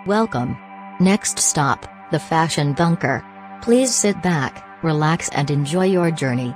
Welcome. Next stop, the Fashion Bunker. Please sit back, relax and enjoy your journey.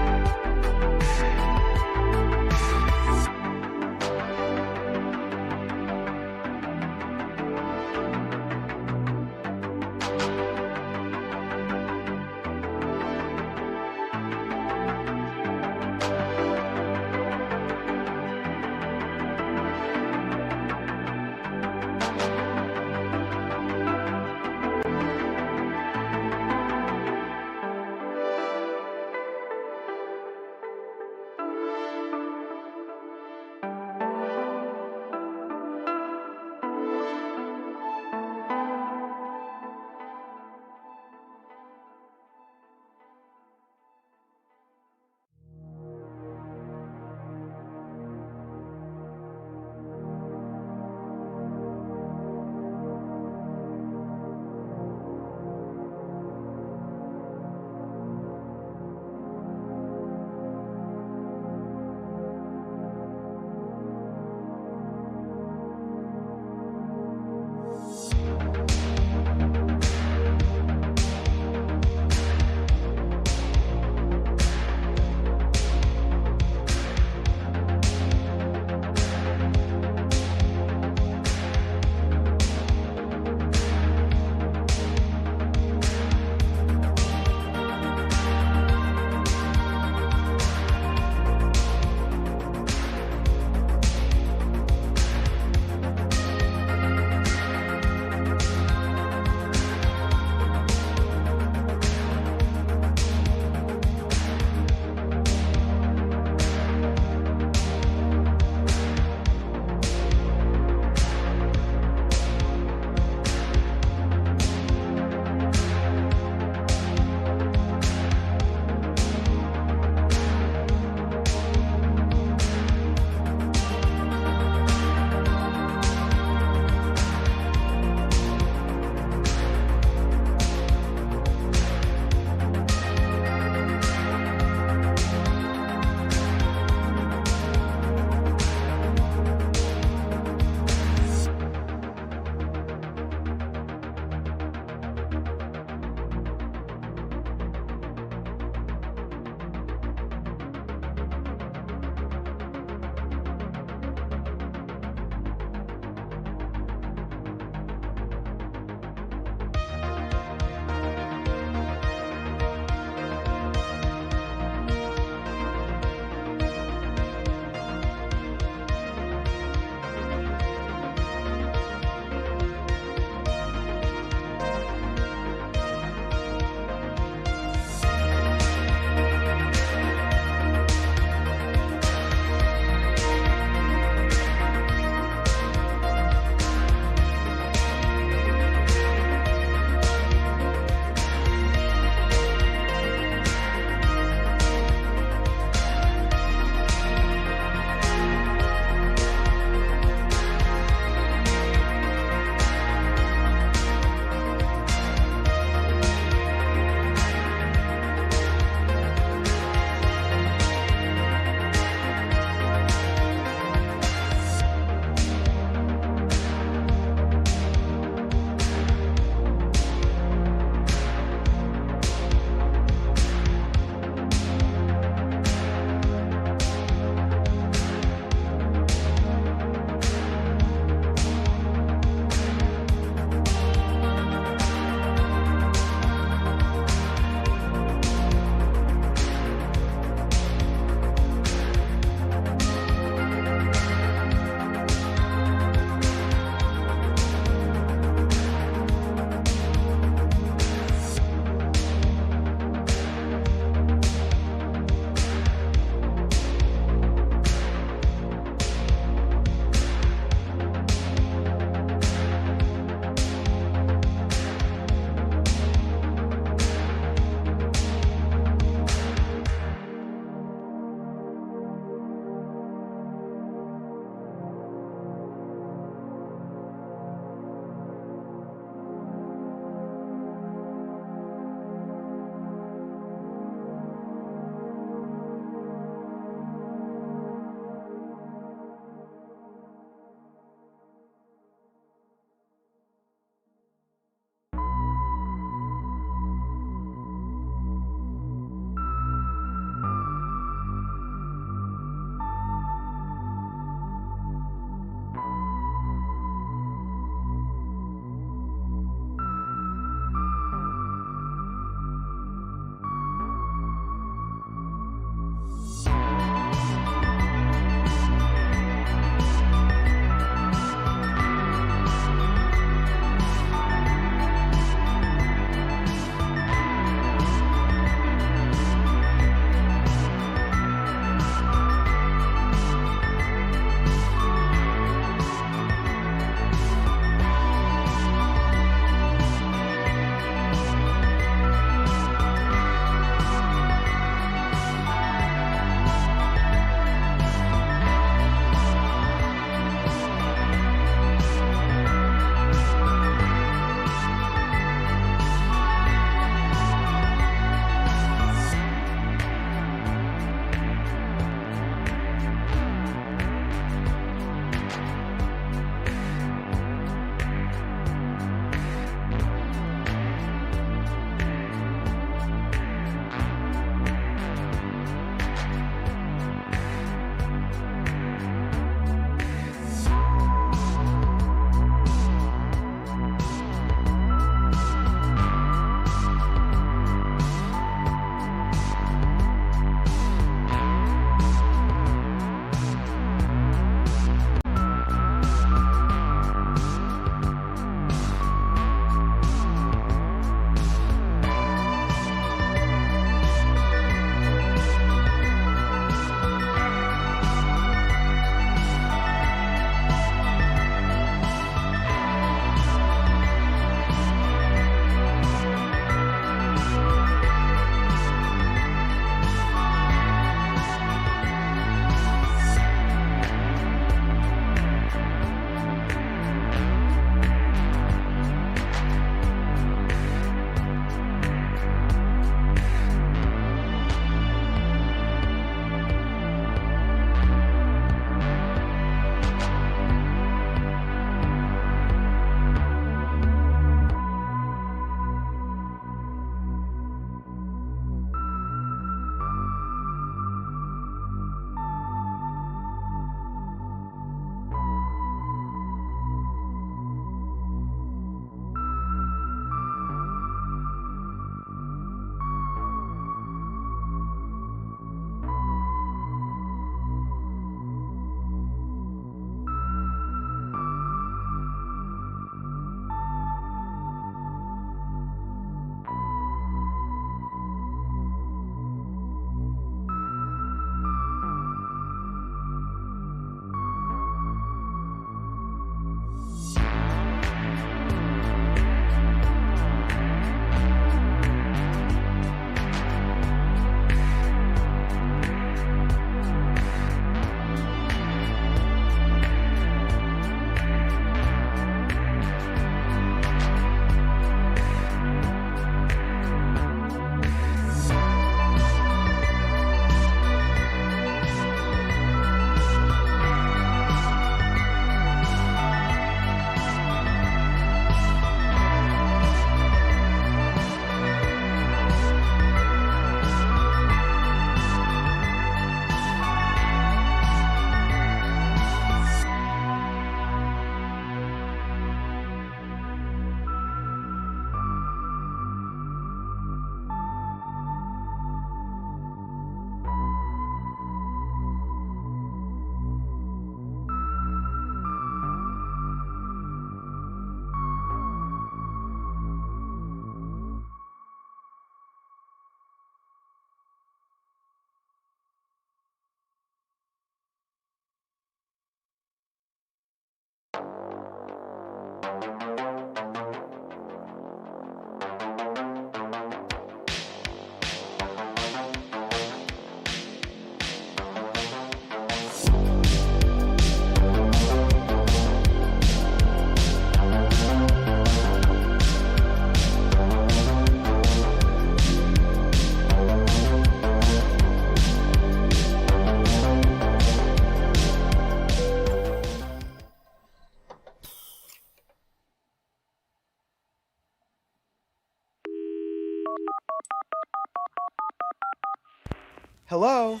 Hello?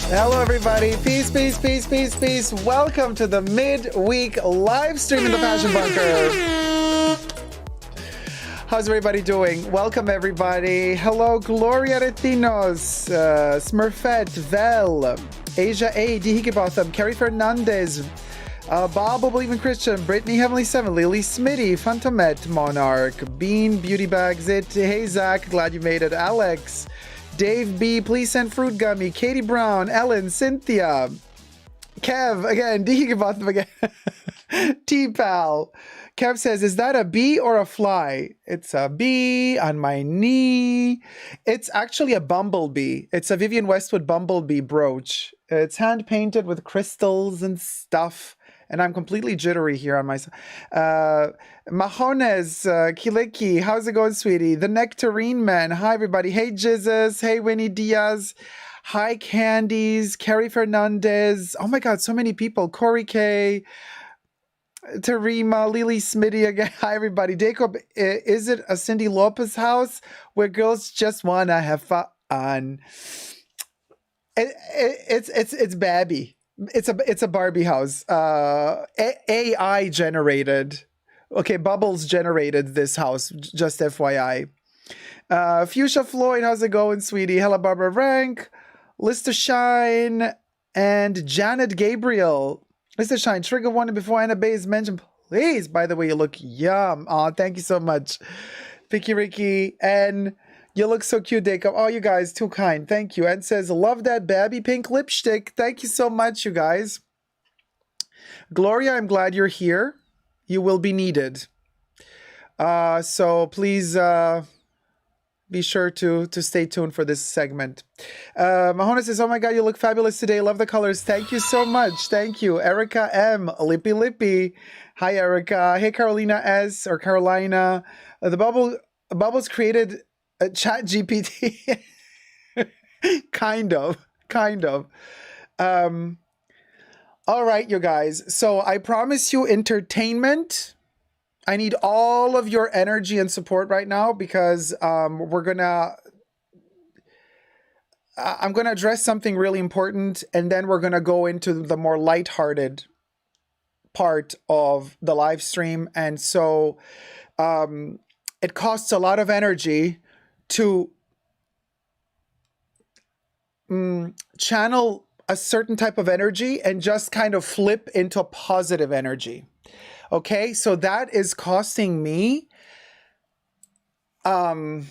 Hello, everybody. Peace, peace, peace, peace, peace. Welcome to the midweek live stream in the Fashion Bunker. How's everybody doing? Welcome, everybody. Hello, Gloria Retinos, Smurfette, Vel, Asia A, D. Higginbotham, Carrie Fernandez, Bob will Believe in Christian, Brittany Heavenly Seven, Lily Smitty, Phantomet, Monarch, Bean, Beauty Bags, It, Hey Zach, glad you made it, Alex, Dave B, please send fruit gummy, Katie Brown, Ellen, Cynthia, Kev, again, D. Higginbotham again, T-Pal. Kev says, is that a bee or a fly? It's a bee on my knee. It's actually a bumblebee. It's a Vivienne Westwood bumblebee brooch. It's hand painted with crystals and stuff. And I'm completely jittery here on my Mahones, Kiliki, how's it going, sweetie? The Nectarine Man, hi everybody. Hey Jesus, hey Winnie Diaz, hi Candies, Carrie Fernandez. Oh my God, so many people. Corey K, Tarima, Lily Smitty again. Hi everybody. Jacob, is it a Cindy Lopez house where girls just wanna have fun? It's Babby. It's a Barbie house. AI generated. Okay, Bubbles generated this house. Just FYI. Fuchsia Floyd, how's it going, sweetie? Hello, Barbara Rank, Lister Shine, and Janet Gabriel. Lister Shine, trigger warning before Anna Bay is mentioned. Please, by the way, you look yum. Oh, thank you so much, Picky Ricky, and you look so cute, Jacob. Oh, you guys, too kind. Thank you. And says, love that Babby pink lipstick. Thank you so much, you guys. Gloria, I'm glad you're here. You will be needed. So please be sure to stay tuned for this segment. Mahona says, oh my God, you look fabulous today. Love the colors. Thank you so much. Thank you. Erica M. Lippy Lippy. Hi, Erica. Hey, Carolina S. or Carolina. The Bubbles created a chat GPT. kind of. All right, you guys. So I promise you entertainment. I need all of your energy and support right now because I'm gonna address something really important, and then we're gonna go into the more lighthearted part of the live stream. And so it costs a lot of energy to channel a certain type of energy and just kind of flip into positive energy. Okay, so that is costing me an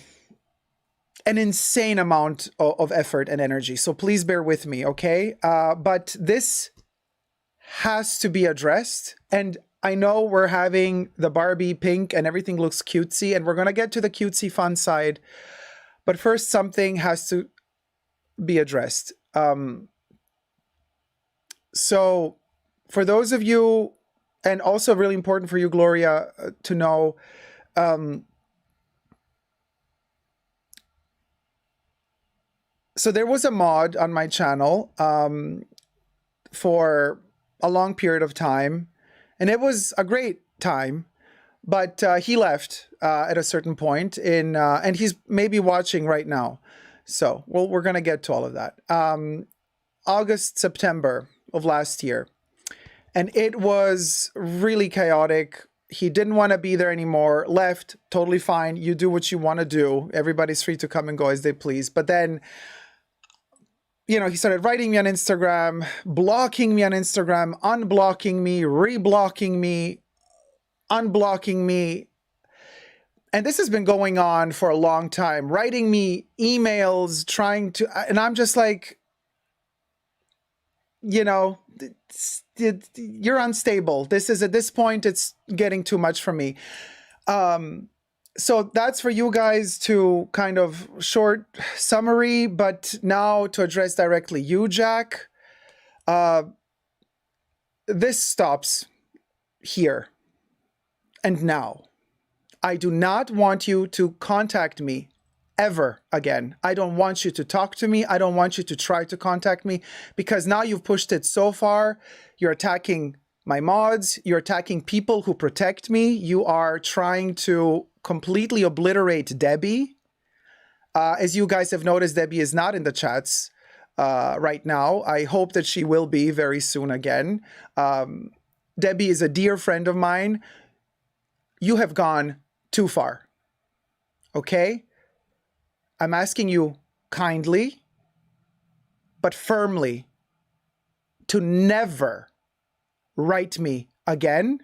insane amount of effort and energy. So please bear with me, okay? But this has to be addressed. And I know we're having the Barbie pink and everything looks cutesy, and we're going to get to the cutesy fun side. But first, something has to be addressed. So for those of you, and also really important for you, Gloria, to know, so there was a mod on my channel for a long period of time, and it was a great time, but he left at a certain point and he's maybe watching right now. So we're going to get to all of that. August, September of last year. And it was really chaotic. He didn't want to be there anymore, left, totally fine. You do what you want to do. Everybody's free to come and go as they please. But then, you know, he started writing me on Instagram, blocking me on Instagram, unblocking me, reblocking me, unblocking me. And this has been going on for a long time, writing me emails, trying to, and I'm just like, you know, you're unstable. This is, at this point, it's getting too much for me. So that's for you guys to kind of short summary, but now to address directly you, Jack, this stops here and now. I do not want you to contact me ever again. I don't want you to talk to me. I don't want you to try to contact me, because now you've pushed it so far. You're attacking my mods. You're attacking people who protect me. You are trying to completely obliterate Debbie. As you guys have noticed, Debbie is not in the chats right now. I hope that she will be very soon again. Debbie is a dear friend of mine. You have gone too far. Okay? I'm asking you kindly, but firmly, to never write me again.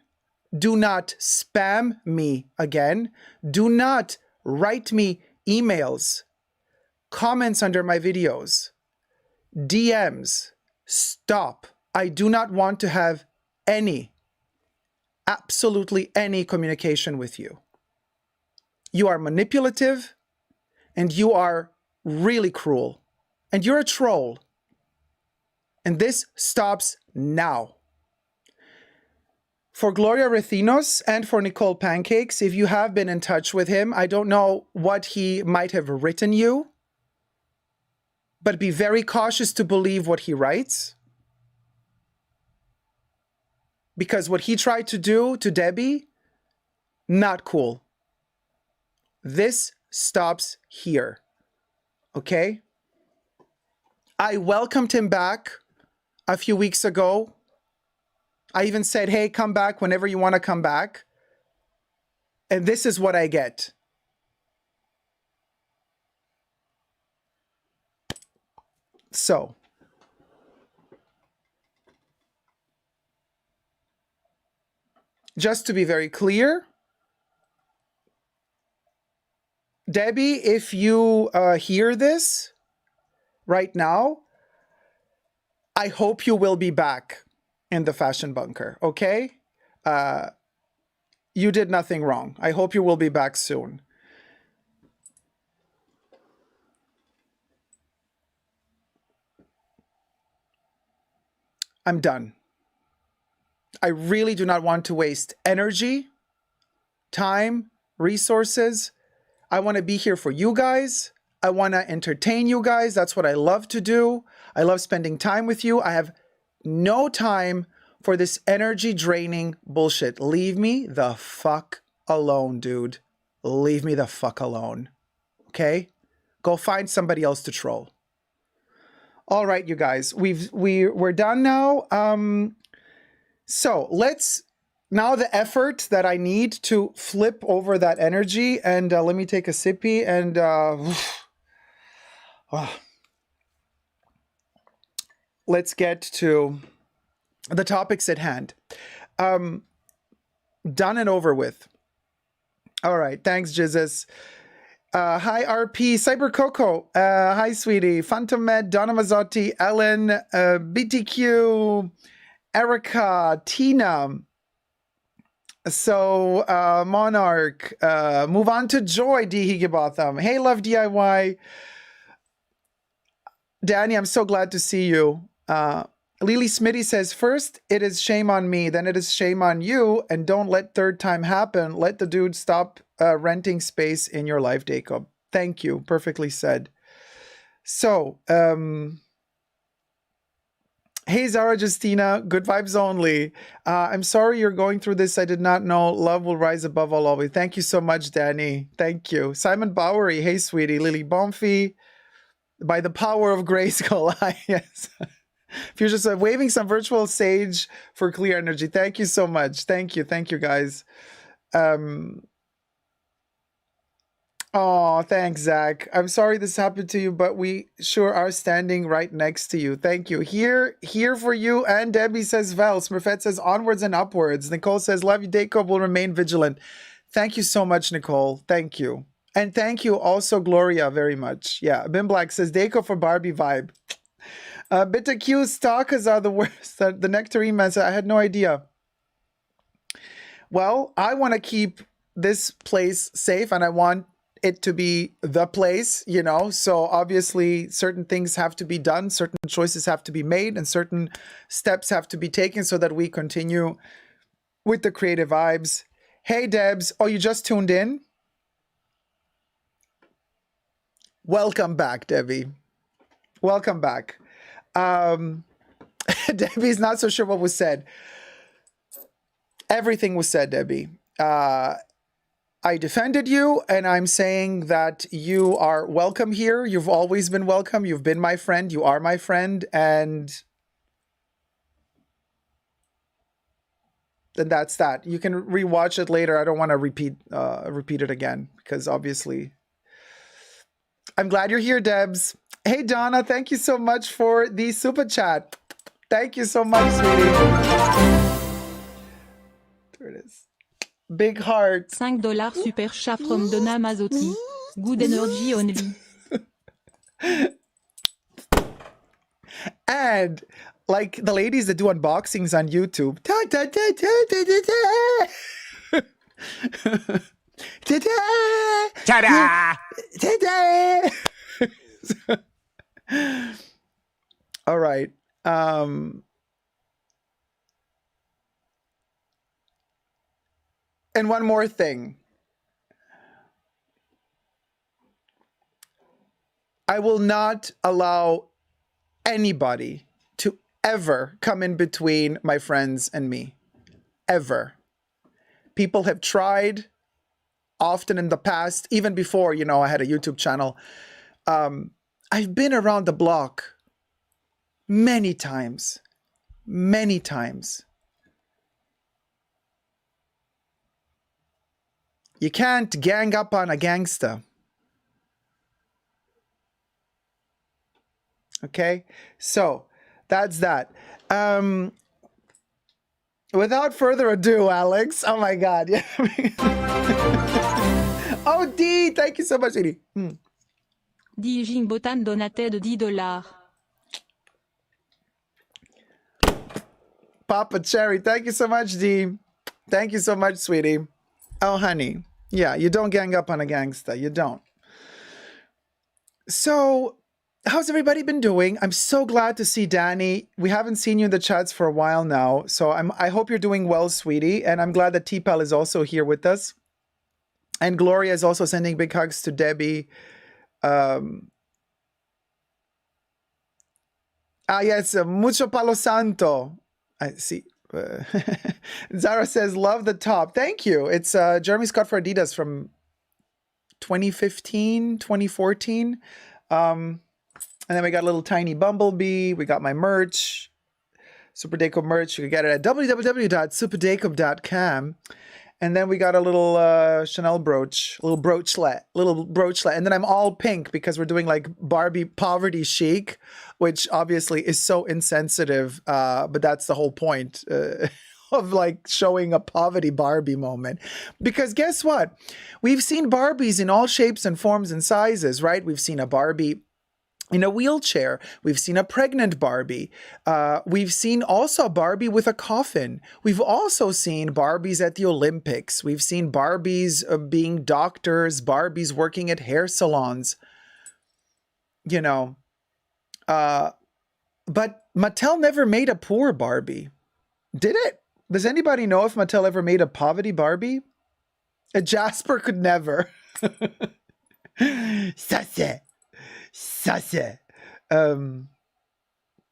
Do not spam me again. Do not write me emails, comments under my videos, DMs. Stop. I do not want to have absolutely any communication with you. You are manipulative, and you are really cruel, and you're a troll. And this stops now. For Gloria Recinos and for Nicole Pancakes, if you have been in touch with him, I don't know what he might have written you, but be very cautious to believe what he writes. Because what he tried to do to Debbie, not cool. This stops here. Okay? I welcomed him back a few weeks ago. I even said, hey, come back whenever you want to come back. And this is what I get. So, just to be very clear, Debbie, if you hear this right now, I hope you will be back in the fashion bunker, okay? You did nothing wrong. I hope you will be back soon. I'm done. I really do not want to waste energy, time, resources. I want to be here for you guys. I want to entertain you guys. That's what I love to do. I love spending time with you. I have no time for this energy draining bullshit. Leave me the fuck alone, dude. Leave me the fuck alone. Okay? Go find somebody else to troll. All right, you guys. We're done now. So let's, now the effort that I need to flip over that energy, and let me take a sippy and let's get to the topics at hand. Done and over with. All right. Thanks, Jesus. Hi, RP. Cyber Coco. Hi, sweetie. Phantom Med, Donna Mazzotti, Ellen, BTQ, Erica, Tina. So, Monarch. Move on to Joy, D. Higginbotham. Hey, Love DIY. Danny, I'm so glad to see you. Lily Smitty says, first, it is shame on me, then it is shame on you, and don't let third time happen. Let the dude stop renting space in your life, Jacob. Thank you. Perfectly said. So, hey, Zara Justina, good vibes only. I'm sorry you're going through this. I did not know. Love will rise above all always. Thank you so much, Danny. Thank you. Simon Bowery, hey, sweetie. Lily Bonfi, by the power of Grayskull. Yes. Fuchsia said, waving some virtual sage for clear energy. Thank you so much. Thank you, guys. Oh, thanks, Zach. I'm sorry this happened to you, but we sure are standing right next to you. Thank you. Here for you. And Debbie says, Val. Smurfette says, onwards and upwards. Nicole says, love you, Daco. Will remain vigilant. Thank you so much, Nicole. Thank you. And thank you also, Gloria, very much. Yeah, Bim Black says, Daco for Barbie vibe. Bitter Q stalkers are the worst. The Nectarine man said, I had no idea. Well, I want to keep this place safe, and I want it to be the place, you know, so obviously certain things have to be done, certain choices have to be made, and certain steps have to be taken so that we continue with the creative vibes. Hey, Debs. Oh, you just tuned in? Welcome back, Debbie. Welcome back. Debbie's not so sure what was said. Everything was said, Debbie. I defended you, and I'm saying that you are welcome here. You've always been welcome. You've been my friend. You are my friend. And then that's that. You can rewatch it later. I don't want to repeat it again, because obviously I'm glad you're here, Debs. Hey, Donna, thank you so much for the super chat. Thank you so much, sweetie. There it is. Big heart. $5 super chat from Donna Mazzotti. Good energy only. And like the ladies that do unboxings on YouTube. Ta-da! Ta-da! All right. And one more thing. I will not allow anybody to ever come in between my friends and me. Ever. People have tried often in the past, even before, you know, I had a YouTube channel. I've been around the block many times. Many times. You can't gang up on a gangster. Okay? So, that's that. Without further ado, Alex. Oh my God. Yeah. Oh, D. Thank you so much, Edie. Di Jimbotan donated $10. Papa Cherry. Thank you so much, D. Thank you so much, sweetie. Oh, honey. Yeah, you don't gang up on a gangster. You don't. So, how's everybody been doing? I'm so glad to see Danny. We haven't seen you in the chats for a while now. So I hope you're doing well, sweetie. And I'm glad that T-Pal is also here with us. And Gloria is also sending big hugs to Debbie. Yes, mucho palo santo. I see. Zara says, love the top. Thank you. It's Jeremy Scott for Adidas from 2015, 2014. And then we got a little tiny bumblebee. We got my merch, Super Dacob merch. You can get it at www.superdacob.com. And then we got a little Chanel brooch, little broachlet. And then I'm all pink because we're doing like Barbie poverty chic, which obviously is so insensitive. But that's the whole point of like showing a poverty Barbie moment. Because guess what? We've seen Barbies in all shapes and forms and sizes, right? We've seen a Barbie in a wheelchair. We've seen a pregnant Barbie. We've seen also a Barbie with a coffin. We've also seen Barbies at the Olympics. We've seen Barbies being doctors, Barbies working at hair salons. You know, but Mattel never made a poor Barbie. Did it? Does anybody know if Mattel ever made a poverty Barbie? A Jasper could never. Sassy.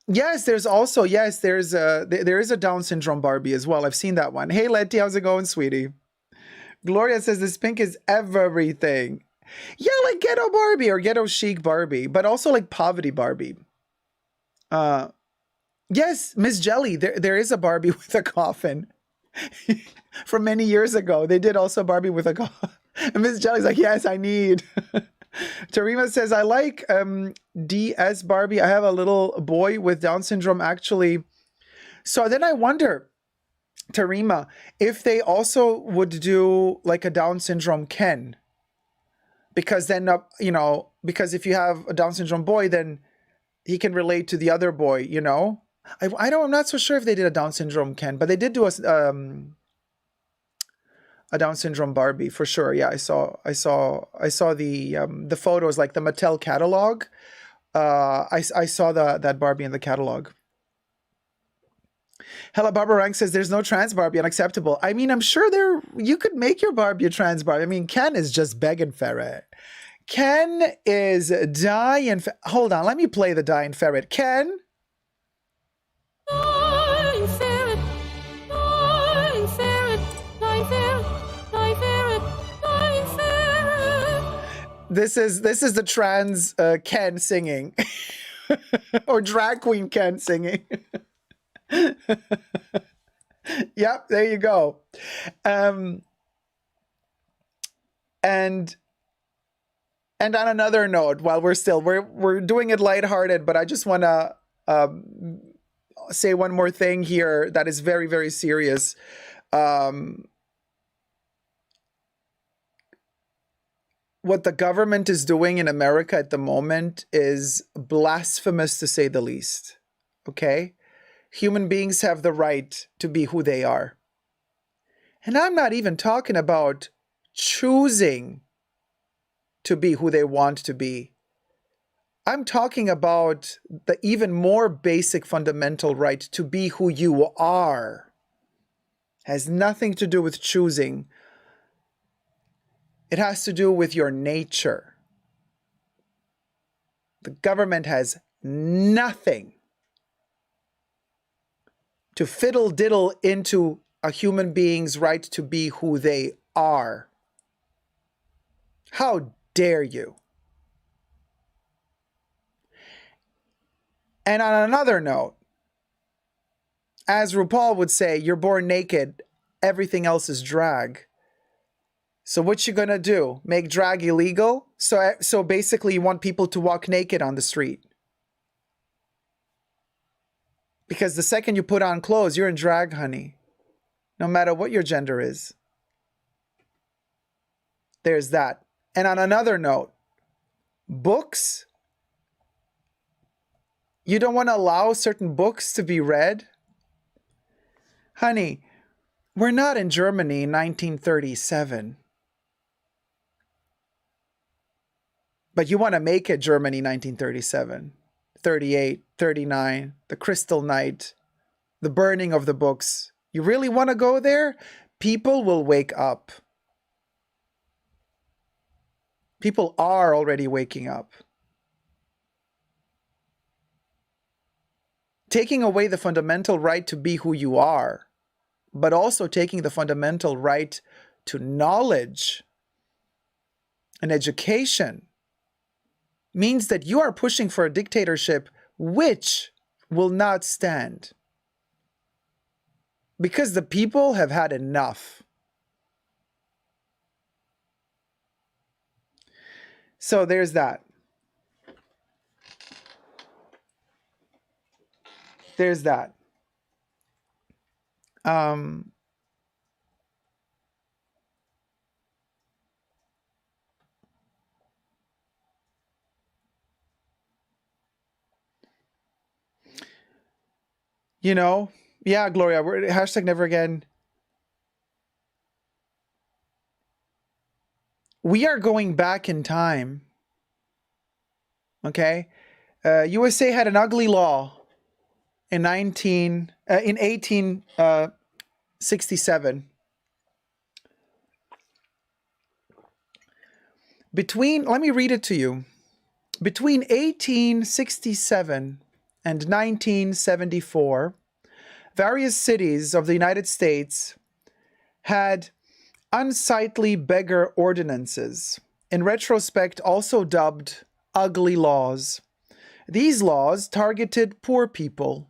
Yes, there is a Down syndrome Barbie as well. I've seen that one. Hey, Letty, how's it going, sweetie? Gloria says this pink is everything. Yeah, like ghetto Barbie or ghetto chic Barbie, but also like poverty Barbie. Yes, Miss Jelly. There is a Barbie with a coffin from many years ago. They did also Barbie with a coffin. And Miss Jelly's like, yes, I need. Tarima says, I like DS Barbie. I have a little boy with Down syndrome, actually. So then I wonder, Tarima, if they also would do like a Down syndrome Ken. Because then, you know, because if you have a Down syndrome boy, then he can relate to the other boy, you know? I'm not so sure if they did a Down syndrome Ken, but they did do a Down syndrome Barbie for sure. Yeah, I saw the photos, like the Mattel catalog. I saw that Barbie in the catalog. Hella Barbara Rank says there's no trans Barbie, unacceptable. I mean, I'm sure you could make your Barbie a trans Barbie. I mean, Ken is just begging ferret. Ken is dying. Hold on, let me play the dying ferret. Ken. Dying ferret, dying ferret, dying ferret, dying ferret, dying ferret. This is the trans Ken singing, or drag queen Ken singing. Yep, there you go. And on another note, while we're doing it lighthearted, but I just want to say one more thing here that is very, very serious. What the government is doing in America at the moment is blasphemous, to say the least. Okay? Human beings have the right to be who they are. And I'm not even talking about choosing to be who they want to be. I'm talking about the even more basic fundamental right to be who you are. Has nothing to do with choosing. It has to do with your nature. The government has nothing to fiddle diddle into a human being's right to be who they are. How dare you? And on another note, as RuPaul would say, you're born naked, everything else is drag. So what you gonna do? Make drag illegal? So basically you want people to walk naked on the street. Because the second you put on clothes, you're in drag, honey. No matter what your gender is. There's that. And on another note, books. You don't want to allow certain books to be read? Honey, we're not in Germany in 1937. But you want to make it Germany 1937. 38, 39, the Crystal Night, the burning of the books. You really want to go there? People will wake up. People are already waking up. Taking away the fundamental right to be who you are, but also taking the fundamental right to knowledge and education means that you are pushing for a dictatorship which will not stand. Because the people have had enough. So there's that. There's that. You know, yeah, Gloria, we're hashtag never again. We are going back in time. Okay? USA had an ugly law in 1867. Let me read it to you. Between 1867 and 1974, various cities of the United States had unsightly beggar ordinances, in retrospect also dubbed ugly laws. These laws targeted poor people,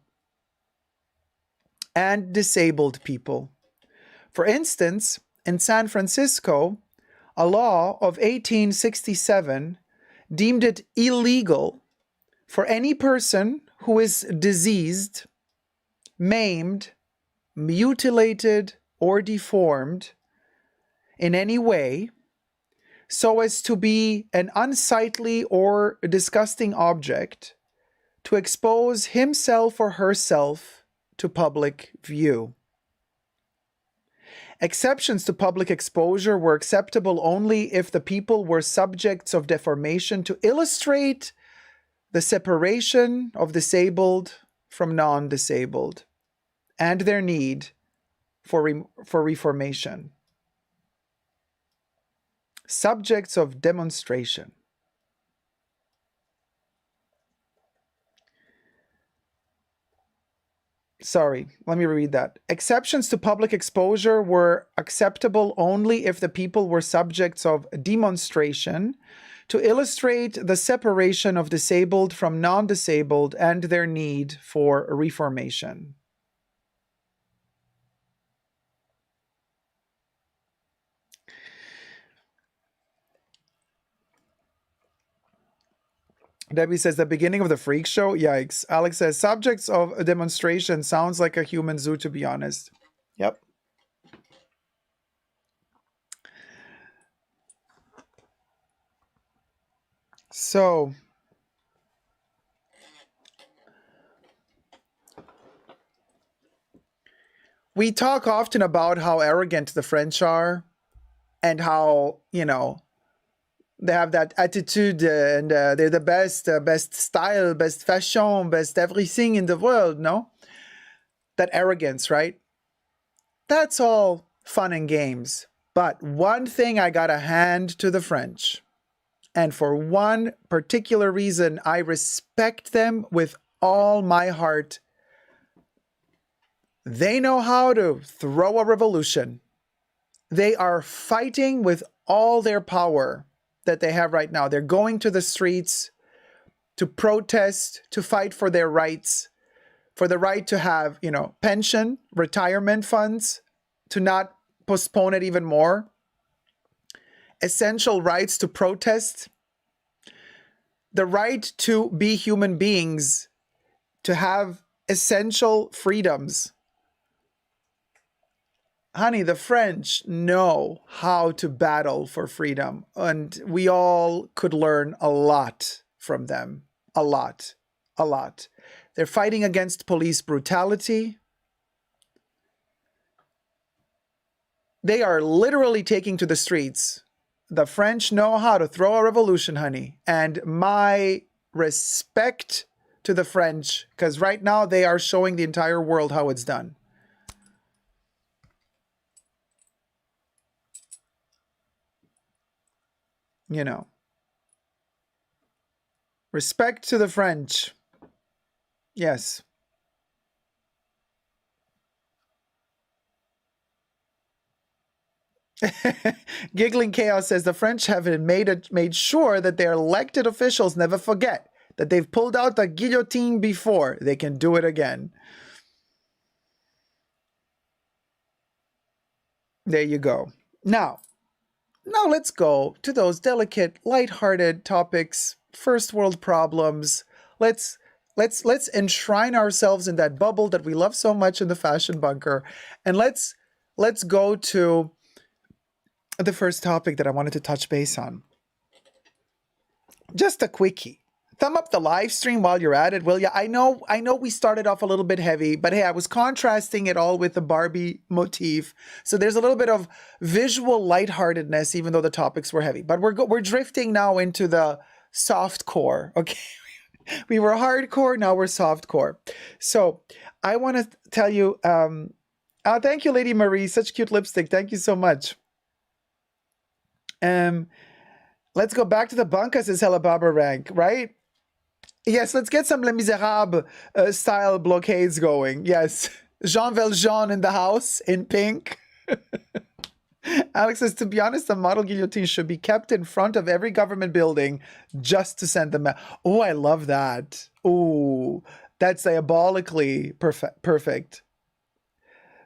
and disabled people. For instance, in San Francisco, a law of 1867 deemed it illegal for any person who is diseased, maimed, mutilated, or deformed in any way so as to be an unsightly or disgusting object to expose himself or herself to public view. Exceptions to public exposure were acceptable only if the people were subjects of deformation to illustrate the separation of disabled from non-disabled and their need for reformation. Subjects of demonstration. Sorry, let me read that. Exceptions to public exposure were acceptable only if the people were subjects of demonstration to illustrate the separation of disabled from non-disabled and their need for reformation. Debbie says, the beginning of the freak show? Yikes. Alex says, subjects of a demonstration sounds like a human zoo, to be honest. Yep. So, we talk often about how arrogant the French are and how, you know, they have that attitude and they're the best, best style, best fashion, best everything in the world, no? That arrogance, right? That's all fun and games. But one thing I gotta hand to the French, and for one particular reason, I respect them with all my heart. They know how to throw a revolution. They are fighting with all their power that they have right now. They're going to the streets to protest, to fight for their rights, for the right to have, you know, pension, retirement funds, to not postpone it even more, essential rights to protest, the right to be human beings, to have essential freedoms. Honey, the French know how to battle for freedom, and we all could learn a lot from them. A lot. A lot. They're fighting against police brutality. They are literally taking to the streets. The French know how to throw a revolution, honey. And my respect to the French, because right now they are showing the entire world how it's done. You know, respect to the French. Yes. Giggling Chaos says the French have made sure that their elected officials never forget that they've pulled out the guillotine before. They can do it again. There you go. Now let's go to those delicate, lighthearted topics, first world problems. Let's enshrine ourselves in that bubble that we love so much in the fashion bunker. And let's go to the first topic that I wanted to touch base on. Just a quickie. Thumb up the live stream while you're at it, will ya? I know we started off a little bit heavy, but hey, I was contrasting it all with the Barbie motif. So there's a little bit of visual lightheartedness, even though the topics were heavy. But we're drifting now into the soft core, okay? We were hardcore, now we're softcore. So I want to tell you, thank you, Lady Marie, such cute lipstick. Thank you so much. Let's go back to the bunker, says Hella Barbara Rank, right? Yes, let's get some Les Miserables style blockades going. Yes, Jean Valjean in the house in pink. Alex says, to be honest, the model guillotine should be kept in front of every government building just to send them out. Oh, I love that. Oh, that's diabolically perfect.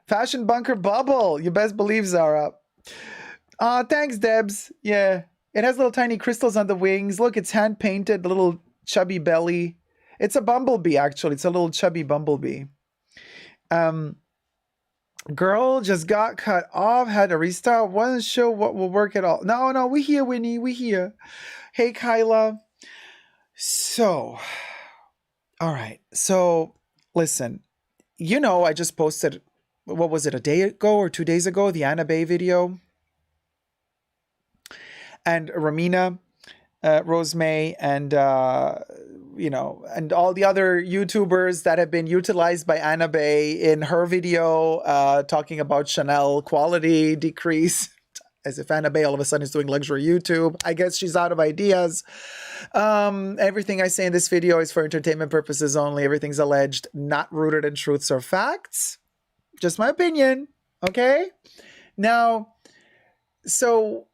Fashion bunker bubble. You best believe, Zara. Thanks, Debs. Yeah. It has little tiny crystals on the wings. Look, it's hand painted, little chubby belly. It's a bumblebee, actually. It's a little chubby bumblebee. Girl just got cut off, had to restart. Wasn't sure what will work at all. No, we here, Winnie. We here. Hey, Kyla. So, all right. So, listen. You know, I just posted, what was it, a day ago or 2 days ago, the Anna Bay video. And Ramina, Rosemay, and, and all the other YouTubers that have been utilized by Anna Bay in her video talking about Chanel quality decrease. As if Anna Bay all of a sudden is doing luxury YouTube. I guess she's out of ideas. Everything I say in this video is for entertainment purposes only. Everything's alleged, not rooted in truths or facts. Just my opinion, okay? Now, so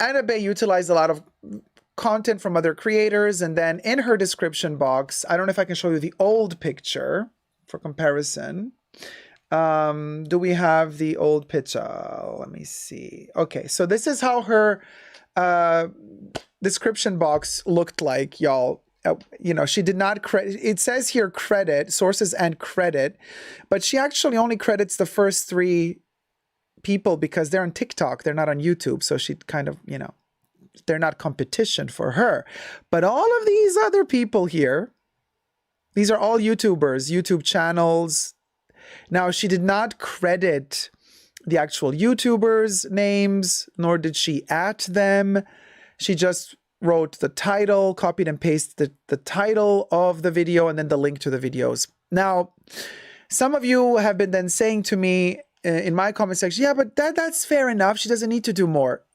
Anna Bay utilized a lot of content from other creators, and then in her description box, I don't know if I can show you the old picture for comparison. Do we have the old picture? Let me see. Okay, so this is how her description box looked like, y'all. She did not credit. It says here credit, sources and credit, but she actually only credits the first 3 people because they're on TikTok. They're not on YouTube. So she kind of, they're not competition for her. But all of these other people here, these are all YouTubers, YouTube channels. Now, she did not credit the actual YouTubers' names, nor did she at them. She just wrote the title, copied and pasted the title of the video, and then the link to the videos. Now, some of you have been then saying to me in my comment section, yeah, but that's fair enough. She doesn't need to do more.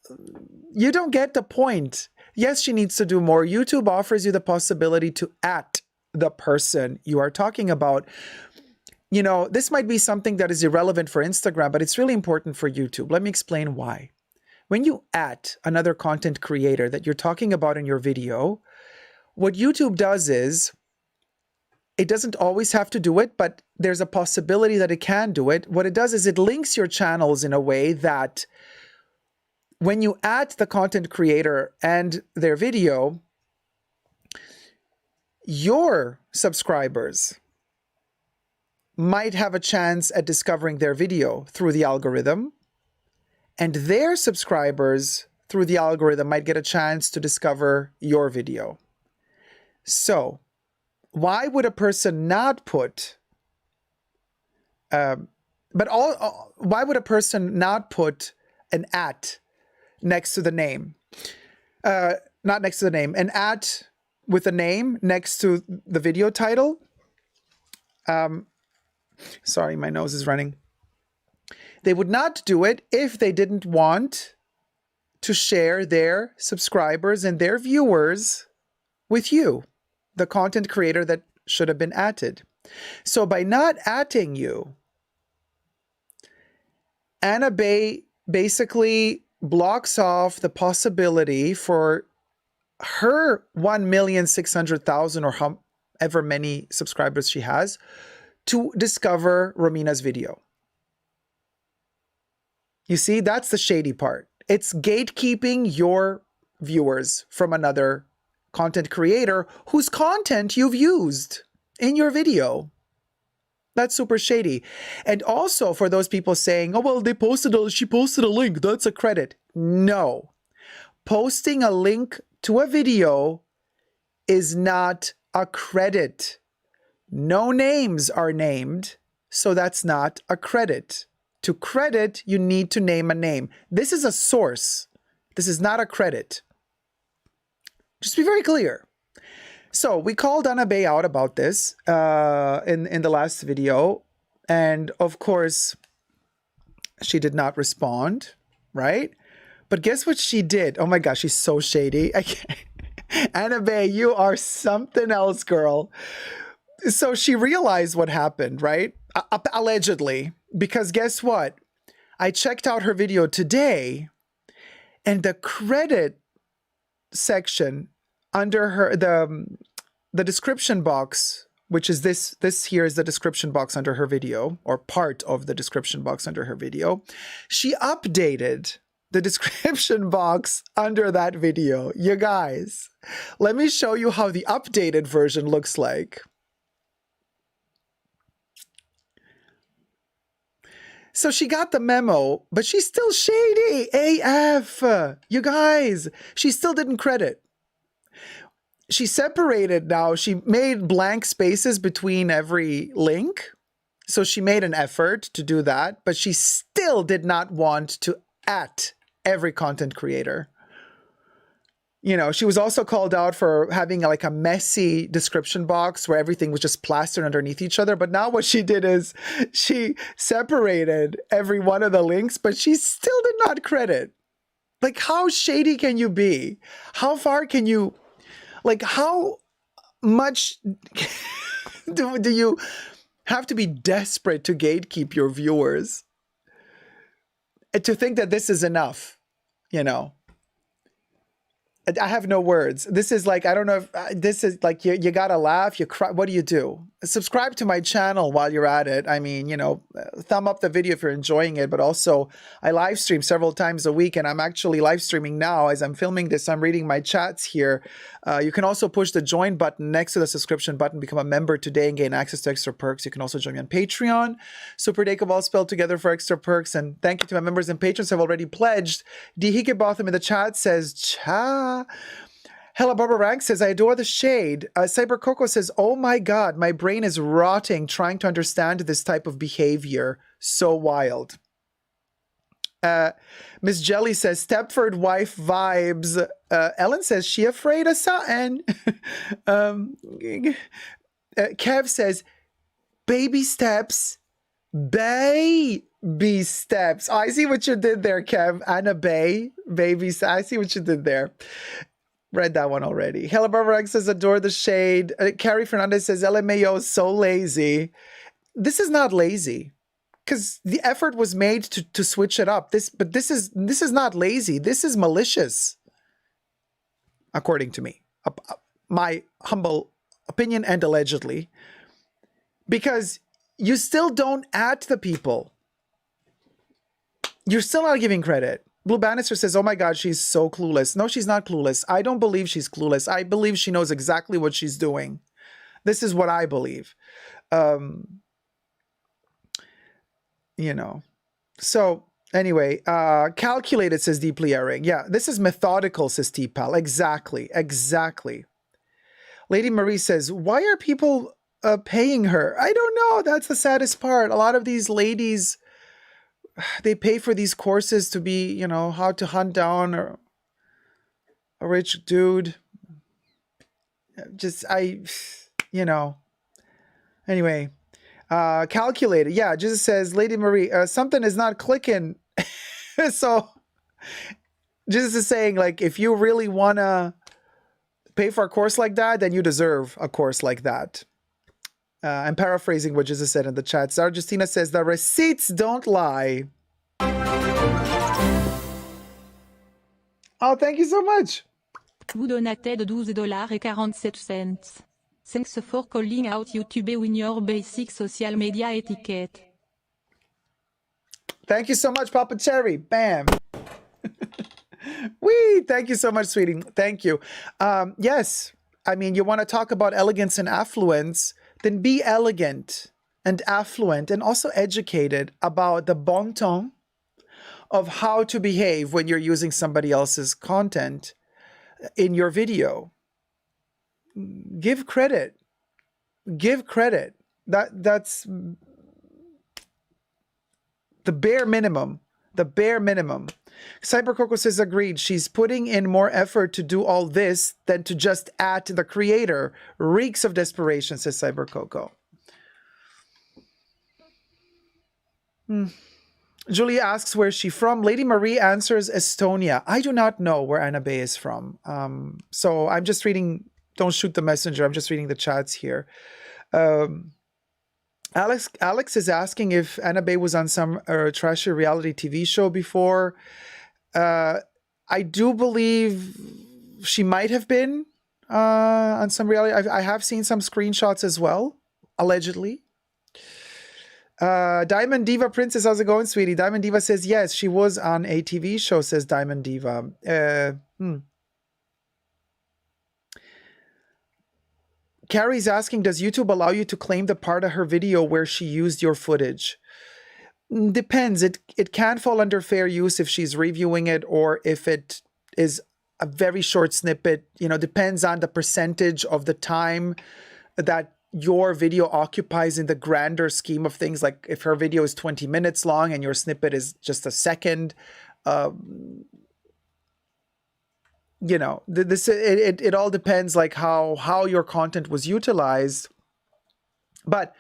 You don't get the point. Yes, she needs to do more. YouTube offers you the possibility to at the person you are talking about. This might be something that is irrelevant for Instagram, but it's really important for YouTube. Let me explain why. When you at another content creator that you're talking about in your video, what YouTube does is, it doesn't always have to do it, but there's a possibility that it can do it. What it does is it links your channels in a way that when you at the content creator and their video, your subscribers might have a chance at discovering their video through the algorithm, and their subscribers through the algorithm might get a chance to discover your video. So, why would a person not put, why would a person not put an at next to the name? Not next to the name, an at with a name next to the video title. Sorry, my nose is running. They would not do it if they didn't want to share their subscribers and their viewers with you, the content creator that should have been atted. So by not atting you, Anna Bay basically blocks off the possibility for her 1,600,000 or however many subscribers she has to discover Romina's video. You see, that's the shady part. It's gatekeeping your viewers from another content creator whose content you've used in your video. That's super shady. And also for those people saying, oh, well, she posted a link, that's a credit. No. Posting a link to a video is not a credit. No names are named, so that's not a credit. To credit, you need to name a name. This is a source. This is not a credit. Just be very clear. So we called Anna Bay out about this in the last video. And of course, she did not respond, right? But guess what she did? Oh my gosh, she's so shady. Anna Bay, you are something else, girl. So she realized what happened, right? Allegedly. Because guess what? I checked out her video today, and the credit section under her, the description box which is this here is the description box under her video, or part of the description box under her video. She updated the description box under that video. You guys, let me show you how the updated version looks like. So she got the memo, but she's still shady AF. You guys, she still didn't credit. She separated now. She made blank spaces between every link. So she made an effort to do that, but she still did not want to at every content creator. You know, she was also called out for having like a messy description box where everything was just plastered underneath each other. But now what she did is she separated every one of the links, but she still did not credit. Like, how shady can you be? How far can you, like, how much do you have to be desperate to gatekeep your viewers and to think that this is enough, you know? I have no words. This is like, I don't know if this is like, you gotta laugh, you cry. What do you do? Subscribe to my channel while you're at it. I mean, you know, thumb up the video if you're enjoying it, but also I live stream several times a week, and I'm actually live streaming now. As I'm filming this, I'm reading my chats here. You can also push the join button next to the subscription button, become a member today and gain access to extra perks. You can also join me on Patreon. Super Dacob all spelled together for extra perks. And thank you to my members and patrons who have already pledged. D. Hikebotham in the chat says, cha. Hella Barbara Rank says, I adore the shade. Cyber Coco says, oh my God, my brain is rotting trying to understand this type of behavior. So wild. Miss Jelly says, Stepford wife vibes. Ellen says, she afraid of something. Kev says, baby steps. Baby steps. Oh, I see what you did there, Kev. Anna Bay. Baby steps. I see what you did there. Read that one already. Hella Barbara X says, adore the shade. Carrie Fernandez says, LMAO is so lazy. This is not lazy, because the effort was made to switch it up. This is not lazy. This is malicious, according to me. My humble opinion and allegedly. Because you still don't add the people. You're still not giving credit. Blue Bannister says, oh my God, she's so clueless. No, she's not clueless. I don't believe she's clueless. I believe she knows exactly what she's doing. This is what I believe. You know. So anyway, calculated, says Deeply Erring. Yeah, this is methodical, says T-Pal. Exactly. Exactly. Lady Marie says, why are people paying her? I don't know. That's the saddest part. A lot of these ladies, they pay for these courses to be, you know, how to hunt down a rich dude. Just, you know. Anyway, calculated. Yeah, just says, Lady Marie, something is not clicking. So, Jesus is saying, like, if you really want to pay for a course like that, then you deserve a course like that. I'm paraphrasing what Jesus said in the chat. Sarah Justina says, the receipts don't lie. Oh, thank you so much. Vous donated $12.47. Thanks for calling out YouTube in your basic social media etiquette. Thank you so much, Papa Cherry. Bam. Wee, thank you so much, sweetie. Thank you. Yes, I mean, you want to talk about elegance and affluence, then be elegant and affluent and also educated about the bon ton of how to behave when you're using somebody else's content in your video. Give credit. Give credit. That's the bare minimum. The bare minimum. Cyber Coco says, agreed. She's putting in more effort to do all this than to just add to the creator. Reeks of desperation, says Cyber Coco. Julia asks, where is she from? Lady Marie answers, Estonia. I do not know where Anna Bay is from. So I'm just reading, don't shoot the messenger. I'm just reading the chats here. Alex is asking if Anna Bay was on some trashy reality TV show before. I do believe she might have been on some reality. I have seen some screenshots as well, allegedly. Diamond Diva Princess, how's it going, sweetie? Diamond Diva says yes, she was on a TV show, says Diamond Diva. Carrie's asking, does YouTube allow you to claim the part of her video where she used your footage? Depends. It can fall under fair use if she's reviewing it, or if it is a very short snippet. You know, depends on the percentage of the time that your video occupies in the grander scheme of things. Like if her video is 20 minutes long and your snippet is just a second, you know, it all depends, like how your content was utilized. But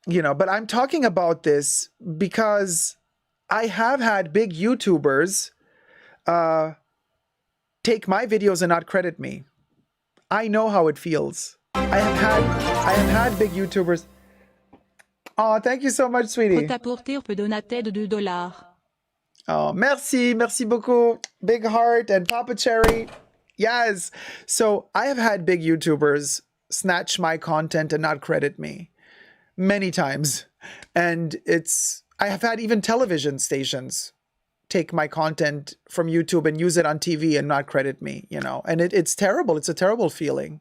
you know, but I'm talking about this because I have had big YouTubers take my videos and not credit me. I know how it feels. I have had big YouTubers. Oh, thank you so much, sweetie. Prêt-à-porter peut donater de $2. Oh, merci beaucoup. Big heart and Papa Cherry. Yes. So I have had big YouTubers snatch my content and not credit me many times. And I have had even television stations take my content from YouTube and use it on TV and not credit me, you know, and it's terrible. It's a terrible feeling.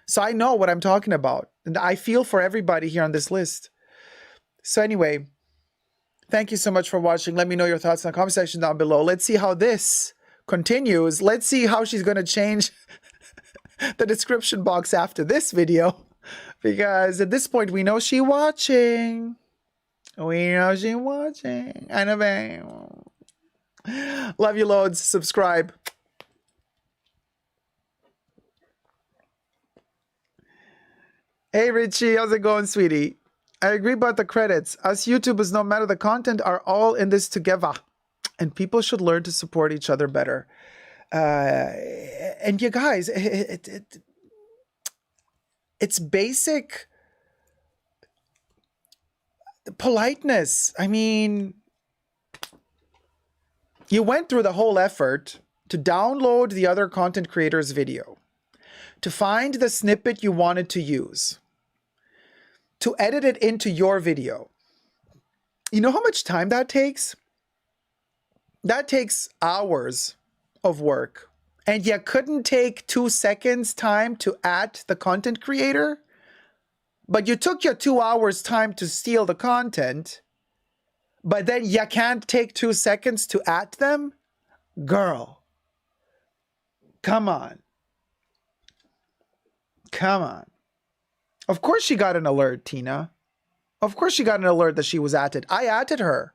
So I know what I'm talking about. And I feel for everybody here on this list. So anyway, thank you so much for watching. Let me know your thoughts in the comment section down below. Let's see how this continues. Let's see how she's going to change the description box after this video. Because at this point, we know she's watching. We know she's watching. Annabelle. Love you loads. Subscribe. Hey, Richie. How's it going, sweetie? I agree about the credits. Us YouTubers, no matter the content, are all in this together. And people should learn to support each other better. And you guys, it's basic politeness. I mean, you went through the whole effort to download the other content creator's video, to find the snippet you wanted to use, to edit it into your video. You know how much time that takes? That takes hours of work. And you couldn't take 2 seconds time to add the content creator? But you took your 2 hours time to steal the content, but then you can't take 2 seconds to add them? Girl, come on. Come on. Of course she got an alert, Tina. Of course she got an alert that she was added. I added her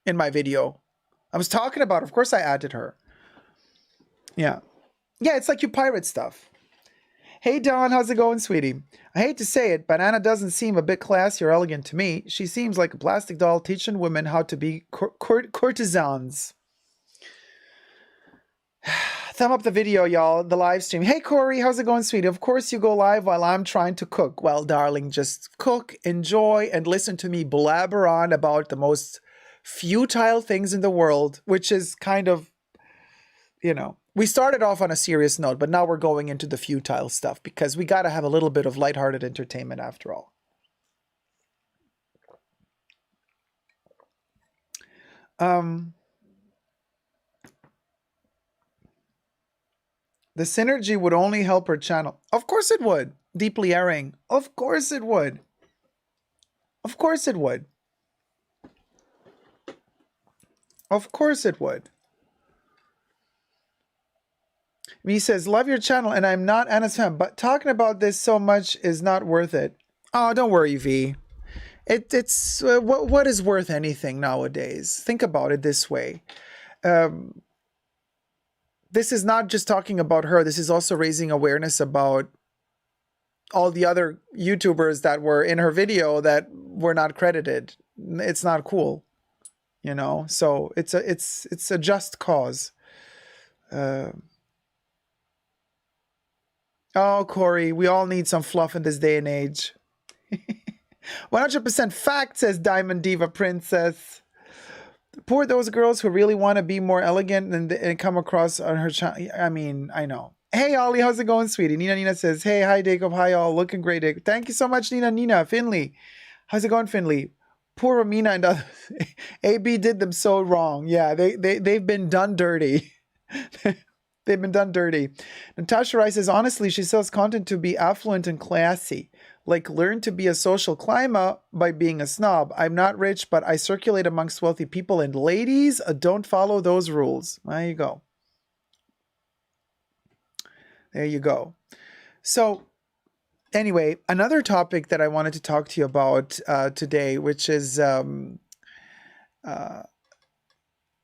in my video. I was talking about, of course I added her. Yeah. Yeah, it's like you pirate stuff. Hey, Dawn, how's it going, sweetie? I hate to say it, but Anna doesn't seem a bit classy or elegant to me. She seems like a plastic doll teaching women how to be courtesans. Thumb up the video, y'all, the live stream. Hey, Corey, how's it going, sweetie? Of course you go live while I'm trying to cook. Well, darling, just cook, enjoy, and listen to me blabber on about the most futile things in the world, which is kind of, you know, we started off on a serious note, but now we're going into the futile stuff because we got to have a little bit of lighthearted entertainment after all. The synergy would only help her channel. Of course it would. Deeply erring. Of course it would. Of course it would. Of course it would. Me says, love your channel and I'm not Anna's fan, but talking about this so much is not worth it. Oh, don't worry, V. It's what is worth anything nowadays? Think about it this way. This is not just talking about her. This is also raising awareness about all the other YouTubers that were in her video that were not credited. It's not cool, you know. So it's a just cause. Oh, Corey, we all need some fluff in this day and age. 100% fact, says Diamond Diva Princess. Poor those girls who really want to be more elegant and come across on her channel. I mean, I know. Hey, Ollie, how's it going, sweetie? Nina says, hey, hi, Jacob. Hi, all. Looking great, Jacob. Thank you so much, Nina. Finley. How's it going, Finley? Poor Ramina and others. AB did them so wrong. Yeah, they've been done dirty. They've been done dirty. Natasha Rice says, honestly, she sells content to be affluent and classy. Like, learn to be a social climber by being a snob. I'm not rich, but I circulate amongst wealthy people, and ladies don't follow those rules. There you go. There you go. So, anyway, another topic that I wanted to talk to you about today, which is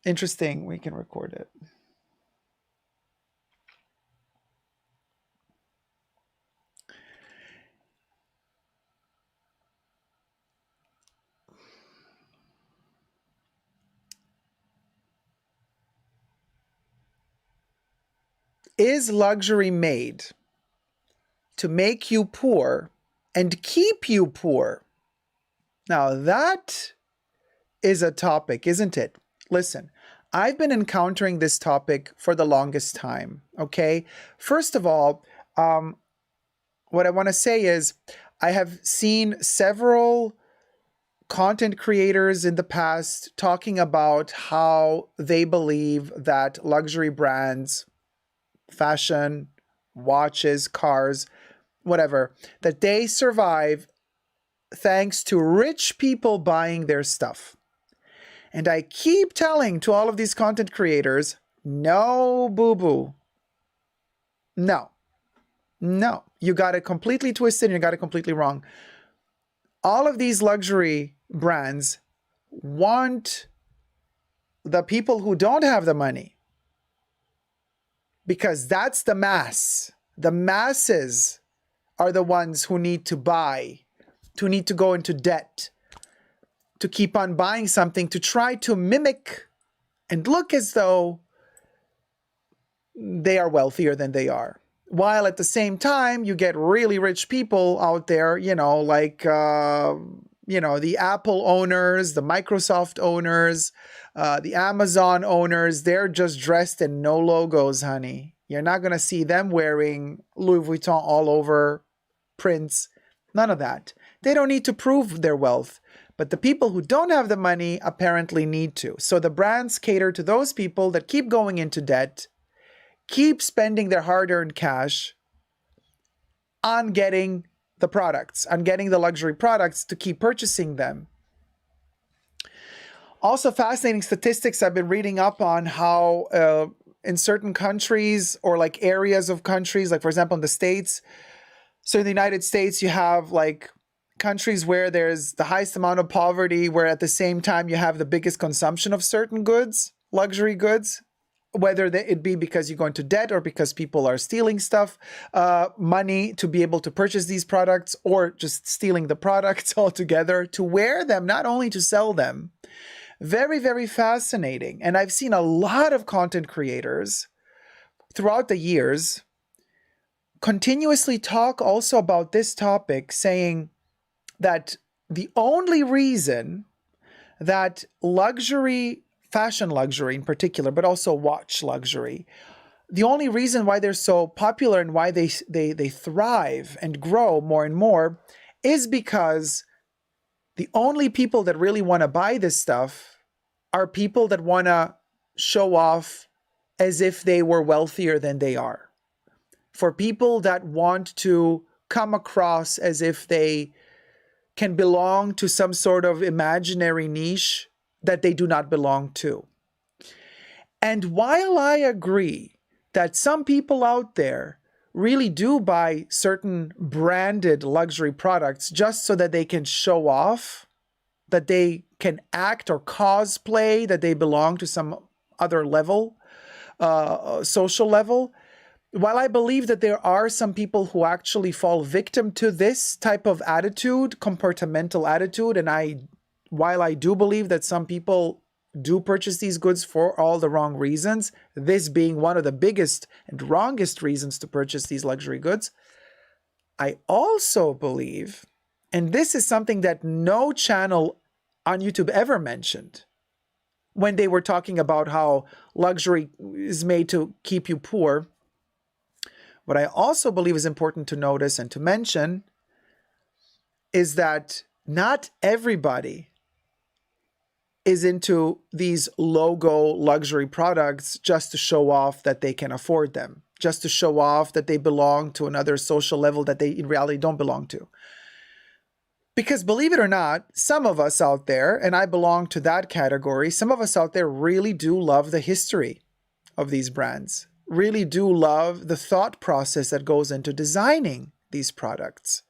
interesting. We can record it. Is luxury made to make you poor and keep you poor? Now that is a topic, isn't it? Listen, I've been encountering this topic for the longest time, okay? First of all, what I want to say is I have seen several content creators in the past talking about how they believe that luxury brands, fashion, watches, cars, whatever, that they survive thanks to rich people buying their stuff. And I keep telling to all of these content creators, no, boo-boo. No. You got it completely twisted and you got it completely wrong. All of these luxury brands want the people who don't have the money, because that's the mass. The masses are the ones who need to buy, who need to go into debt, to keep on buying something, to try to mimic and look as though they are wealthier than they are. While at the same time, you get really rich people out there, like, the Apple owners, the Microsoft owners, the Amazon owners. They're just dressed in no logos, honey. You're not going to see them wearing Louis Vuitton all over, prints, none of that. They don't need to prove their wealth. But the people who don't have the money apparently need to. So the brands cater to those people that keep going into debt, keep spending their hard-earned cash on getting the products, on getting the luxury products to keep purchasing them. Also fascinating statistics I've been reading up on how in certain countries or like areas of countries, like for example in the States, so in the United States you have like countries where there's the highest amount of poverty, where at the same time you have the biggest consumption of certain goods, luxury goods, whether it be because you go into debt or because people are stealing stuff, money to be able to purchase these products, or just stealing the products altogether to wear them, not only to sell them. Very, very fascinating. And I've seen a lot of content creators throughout the years continuously talk also about this topic, saying that the only reason that luxury, fashion luxury in particular, but also watch luxury, the only reason why they're so popular and why they thrive and grow more and more is because the only people that really want to buy this stuff are people that want to show off as if they were wealthier than they are. For people that want to come across as if they can belong to some sort of imaginary niche that they do not belong to. And while I agree that some people out there really do buy certain branded luxury products just so that they can show off, that they can act or cosplay that they belong to some other level, social level, while I believe that there are some people who actually fall victim to this type of attitude, compartmental attitude, and while I do believe that some people do purchase these goods for all the wrong reasons, this being one of the biggest and wrongest reasons to purchase these luxury goods, I also believe, and this is something that no channel on YouTube ever mentioned, when they were talking about how luxury is made to keep you poor. What I also believe is important to notice and to mention is that not everybody is into these logo luxury products just to show off that they can afford them, just to show off that they belong to another social level that they in reality don't belong to. Because believe it or not, some of us out there, and I belong to that category, some of us out there really do love the history of these brands, really do love the thought process that goes into designing these products.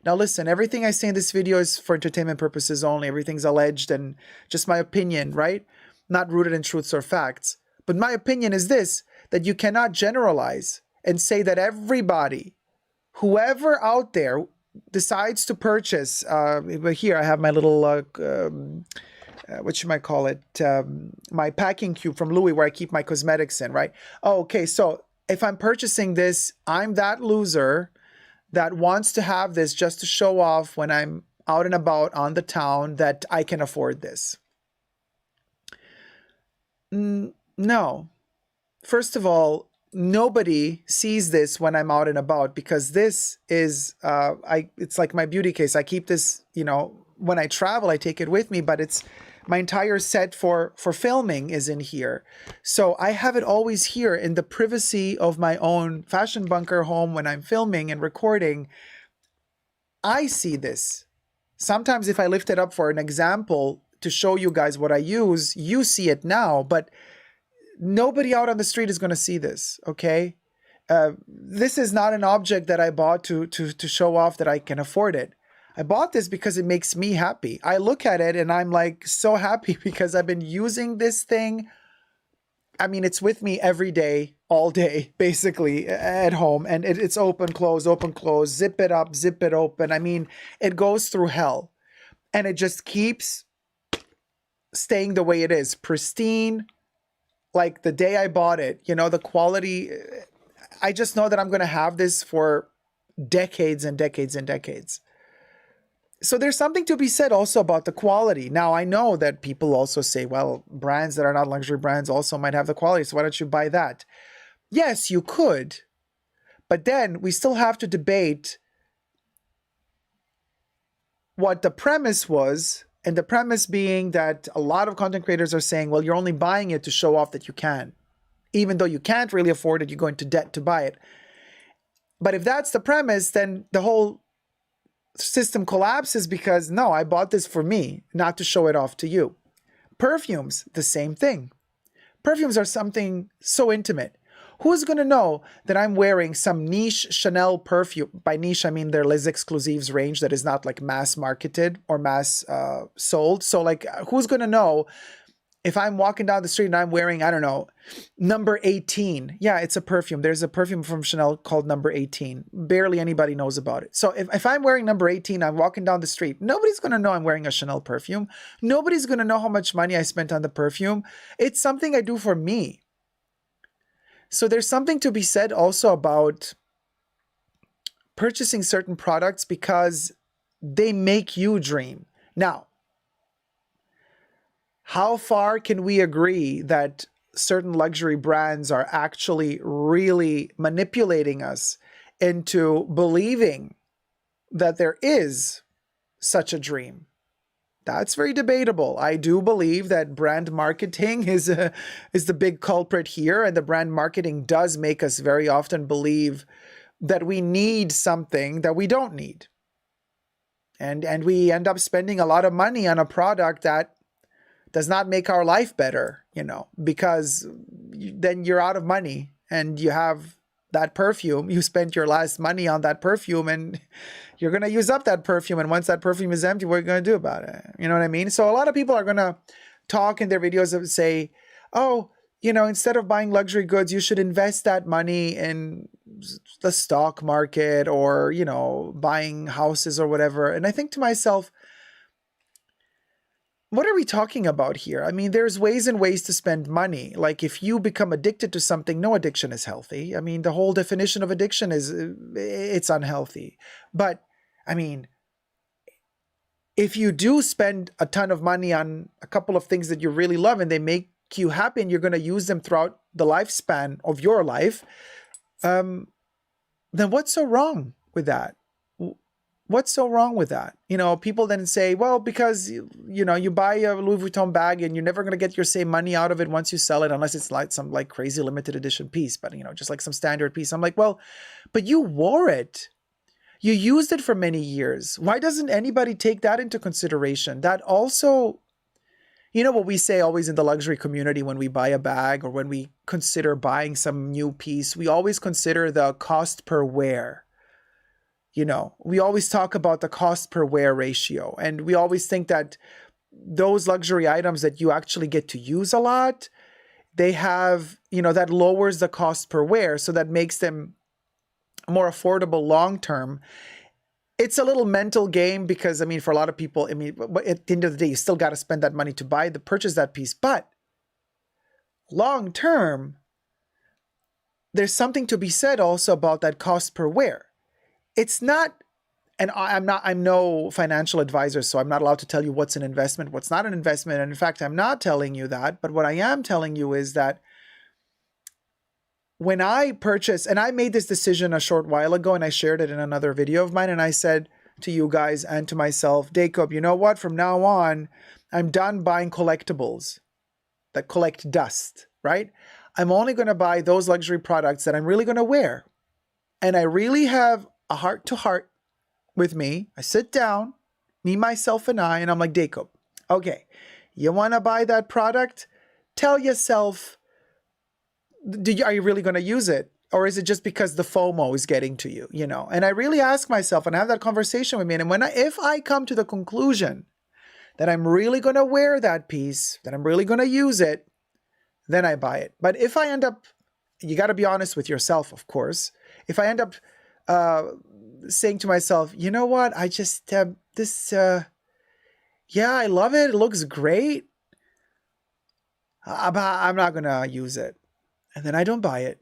Now listen, everything I say in this video is for entertainment purposes only. Everything's alleged and just my opinion, right? Not rooted in truths or facts. But my opinion is this, that you cannot generalize and say that everybody, whoever out there decides to purchase, here I have my little, what you might call it, my packing cube from Louis where I keep my cosmetics in, right? Oh, okay, so if I'm purchasing this, I'm that loser that wants to have this just to show off when I'm out and about on the town that I can afford this. No. First of all, nobody sees this when I'm out and about because this is, it's like my beauty case. I keep this, you know, when I travel, I take it with me, but it's my entire set for filming is in here. So I have it always here in the privacy of my own fashion bunker home when I'm filming and recording. I see this. Sometimes if I lift it up for an example to show you guys what I use, you see it now, but nobody out on the street is going to see this, okay? This is not an object that I bought to show off that I can afford it. I bought this because it makes me happy. I look at it and I'm like so happy because I've been using this thing. I mean, it's with me every day, all day, basically at home. And it's open, close, zip it up, zip it open. I mean, it goes through hell and it just keeps staying the way it is, pristine. Like the day I bought it, you know, the quality, I just know that I'm going to have this for decades and decades and decades. So there's something to be said also about the quality. Now, I know that people also say, well, brands that are not luxury brands also might have the quality, so why don't you buy that? Yes, you could. But then we still have to debate what the premise was, and the premise being that a lot of content creators are saying, well, you're only buying it to show off that you can. Even though you can't really afford it, you go into debt to buy it. But if that's the premise, then the whole system collapses because, no, I bought this for me, not to show it off to you. Perfumes, the same thing. Perfumes are something so intimate. Who's going to know that I'm wearing some niche Chanel perfume? By niche, I mean their Les Exclusives range that is not like mass marketed or mass sold. So like, who's going to know if I'm walking down the street and I'm wearing, I don't know, number 18. Yeah, it's a perfume. There's a perfume from Chanel called number 18. Barely anybody knows about it. So if I'm wearing number 18, I'm walking down the street, nobody's going to know I'm wearing a Chanel perfume. Nobody's going to know how much money I spent on the perfume. It's something I do for me. So there's something to be said also about purchasing certain products because they make you dream. Now, how far can we agree that certain luxury brands are actually really manipulating us into believing that there is such a dream? That's very debatable. I do believe that brand marketing is the big culprit here, and the brand marketing does make us very often believe that we need something that we don't need. And we end up spending a lot of money on a product that does not make our life better, you know, because then you're out of money and you have that perfume. You spent your last money on that perfume and you're going to use up that perfume. And once that perfume is empty, what are you going to do about it? You know what I mean? So a lot of people are going to talk in their videos and say, oh, you know, instead of buying luxury goods, you should invest that money in the stock market or, you know, buying houses or whatever. And I think to myself, what are we talking about here? I mean, there's ways and ways to spend money. Like if you become addicted to something, no addiction is healthy. I mean, the whole definition of addiction is it's unhealthy. But I mean, if you do spend a ton of money on a couple of things that you really love and they make you happy and you're going to use them throughout the lifespan of your life, then what's so wrong with that? What's so wrong with that? You know, people then say, well, because, you know, you buy a Louis Vuitton bag and you're never going to get your same money out of it once you sell it, unless it's like some like crazy limited edition piece, but, you know, just like some standard piece. I'm like, well, but you wore it. You used it for many years. Why doesn't anybody take that into consideration? That also, you know what we say always in the luxury community when we buy a bag or when we consider buying some new piece, we always consider the cost per wear. You know, we always talk about the cost per wear ratio. And we always think that those luxury items that you actually get to use a lot, they have, you know, that lowers the cost per wear. So that makes them more affordable long term. It's a little mental game because, I mean, for a lot of people, I mean, at the end of the day, you still got to spend that money to purchase that piece. But long term, there's something to be said also about that cost per wear. It's not, and I'm no financial advisor, so I'm not allowed to tell you what's an investment, what's not an investment. And in fact, I'm not telling you that. But what I am telling you is that when I purchase, and I made this decision a short while ago, and I shared it in another video of mine, and I said to you guys and to myself, Jacob, you know what? From now on, I'm done buying collectibles that collect dust, right? I'm only going to buy those luxury products that I'm really going to wear. And I really have a heart-to-heart with me. I sit down, me, myself, and I'm like, Jacob, okay, you want to buy that product? Tell yourself, are you really going to use it? Or is it just because the FOMO is getting to you, you know? And I really ask myself and have that conversation with me. And if I come to the conclusion that I'm really going to wear that piece, that I'm really going to use it, then I buy it. But if I end up, you got to be honest with yourself, of course. If I end up saying to myself, you know what, I just, yeah, I love it. It looks great. I'm not going to use it. And then I don't buy it.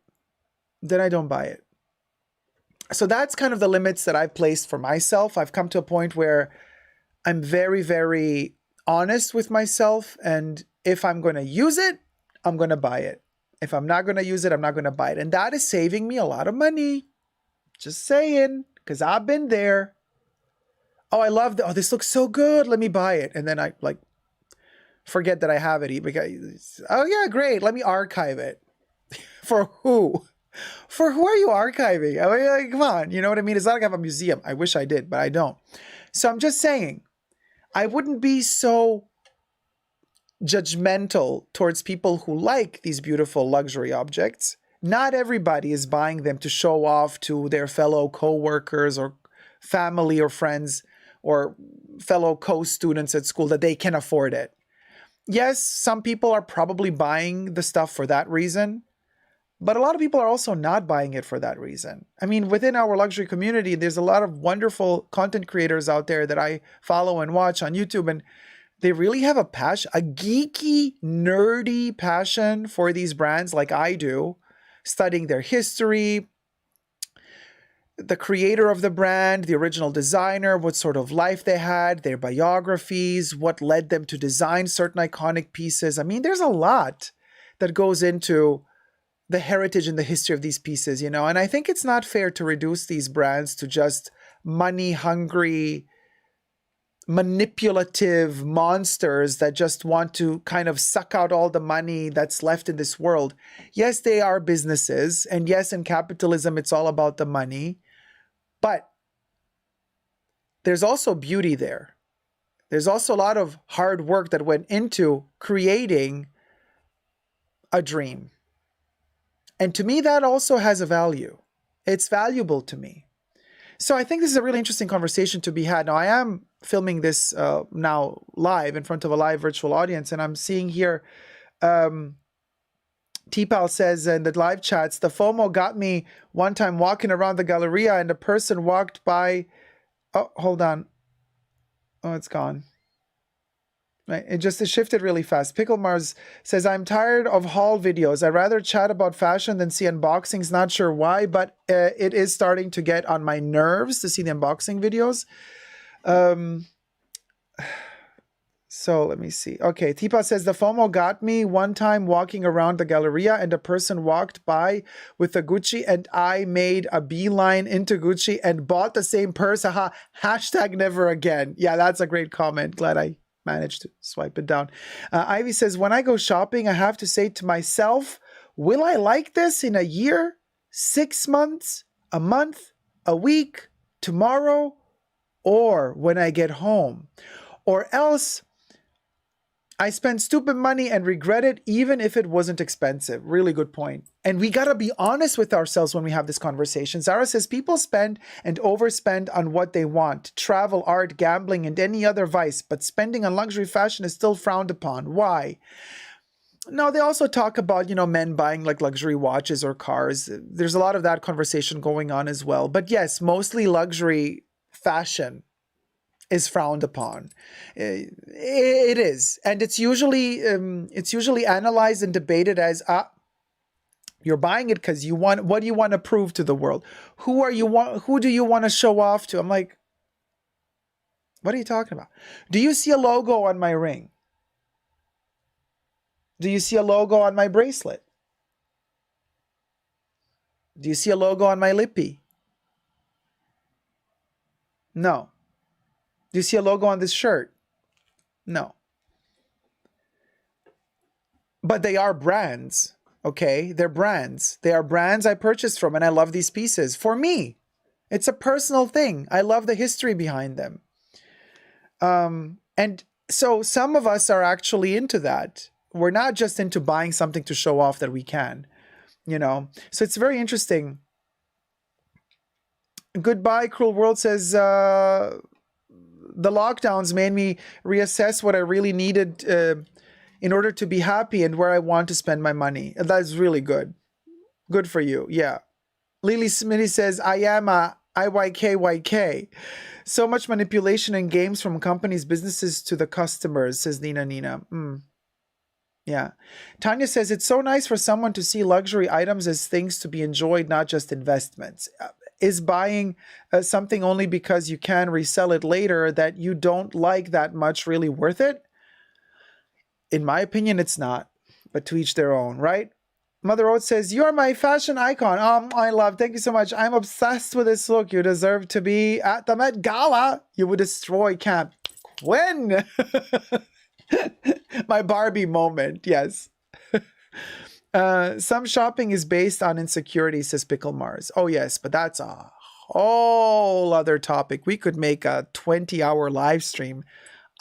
So that's kind of the limits that I've placed for myself. I've come to a point where I'm very, very honest with myself. And if I'm going to use it, I'm going to buy it. If I'm not going to use it, I'm not going to buy it. And that is saving me a lot of money. Just saying, because I've been there. Oh, I love that. Oh, this looks so good. Let me buy it. And then I like forget that I have it. Because, oh yeah, great. Let me archive it. For who? For who are you archiving? I mean, like, come on. You know what I mean? It's not like I have a museum. I wish I did, but I don't. So I'm just saying, I wouldn't be so judgmental towards people who like these beautiful luxury objects. Not everybody is buying them to show off to their fellow co-workers or family or friends or fellow co-students at school that they can afford it. Yes, some people are probably buying the stuff for that reason, but a lot of people are also not buying it for that reason. I mean, within our luxury community, there's a lot of wonderful content creators out there that I follow and watch on YouTube, and they really have a passion, a geeky, nerdy passion for these brands like I do, studying their history, the creator of the brand, the original designer, what sort of life they had, their biographies, what led them to design certain iconic pieces. I mean, there's a lot that goes into the heritage and the history of these pieces, you know, and I think it's not fair to reduce these brands to just money-hungry, manipulative monsters that just want to kind of suck out all the money that's left in this world. Yes, they are businesses, and yes, in capitalism, it's all about the money, but there's also beauty there. There's also a lot of hard work that went into creating a dream. And to me, that also has a value. It's valuable to me. So I think this is a really interesting conversation to be had. Now, I am filming this now live in front of a live virtual audience, and I'm seeing here, T-Pal says in the live chats, the FOMO got me one time walking around the Galleria and a person walked by. Oh, hold on. Oh, it's gone. Right. It shifted really fast. Pickle Mars says, I'm tired of haul videos. I'd rather chat about fashion than see unboxings. Not sure why, but it is starting to get on my nerves to see the unboxing videos. So let me see. Okay, Tipa says the FOMO got me one time walking around the Galleria and a person walked by with a Gucci and I made a beeline into Gucci and bought the same purse. Haha. Hashtag never again. Yeah, that's a great comment. Glad I managed to swipe it down. Ivy says, when I go shopping, I have to say to myself, will I like this in a year, 6 months, a month, a week, tomorrow, or when I get home? Or else I spend stupid money and regret it even if it wasn't expensive. Really good point. And we got to be honest with ourselves when we have this conversation. Zara says people spend and overspend on what they want. Travel, art, gambling, and any other vice. But spending on luxury fashion is still frowned upon. Why? No, they also talk about, men buying like luxury watches or cars. There's a lot of that conversation going on as well. But yes, mostly luxury fashion is frowned upon. It is, and it's usually analyzed and debated as you're buying it because you want. What do you want to prove to the world? Who do you want to show off to? I'm like, what are you talking about? Do you see a logo on my ring? Do you see a logo on my bracelet? Do you see a logo on my lippy? No. Do you see a logo on this shirt? No. But they are brands, okay? They're brands. They are brands I purchased from, and I love these pieces. For me, it's a personal thing. I love the history behind them. And so some of us are actually into that. We're not just into buying something to show off that we can, So it's very interesting. Goodbye, Cruel World says, the lockdowns made me reassess what I really needed in order to be happy and where I want to spend my money. That's really good. Good for you. Yeah. Lily Smitty says, I am a IYKYK. So much manipulation in games from companies, businesses to the customers, says Nina. Yeah. Tanya says, it's so nice for someone to see luxury items as things to be enjoyed, not just investments. Is buying something only because you can resell it later that you don't like that much really worth it? In my opinion, it's not, but to each their own, right? Mother Oates says, you're my fashion icon. I love, thank you so much. I'm obsessed with this look. You deserve to be at the Met Gala. You would destroy Camp Quinn. My Barbie moment, yes. Some shopping is based on insecurity, says Pickle Mars. Oh, yes, but that's a whole other topic. We could make a 20-hour live stream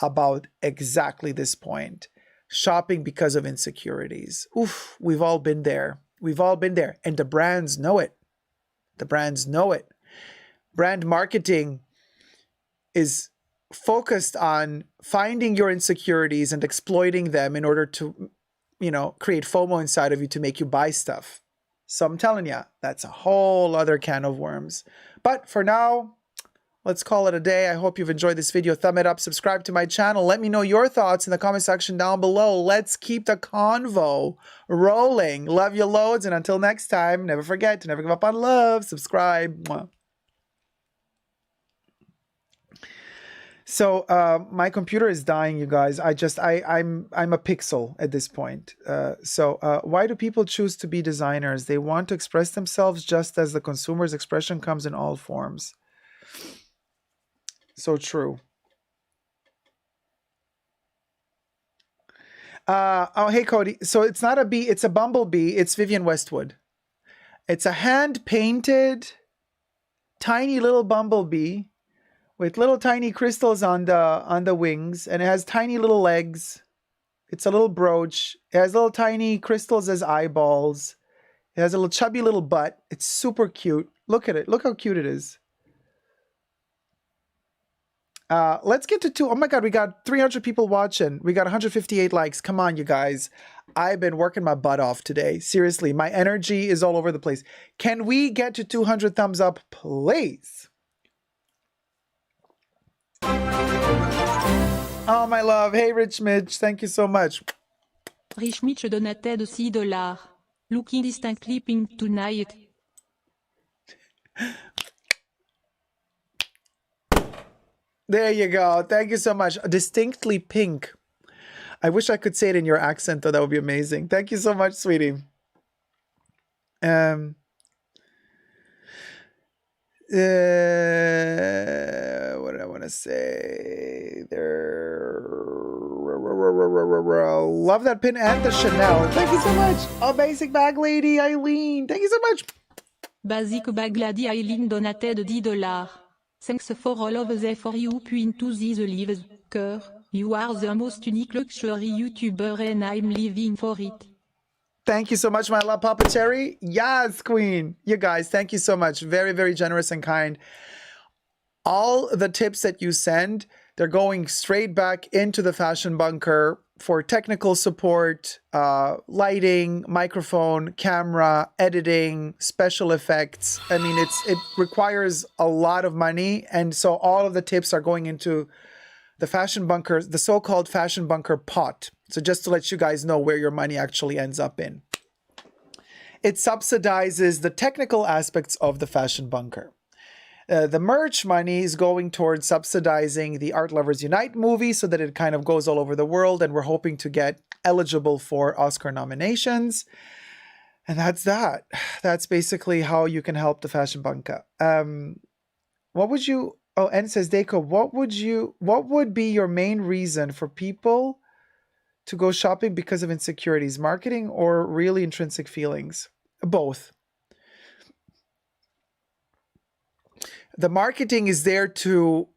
about exactly this point. Shopping because of insecurities. Oof, we've all been there. We've all been there. And the brands know it. The brands know it. Brand marketing is focused on finding your insecurities and exploiting them in order to create FOMO inside of you to make you buy stuff. So I'm telling you, that's a whole other can of worms. But for now, let's call it a day. I hope you've enjoyed this video. Thumb it up, subscribe to my channel. Let me know your thoughts in the comment section down below. Let's keep the convo rolling. Love you loads. And until next time, never forget to never give up on love. Subscribe. Mwah. So my computer is dying, you guys. I'm a pixel at this point. So why do people choose to be designers? They want to express themselves just as the consumer's expression comes in all forms. So true. Oh, hey, Cody. So it's not a bee. It's a bumblebee. It's Vivienne Westwood. It's a hand-painted, tiny little bumblebee with little tiny crystals on the wings, and it has tiny little legs. It's a little brooch. It has little tiny crystals as eyeballs. It has a little chubby little butt. It's super cute. Look at it. Look how cute it is. Let's get to oh my God, we got 300 people watching. We got 158 likes. Come on, you guys. I've been working my butt off today. Seriously, my energy is all over the place. Can we get to 200 thumbs up, please? Oh, my love. Hey, Rich Mitch. Thank you so much. Rich Mitch donated $6. Looking distinctly pink tonight. There you go. Thank you so much. Distinctly pink. I wish I could say it in your accent, though. That would be amazing. Thank you so much, sweetie. What did I want to say? There. Love that pin and the Chanel. Thank you so much. Oh, basic bag lady Eileen. Thank you so much. Basic Bag Lady Eileen donated $10. Thanks for all of the for you into these lives, cœur. You are the most unique luxury YouTuber and I'm living for it. Thank you so much, my love, Papa Cherry. Yes, queen. You guys, thank you so much. Very, very generous and kind. All the tips that you send, they're going straight back into the Fashion Bunker for technical support, lighting, microphone, camera, editing, special effects. I mean, it requires a lot of money. And so all of the tips are going into the Fashion Bunker, the so-called Fashion Bunker pot. So just to let you guys know where your money actually ends up in. It subsidizes the technical aspects of the Fashion Bunker. The merch money is going towards subsidizing the Art Lovers Unite movie so that it kind of goes all over the world, and we're hoping to get eligible for Oscar nominations. And that's that. That's basically how you can help the Fashion Bunker. What would you... Oh, N says, Deco, what would be your main reason for people to go shopping because of insecurities, marketing or really intrinsic feelings? Both. The marketing is there to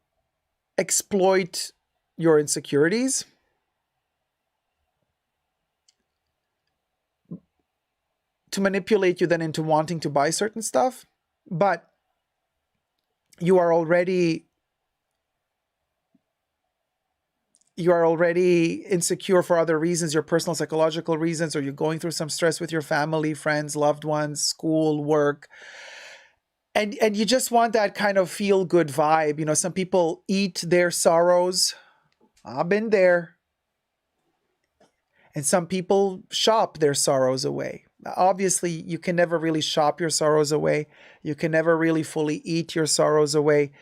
exploit your insecurities. To manipulate you then into wanting to buy certain stuff. But you are already insecure for other reasons, your personal psychological reasons, or you're going through some stress with your family, friends, loved ones, school, work. And you just want that kind of feel-good vibe. You know, some people eat their sorrows. I've been there. And some people shop their sorrows away. Obviously, you can never really shop your sorrows away. You can never really fully eat your sorrows away.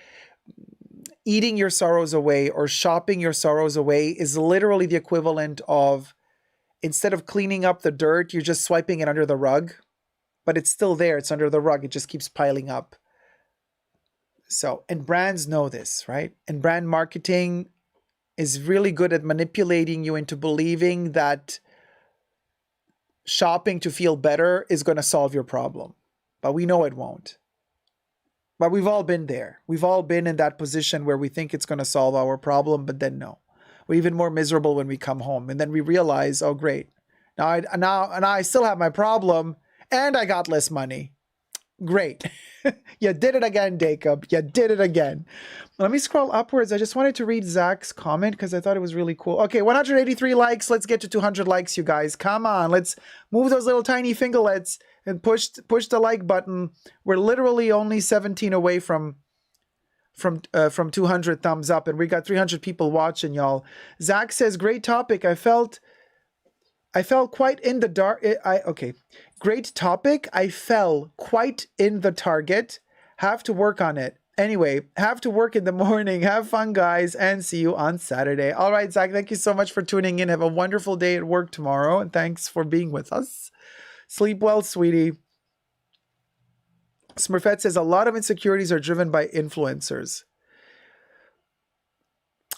Eating your sorrows away or shopping your sorrows away is literally the equivalent of, instead of cleaning up the dirt, you're just swiping it under the rug. But it's still there. It's under the rug. It just keeps piling up. So, and brands know this, right? And brand marketing is really good at manipulating you into believing that shopping to feel better is going to solve your problem. But we know it won't. But we've all been there. We've all been in that position where we think it's going to solve our problem, but then no. We're even more miserable when we come home. And then we realize, oh, great. Now I still have my problem and I got less money. Great. You did it again, Jacob. You did it again. Let me scroll upwards. I just wanted to read Zach's comment because I thought it was really cool. Okay, 183 likes. Let's get to 200 likes, you guys. Come on. Let's move those little tiny fingerlets and push the like button. We're literally only 17 away from 200 thumbs up, and we got 300 people watching, y'all. Zach says, great topic. I felt quite in the dark. Okay. Great topic. I fell quite in the target. Have to work on it. Anyway, have to work in the morning. Have fun, guys, and see you on Saturday. All right, Zach, thank you so much for tuning in. Have a wonderful day at work tomorrow, and thanks for being with us. Sleep well, sweetie. Smurfette says, a lot of insecurities are driven by influencers.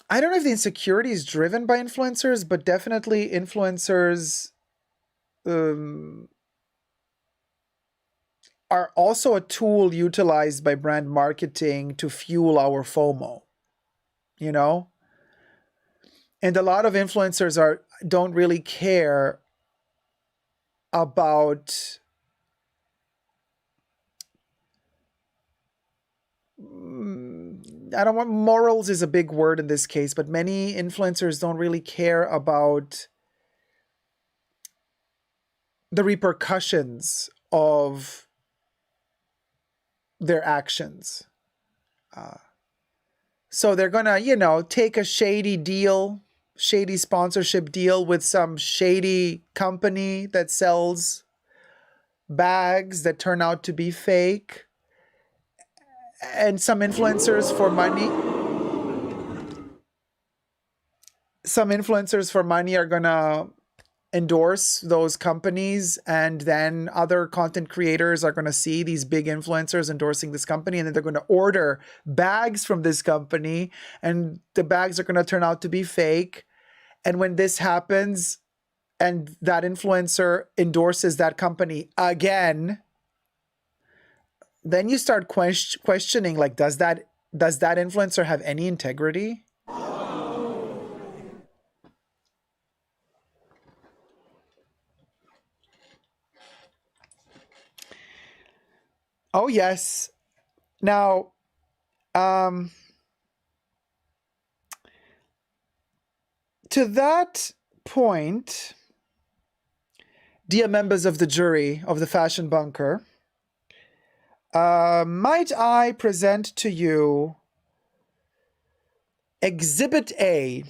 I don't know if the insecurity is driven by influencers, but definitely influencers are also a tool utilized by brand marketing to fuel our FOMO, you know? And a lot of influencers don't really care about I don't want morals is a big word in this case, but many influencers don't really care about the repercussions of their actions. So they're gonna, take a shady sponsorship deal with some shady company that sells bags that turn out to be fake. And some influencers for money. some influencers for money are gonna endorse those companies, and then other content creators are going to see these big influencers endorsing this company, and then they're going to order bags from this company, and the bags are going to turn out to be fake. And when this happens and that influencer endorses that company again, then you start questioning, like, does that influencer have any integrity? Oh, yes. Now, to that point, dear members of the jury of the Fashion Bunker, might I present to you Exhibit A?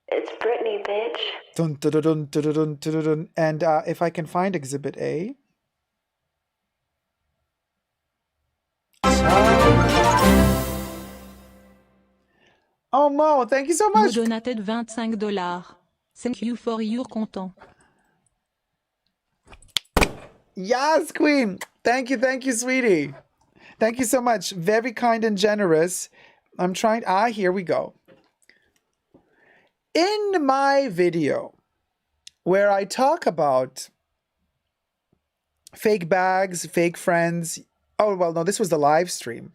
It's Britney, bitch. Dun, dun, dun, dun, dun, dun, dun, dun. And if I can find Exhibit A. Oh, Mo, thank you so Me much. donated $25. Thank you for your content. Yes, Queen. Thank you, sweetie. Thank you so much. Very kind and generous. I'm trying. Here we go. In my video where I talk about fake bags, fake friends. Oh, well, no, this was the live stream.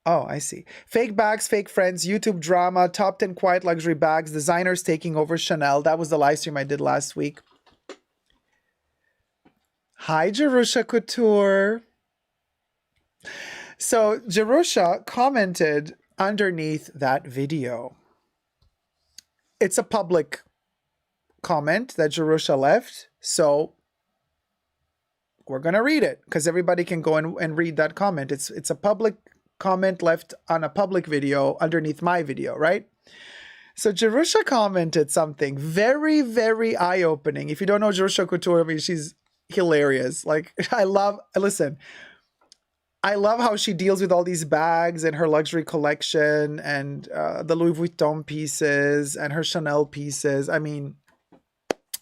Oh, I see. Fake bags, fake friends, YouTube drama, top 10 quiet luxury bags, designers taking over Chanel. That was the live stream I did last week. Hi, Jerusha Couture. So Jerusha commented underneath that video. It's a public comment that Jerusha left, so we're going to read it because everybody can go and read that comment. It's a public comment left on a public video underneath my video, right? So Jerusha commented something very, very eye-opening. If you don't know Jerusha Couture, I mean, she's hilarious. Like, I love how she deals with all these bags and her luxury collection and the Louis Vuitton pieces and her Chanel pieces. I mean,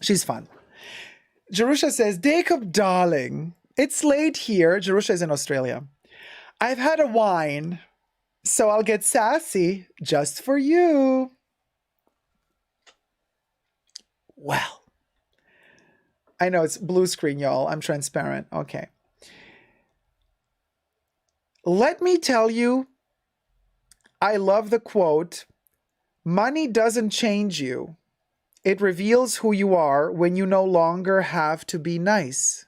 she's fun. Jerusha says, Jacob, darling, it's late here. Jerusha is in Australia. I've had a wine, so I'll get sassy just for you. Well, I know it's blue screen, y'all. I'm transparent. Okay. Let me tell you, I love the quote, money doesn't change you. It reveals who you are when you no longer have to be nice.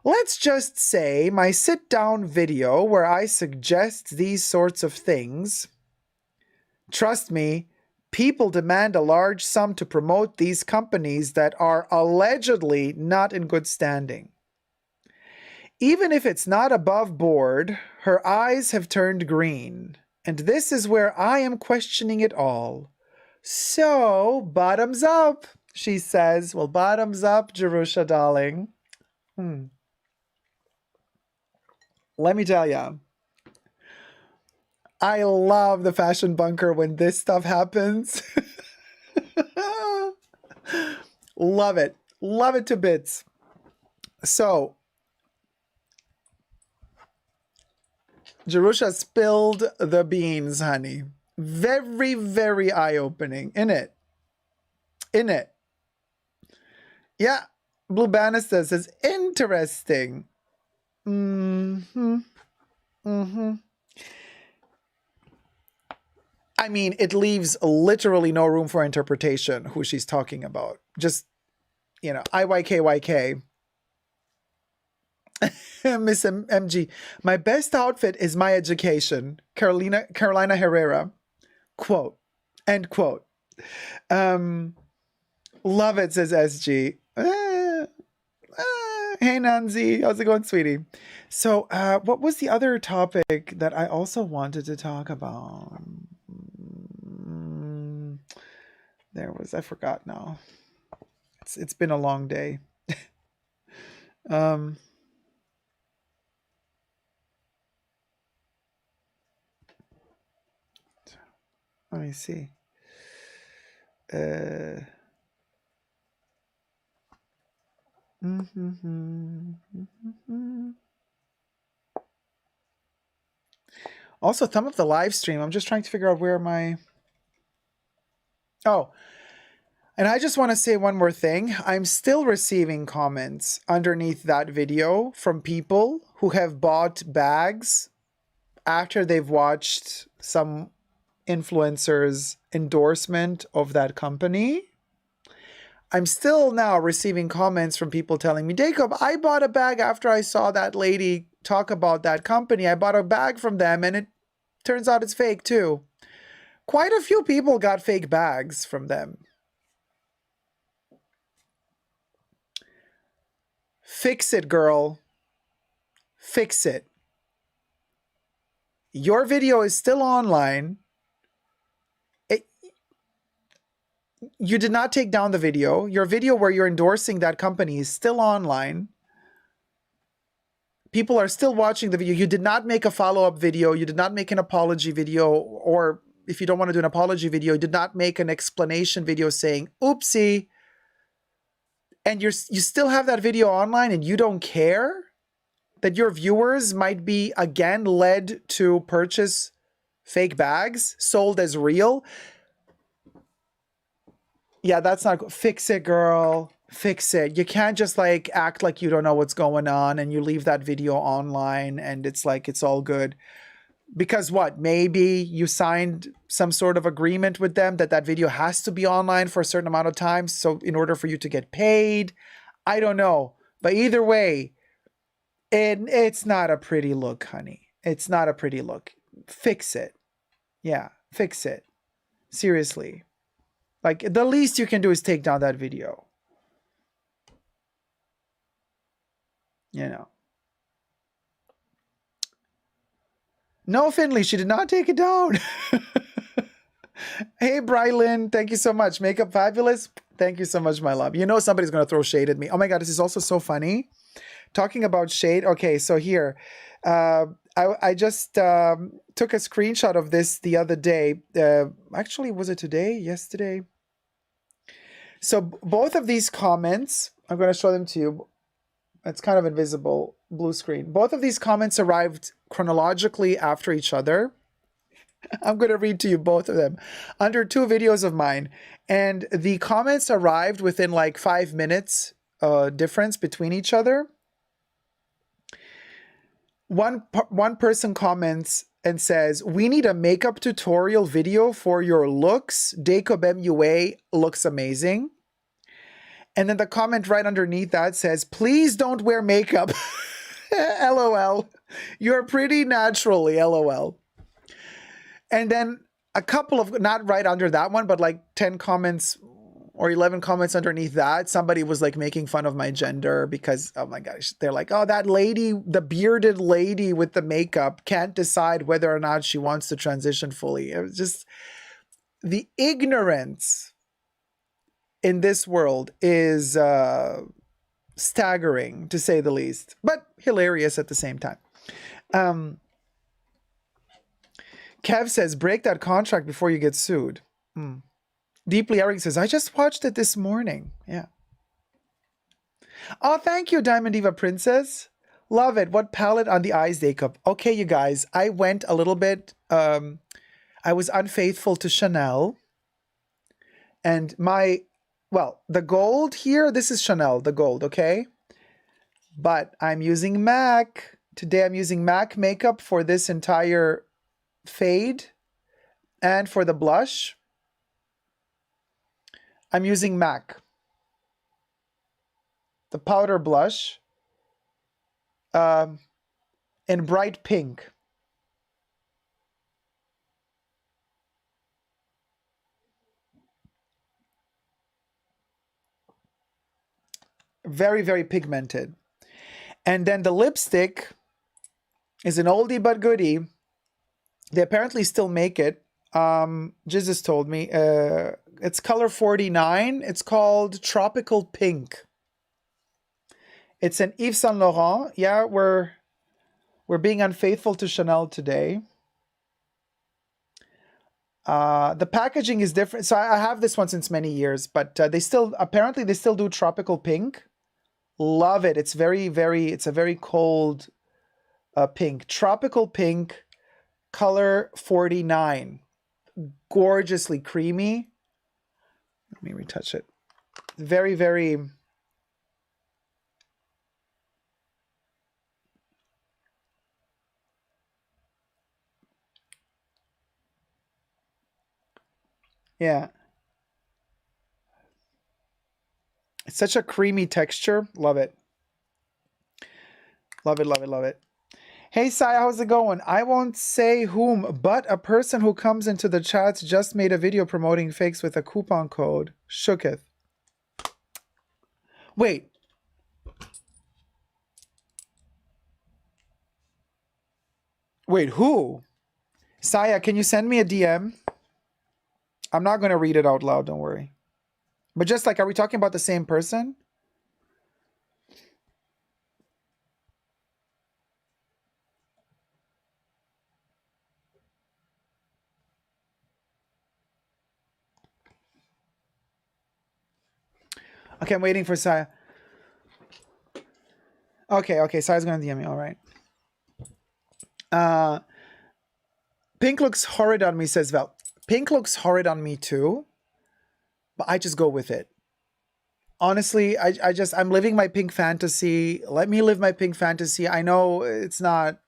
Let's just say my sit-down video where I suggest these sorts of things. Trust me, people demand a large sum to promote these companies that are allegedly not in good standing. Even if it's not above board, her eyes have turned green, and this is where I am questioning it all. So, bottoms up, she says. Well, bottoms up, Jerusha, darling. Let me tell you, I love the Fashion Bunker when this stuff happens. Love it. Love it to bits. So, Jerusha spilled the beans, honey. Very, very eye-opening. In it. Yeah. Blue Bannister says, interesting. I mean, it leaves literally no room for interpretation who she's talking about. Just, IYKYK. Miss MG. My best outfit is my education. Carolina Herrera. Quote. End quote. Love it, says SG. Hey, Nancy. How's it going, sweetie? So, what was the other topic that I also wanted to talk about? I forgot now. It's been a long day. Let me see. Also, thumb up the live stream. I'm just trying to figure out where my... Oh, and I just want to say one more thing. I'm still receiving comments underneath that video from people who have bought bags after they've watched some influencer's endorsement of that company. I'm still now receiving comments from people telling me, Jacob, I bought a bag after I saw that lady talk about that company. I bought a bag from them and it turns out it's fake too. Quite a few people got fake bags from them. Fix it, girl. Fix it. Your video is still online. You did not take down the video. Your video where you're endorsing that company is still online. People are still watching the video. You did not make a follow-up video. You did not make an apology video. Or if you don't want to do an apology video, you did not make an explanation video saying, oopsie. And you still have that video online and you don't care that your viewers might be again led to purchase fake bags sold as real. Yeah, that's not... Fix it, girl. Fix it. You can't just like act like you don't know what's going on and you leave that video online and it's like it's all good. Because what? Maybe you signed some sort of agreement with them that that video has to be online for a certain amount of time. So in order for you to get paid, I don't know. But either way, it's not a pretty look, honey. It's not a pretty look. Fix it. Yeah, fix it. Seriously. Like the least you can do is take down that video. You know. No, Finley, she did not take it down. Hey, Brylin, thank you so much. Makeup fabulous. Thank you so much, my love. You know somebody's going to throw shade at me. Oh my God, this is also so funny. Talking about shade. Okay, so here. I just took a screenshot of this the other day. Actually, was it today? Yesterday? So both of these comments, I'm going to show them to you. It's kind of invisible, blue screen. Both of these comments arrived chronologically after each other. I'm going to read to you both of them under two videos of mine. And the comments arrived within like 5 minutes difference between each other. One person comments and says, we need a makeup tutorial video for your looks. Jacob MUA looks amazing. And then the comment right underneath that says, please don't wear makeup. LOL. You're pretty naturally, LOL. And then a couple of, not right under that one, but like 10 comments or 11 comments underneath that, somebody was like making fun of my gender because, oh my gosh, they're like, oh, that lady, the bearded lady with the makeup can't decide whether or not she wants to transition fully. It was just the ignorance in this world is staggering, to say the least, but hilarious at the same time. Kev says, break that contract before you get sued. Deeply Eric says, I just watched it this morning. Yeah. Oh, thank you, Diamond Diva Princess. Love it. What palette on the eyes, Jacob? Okay, you guys, I went a little bit, I was unfaithful to Chanel. And the gold here, this is Chanel, the gold, okay? But I'm using MAC. Today I'm using MAC makeup for this entire fade. And for the blush, I'm using MAC. The powder blush in bright pink. Very, very pigmented. And then the lipstick is an oldie but goodie. They apparently still make it. Jesus told me. It's color 49. It's called Tropical Pink. It's an Yves Saint Laurent. Yeah, we're being unfaithful to Chanel today. The packaging is different. So I have this one since many years, but they still do tropical pink. Love it. It's it's a very cold pink. Tropical pink, color 49. Gorgeously creamy. Let me retouch it. Very, very... Yeah. It's such a creamy texture. Love it. Love it, love it, love it. Hey, Sai, how's it going? I won't say whom, but a person who comes into the chats just made a video promoting fakes with a coupon code. Shooketh. Wait. Wait, who? Saya, can you send me a DM? I'm not going to read it out loud, don't worry. But just like, are we talking about the same person? Okay, I'm waiting for Saya. Okay, Saya's going to DM me, all right. Pink looks horrid on me, says Val. Pink looks horrid on me too, but I just go with it. Honestly, I'm living my pink fantasy. Let me live my pink fantasy. I know it's not...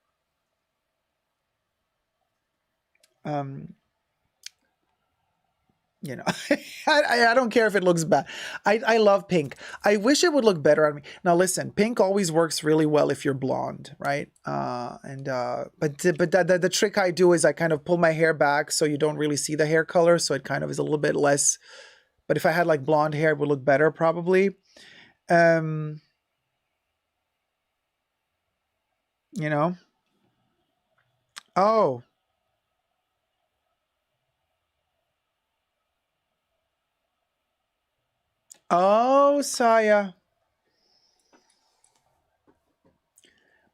you know, I don't care if it looks bad. I love pink. I wish it would look better on me. Now listen, pink always works really well if you're blonde, right? But the trick I do is I kind of pull my hair back so you don't really see the hair color, so it kind of is a little bit less. But if I had like blonde hair, it would look better probably. You know? Oh. Oh, Saya.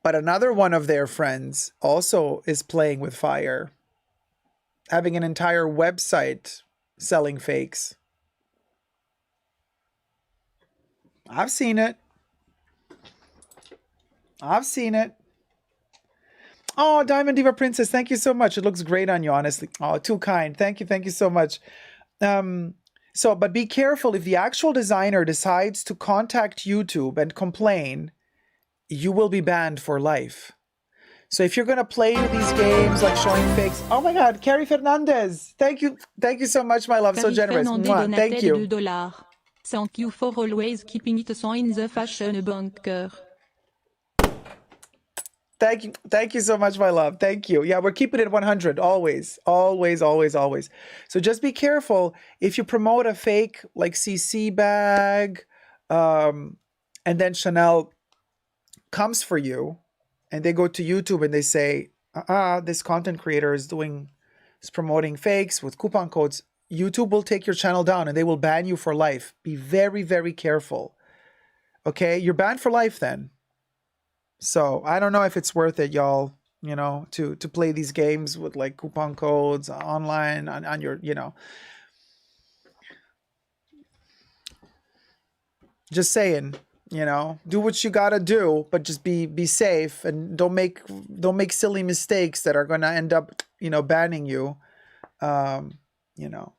But another one of their friends also is playing with fire. Having an entire website selling fakes. I've seen it. I've seen it. Oh, Diamond Diva Princess, thank you so much. It looks great on you, honestly. Oh, too kind. Thank you so much. But be careful if the actual designer decides to contact YouTube and complain, you will be banned for life. So if you're going to play these games like showing fakes, oh my God, Carrie Fernandez, thank you so much, my love, so generous. Mwah, thank you. Thank you for always keeping it so in the fashion bunker. Thank you so much, my love. Thank you. Yeah, we're keeping it 100, always. So just be careful if you promote a fake like CC bag, and then Chanel comes for you, and they go to YouTube and they say, this content creator is promoting fakes with coupon codes. YouTube will take your channel down and they will ban you for life. Be very, very careful. Okay, you're banned for life then. So I don't know if it's worth it, y'all, you know, to play these games with like coupon codes online on your, you know. Just saying, you know, do what you gotta do, but just be safe and don't make silly mistakes that are gonna end up, you know, banning you. You know.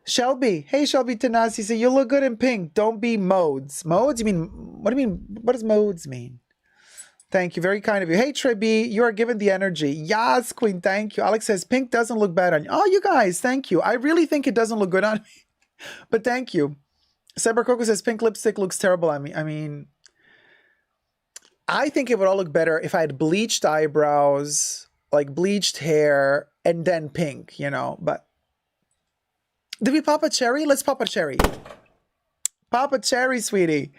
Shelby, hey Shelby Tanasi, say you look good in pink. Don't be modes. Modes? You mean what do you mean? What does modes mean? Thank you. Very kind of you. Hey, Trebi, you are given the energy. Yes, Queen. Thank you. Alex says, pink doesn't look bad on you. Oh, you guys, thank you. I really think it doesn't look good on me. But thank you. Cyber Coco says, pink lipstick looks terrible on me. I mean, I think it would all look better if I had bleached eyebrows, like bleached hair, and then pink, you know. But did we pop a cherry? Let's pop a cherry. Pop a cherry, sweetie.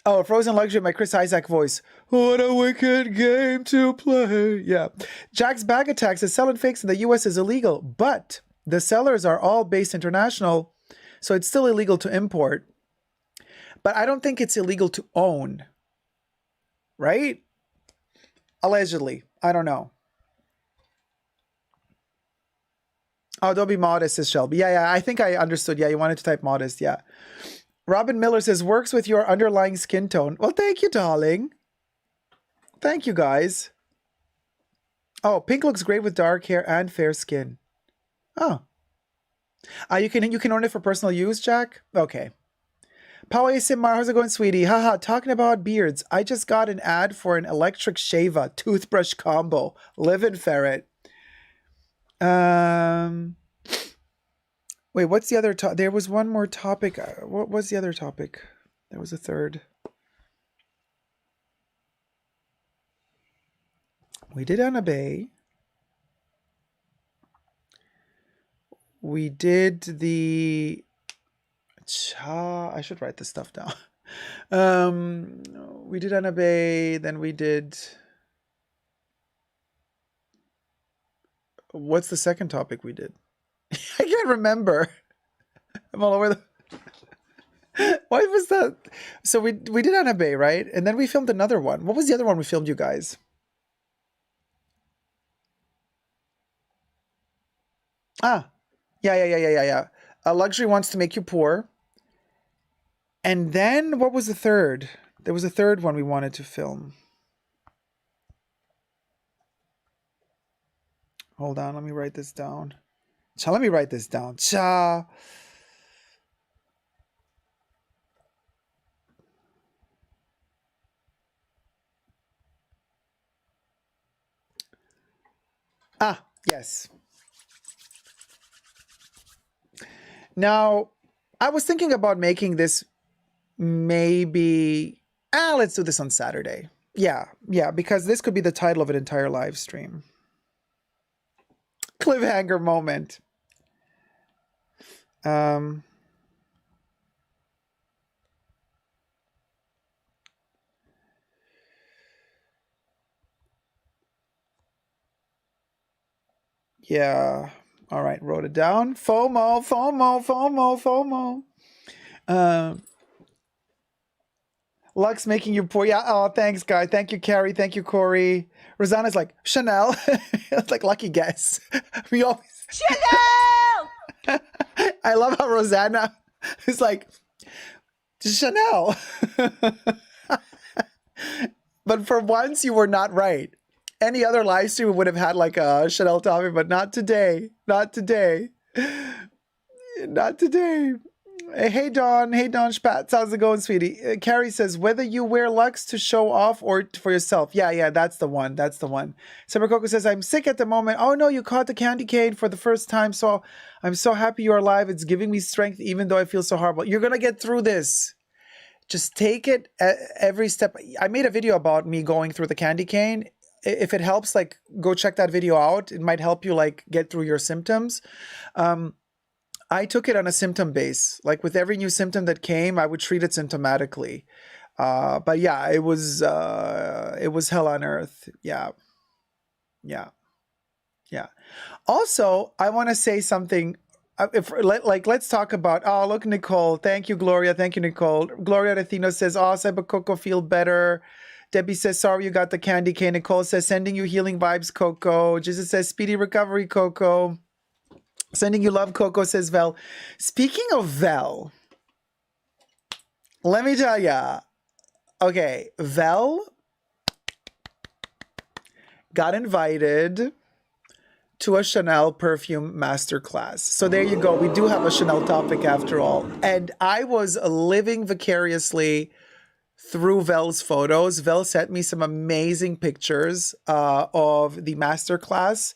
Oh, Frozen Luxury, my Chris Isaac voice. What a wicked game to play. Yeah. Jack's Bag Attack says selling fakes in the US is illegal, but the sellers are all based international, so it's still illegal to import. But I don't think it's illegal to own. Right? Allegedly. I don't know. Oh, don't be modest, says Shelby. Yeah, I think I understood. Yeah, you wanted to type modest. Yeah. Robin Miller says, works with your underlying skin tone. Well, thank you, darling. Thank you, guys. Oh, pink looks great with dark hair and fair skin. Oh. You can own it for personal use, Jack? Okay. Pawe Simar, how's it going, sweetie? Haha, talking about beards. I just got an ad for an electric shava toothbrush combo. Live in Ferret. Wait, what's the other topic? There was one more topic. What was the other topic? There was a third. We did Anna Bay. We did the... I should write this stuff down. We did Anna Bay, then we did... What's the second topic we did? I can't remember. I'm all over the... What was that? So we did Anna Bay, right? And then we filmed another one. What was the other one we filmed, you guys? Yeah. Luxury wants to make you poor. And then what was the third? There was a third one we wanted to film. Hold on, let me write this down. Let me write this down. Yes. Now, I was thinking about making this maybe... let's do this on Saturday. Yeah, because this could be the title of an entire live stream. Cliffhanger moment. Yeah. All right, wrote it down. FOMO. Lux making you poor. Yeah. Oh, thanks, guy. Thank you, Carrie. Thank you, Corey. Rosanna's like, Chanel. It's like lucky guess. We always... Chanel! I love how Rosanna is like, Chanel. But for once, you were not right. Any other live stream would have had like a Chanel topic, but not today. Not today. Not today. Hey, Dawn. Hey, Dawn Spatz. How's it going, sweetie? Carrie says, whether you wear Lux to show off or for yourself. Yeah, that's the one. That's the one. Summer Coco says, I'm sick at the moment. Oh, no, you caught the candy cane for the first time. So I'm so happy you're alive. It's giving me strength, even though I feel so horrible. You're going to get through this. Just take it every step. I made a video about me going through the candy cane. If it helps, like, go check that video out. It might help you, like, get through your symptoms. I took it on a symptom base. Like, with every new symptom that came, I would treat it symptomatically. But yeah, it was hell on earth. Yeah. Also, I want to say something. Let's talk about... Oh, look, Nicole. Thank you, Gloria. Thank you, Nicole. Gloria Athena says, oh, Cyber Coco, feel better. Debbie says, sorry you got the candy cane. Nicole says, sending you healing vibes, Coco. Jesus says, speedy recovery, Coco. Sending you love, Coco, says Vel. Speaking of Vel, let me tell ya. Okay, Vel got invited to a Chanel perfume masterclass. So there you go. We do have a Chanel topic after all. And I was living vicariously through Vel's photos. Vel sent me some amazing pictures of the masterclass,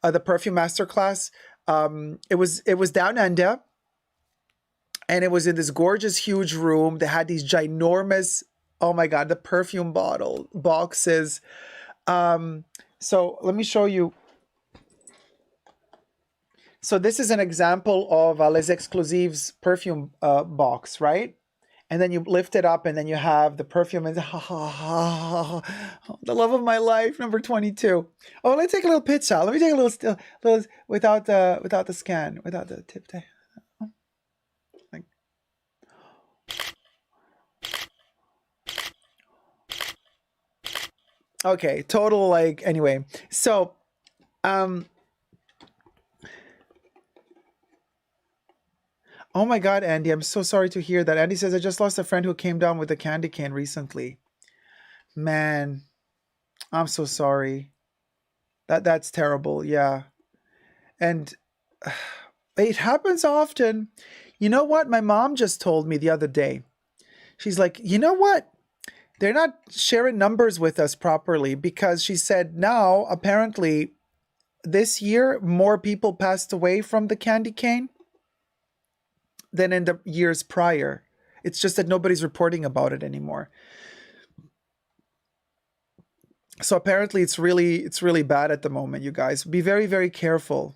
the perfume masterclass. It was down under, and it was in this gorgeous, huge room. They had these ginormous, oh my God, the perfume boxes. So let me show you. So this is an example of Les Exclusives perfume box, right? And then you lift it up, and then you have the perfume, and the love of my life, number 22. Oh, let me take a little picture. Let me take a little without the scan, without the tip. Okay, total, like, anyway. So, Oh my God, Andy, I'm so sorry to hear that. Andy says, I just lost a friend who came down with a candy cane recently. Man, I'm so sorry. That's terrible. Yeah. And it happens often. You know what? My mom just told me the other day. She's like, you know what? They're not sharing numbers with us properly because she said now, apparently, this year, more people passed away from the candy cane than in the years prior. It's just that nobody's reporting about it anymore. So apparently it's really bad at the moment, you guys. Be very, very careful.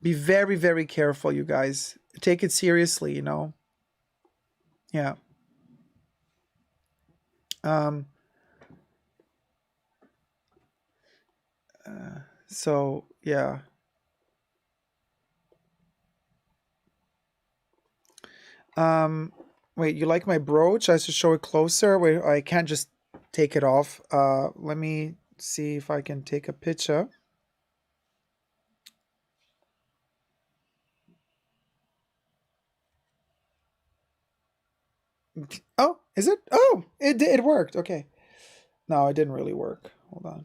Be very, very careful, you guys. Take it seriously, you know? Yeah. Um, so, yeah. Wait, you like my brooch? I should show it closer. Wait, I can't just take it off. Let me see if I can take a picture. Oh, is it? Oh, it worked. Okay. No, it didn't really work. Hold on.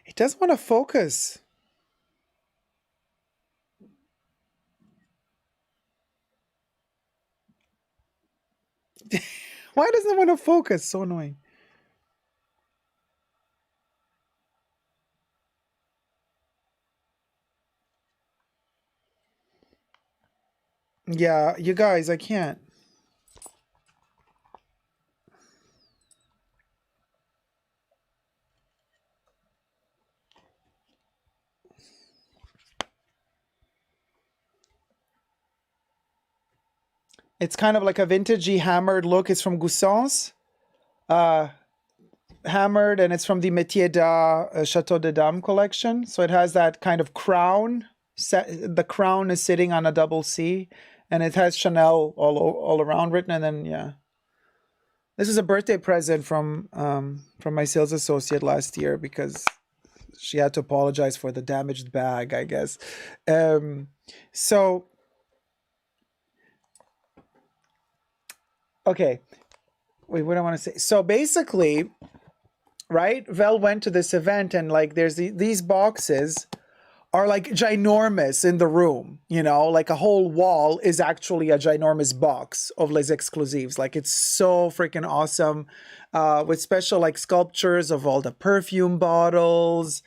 It doesn't want to focus. Why doesn't it want to focus? So annoying. Yeah, you guys, I can't. It's kind of like a vintagey hammered look. It's from Goussens. Hammered, and it's from the Métier d'Art Chateau de Dame collection. So it has that kind of crown. The crown is sitting on a double C, and it has Chanel all around written. And then yeah, this is a birthday present from my sales associate last year because she had to apologize for the damaged bag, I guess. So okay, wait, what do I want to say? So basically, right? Vel went to this event and like there's these boxes are like ginormous in the room, you know, like a whole wall is actually a ginormous box of Les Exclusives. Like it's so freaking awesome, with special like sculptures of all the perfume bottles.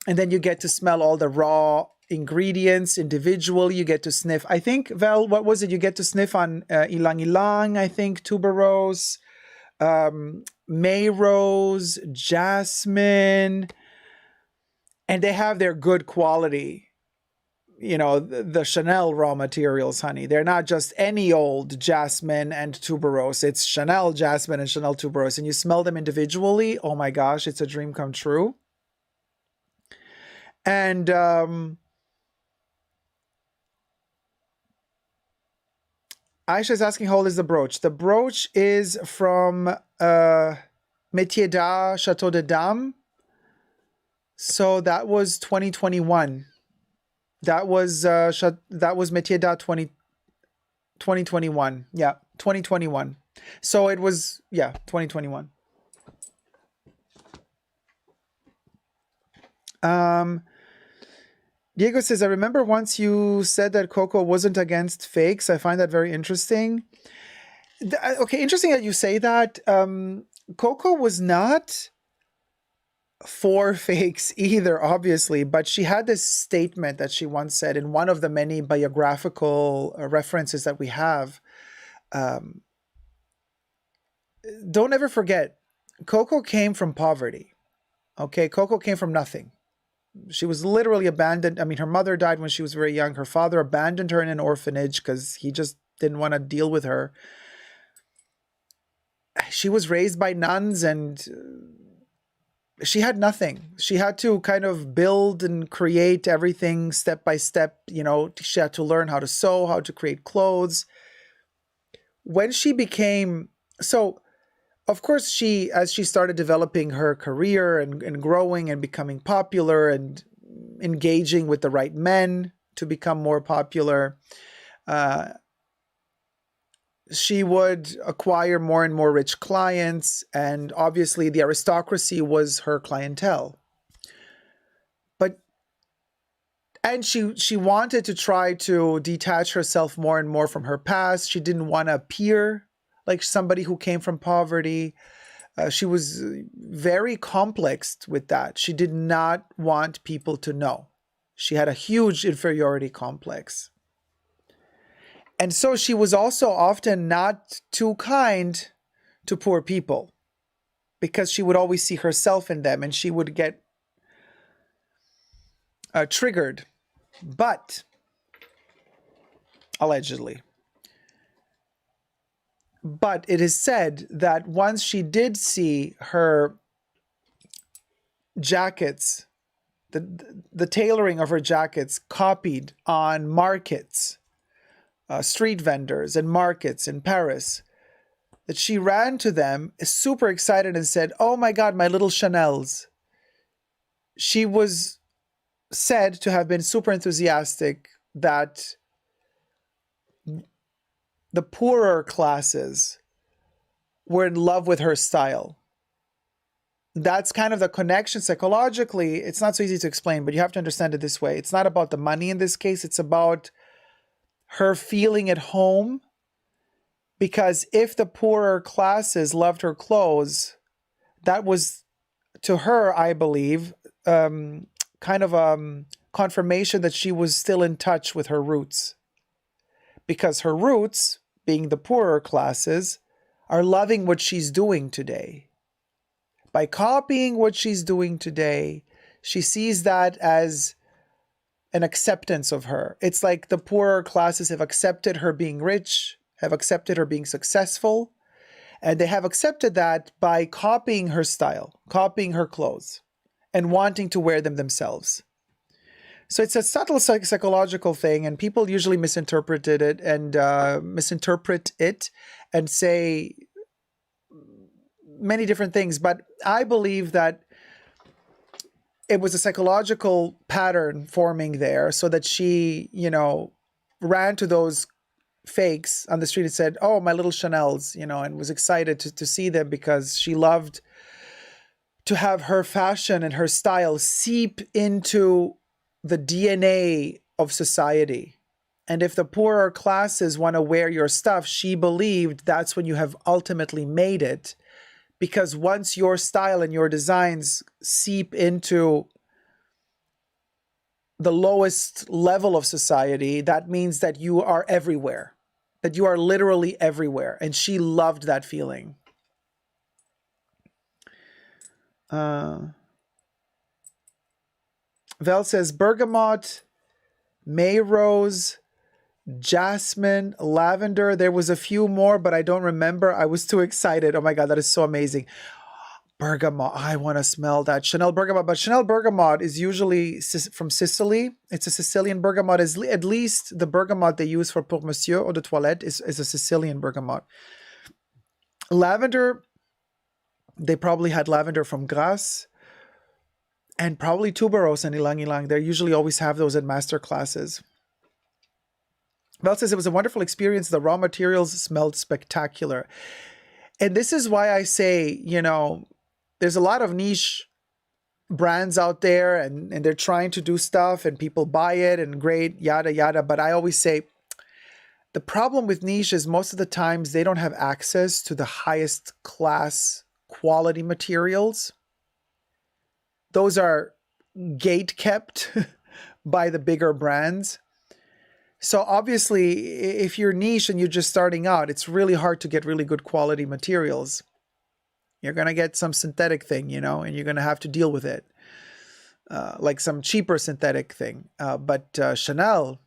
And then you get to smell all the raw ingredients individually. You get to sniff. I think, Vel, what was it? You get to sniff on ilang ilang, I think, tuberose, May rose, jasmine, and they have their good quality, you know, the Chanel raw materials, honey. They're not just any old jasmine and tuberose. It's Chanel jasmine and Chanel tuberose, and you smell them individually. Oh my gosh, it's a dream come true. And Aisha's asking how old is the brooch. The brooch is from Métier d'Art Chateau de Dame. So that was 2021. That was Métier d'Art 2021. Yeah, 2021. So it was 2021. Diego says, I remember once you said that Coco wasn't against fakes. I find that very interesting. Okay, interesting that you say that. Coco was not for fakes either, obviously, but she had this statement that she once said in one of the many biographical references that we have. Don't ever forget, Coco came from poverty. Okay, Coco came from nothing. She was literally abandoned. I mean, her mother died when she was very young. Her father abandoned her in an orphanage because he just didn't want to deal with her. She was raised by nuns and she had nothing. She had to kind of build and create everything step by step. You know, she had to learn how to sew, how to create clothes. When she became, so of course as she started developing her career and growing and becoming popular and engaging with the right men to become more popular. She would acquire more and more rich clients, and obviously the aristocracy was her clientele. And she wanted to try to detach herself more and more from her past. She didn't want to appear like somebody who came from poverty. She was very complex with that. She did not want people to know. She had a huge inferiority complex. And so she was also often not too kind to poor people because she would always see herself in them, and she would get triggered. But, allegedly. But it is said that once she did see her jackets, the tailoring of her jackets copied on markets, street vendors and markets in Paris, that she ran to them, super excited, and said, "Oh my God, my little Chanels." She was said to have been super enthusiastic that the poorer classes were in love with her style. That's kind of the connection psychologically. It's not so easy to explain, but you have to understand it this way. It's not about the money in this case. It's about her feeling at home, because if the poorer classes loved her clothes, that was, to her, I believe, kind of confirmation that she was still in touch with her roots. Because her roots, being the poorer classes, are loving what she's doing today. By copying what she's doing today, she sees that as an acceptance of her. It's like the poorer classes have accepted her being rich, have accepted her being successful, and they have accepted that by copying her style, copying her clothes, and wanting to wear them themselves. So it's a subtle psychological thing, and people usually misinterpret it and say many different things. But I believe that it was a psychological pattern forming there, so that she, ran to those fakes on the street and said, "Oh, my little Chanels," and was excited to see them, because she loved to have her fashion and her style seep into the DNA of society. And if the poorer classes want to wear your stuff, she believed that's when you have ultimately made it. Because once your style and your designs seep into the lowest level of society, that means that you are everywhere, that you are literally everywhere. And she loved that feeling. Vel says bergamot, May rose, jasmine, lavender. There was a few more, but I don't remember. I was too excited. Oh my God, that is so amazing. Bergamot. I want to smell that. Chanel bergamot. But Chanel bergamot is usually from Sicily. It's a Sicilian bergamot. At least the bergamot they use for pour monsieur eau de toilette is a Sicilian bergamot. Lavender, they probably had lavender from Grasse. And probably tuberose and ilang ilang. They usually always have those at master classes. Val says it was a wonderful experience. The raw materials smelled spectacular. And this is why I say, there's a lot of niche brands out there, and they're trying to do stuff and people buy it and great, yada, yada. But I always say the problem with niche is most of the times they don't have access to the highest class quality materials. Those are gate kept by the bigger brands. So obviously, if you're niche and you're just starting out, it's really hard to get really good quality materials. You're going to get some synthetic thing, and you're going to have to deal with it. Like some cheaper synthetic thing. But Chanel,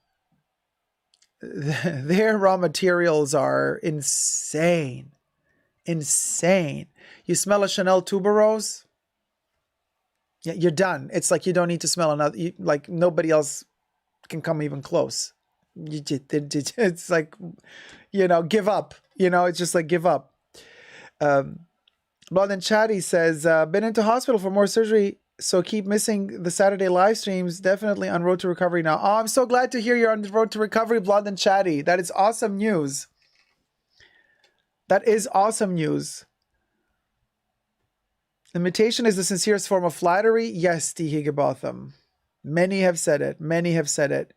their raw materials are insane. Insane. You smell a Chanel tuberose? Yeah, you're done. It's like you don't need to smell another. Like nobody else can come even close. It's like, give up. It's just like give up. Blood and Chatty says, been into hospital for more surgery So keep missing the Saturday live streams. Definitely on road to recovery now. Oh, I'm so glad to hear you're on the road to recovery, Blonde and Chatty. That is awesome news. That is awesome news. Imitation is the sincerest form of flattery. Yes, D. Higginbotham. Many have said it. Many have said it.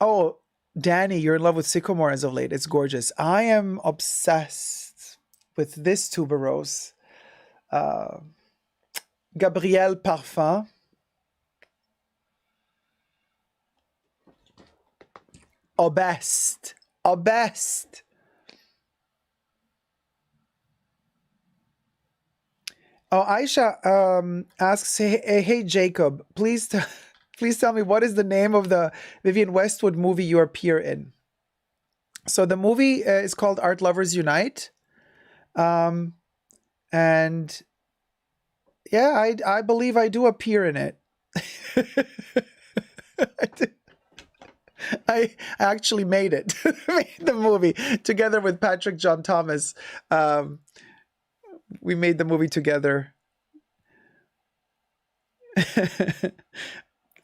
Oh, Danny, you're in love with Sycamore as of late. It's gorgeous. I am obsessed with this tuberose. Gabrielle Parfum. Obest. Obest. Oh, Aisha asks, hey Jacob, please tell me what is the name of the Vivienne Westwood movie you appear in. So the movie is called Art Lovers Unite. And yeah, I believe I do appear in it. I actually made it. Made the movie together with Patrick John Thomas. We made the movie together.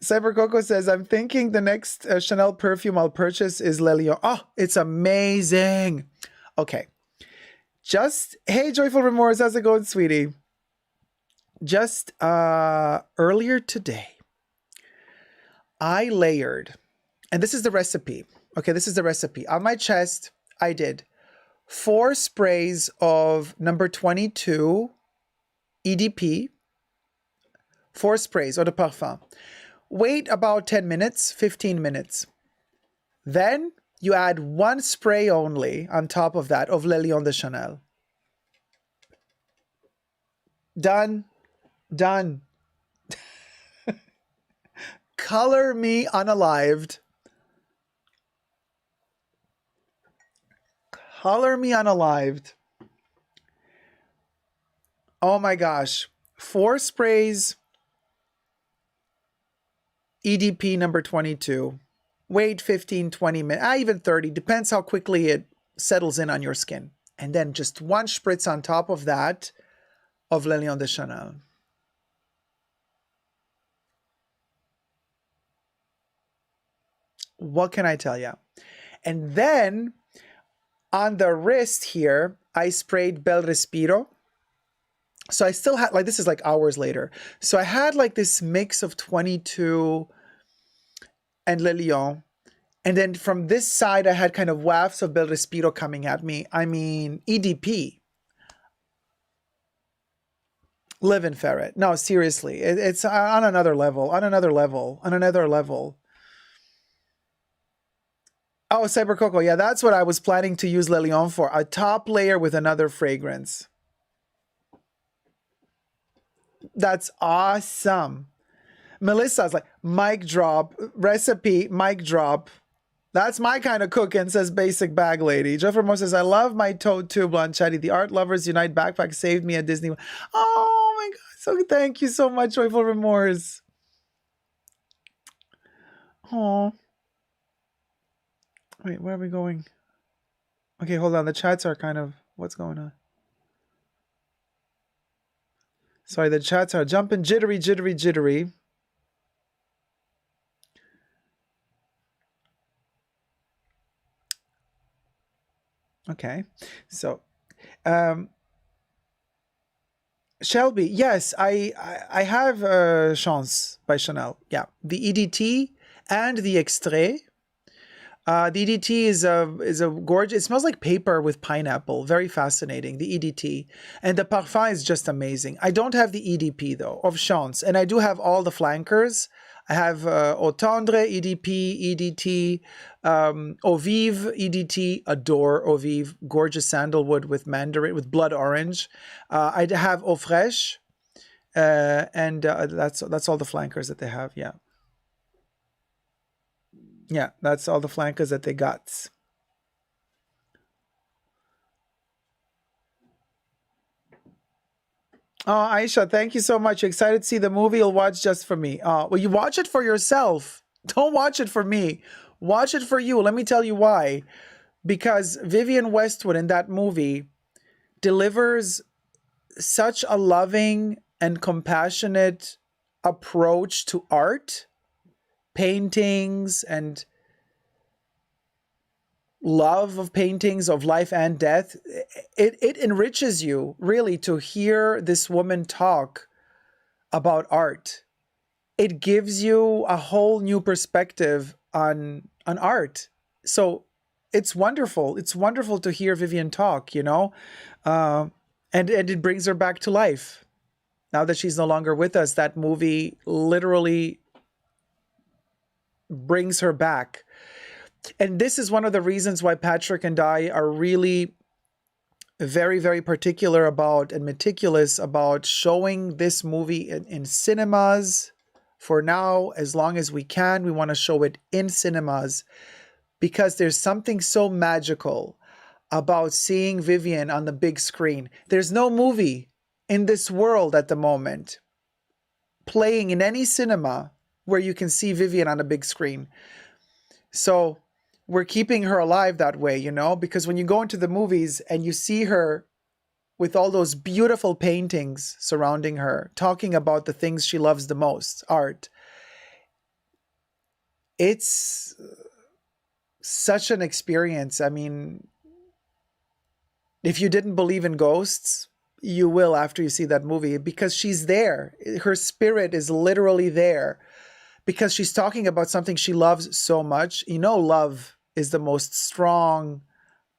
Cyber Coco says, I'm thinking the next Chanel perfume I'll purchase is Le Lion. Oh, it's amazing. Okay. Hey, Joyful Remorse, how's it going, sweetie? Just earlier today, I layered, and this is the recipe. Okay, this is the recipe. On my chest, I did 4 sprays of number 22 EDP, 4 sprays eau de parfum. Wait about 10 minutes, 15 minutes. Then you add 1 spray only on top of that of Le Lion de Chanel. Done. Done. Color me unalived. Color me unalived. Oh my gosh. 4 sprays. EDP number 22. Wait 15, 20 minutes, even 30. Depends how quickly it settles in on your skin. And then just 1 spritz on top of that of Le Lion de Chanel. What can I tell you? And then on the wrist here, I sprayed Bel Respiro. So I still had, like, this is like hours later. So I had like this mix of 22 and Le Lion. And then from this side, I had kind of wafts of Bel Respiro coming at me. I mean, EDP. Live and ferret. No, seriously. It's on another level, on another level, on another level. Oh, Cyber Coco. Yeah, that's what I was planning to use Le Lion for. A top layer with another fragrance. That's awesome. Melissa's like, mic drop, recipe, mic drop. That's my kind of cooking, says Basic Bag Lady. Jeff Ramos says, I love my Toad Tube Blanchetti. The Art Lovers Unite backpack saved me at Disney. Oh my God. So thank you so much, Joyful Remorse. Oh. Wait, where are we going? Okay, hold on. The chats are kind of, what's going on? Sorry, the chats are jumping jittery, jittery, jittery. Okay, so Shelby, yes, I have Chance by Chanel. Yeah, the EDT and the Extrait. The EDT is a gorgeous. It smells like paper with pineapple. Very fascinating. The EDT and the parfum is just amazing. I don't have the EDP though of Chance, and I do have all the flankers. I have Eau Tendre, EDP, EDT, Eau Vive, EDT. Adore Eau Vive. Gorgeous sandalwood with mandarin with blood orange. I have Eau Fraiche, and that's all the flankers that they have. Yeah. Yeah, that's all the flankers that they got. Oh, Aisha, thank you so much. You're excited to see the movie you'll watch just for me. Well, you watch it for yourself. Don't watch it for me. Watch it for you. Let me tell you why. Because Vivienne Westwood in that movie delivers such a loving and compassionate approach to art, paintings, and love of paintings, of life and death. It enriches you, really, to hear this woman talk about art. It gives you a whole new perspective on art. So it's wonderful. It's wonderful to hear Vivienne talk, and it brings her back to life. Now that she's no longer with us, that movie literally brings her back. And this is one of the reasons why Patrick and I are really very, very particular about and meticulous about showing this movie in cinemas. For now, as long as we can, we want to show it in cinemas, because there's something so magical about seeing Vivienne on the big screen. There's no movie in this world at the moment playing in any cinema where you can see Vivienne on a big screen. So we're keeping her alive that way, because when you go into the movies and you see her with all those beautiful paintings surrounding her, talking about the things she loves the most, art, it's such an experience. I mean, if you didn't believe in ghosts, you will after you see that movie, because she's there. Her spirit is literally there because she's talking about something she loves so much. Love is the most strong,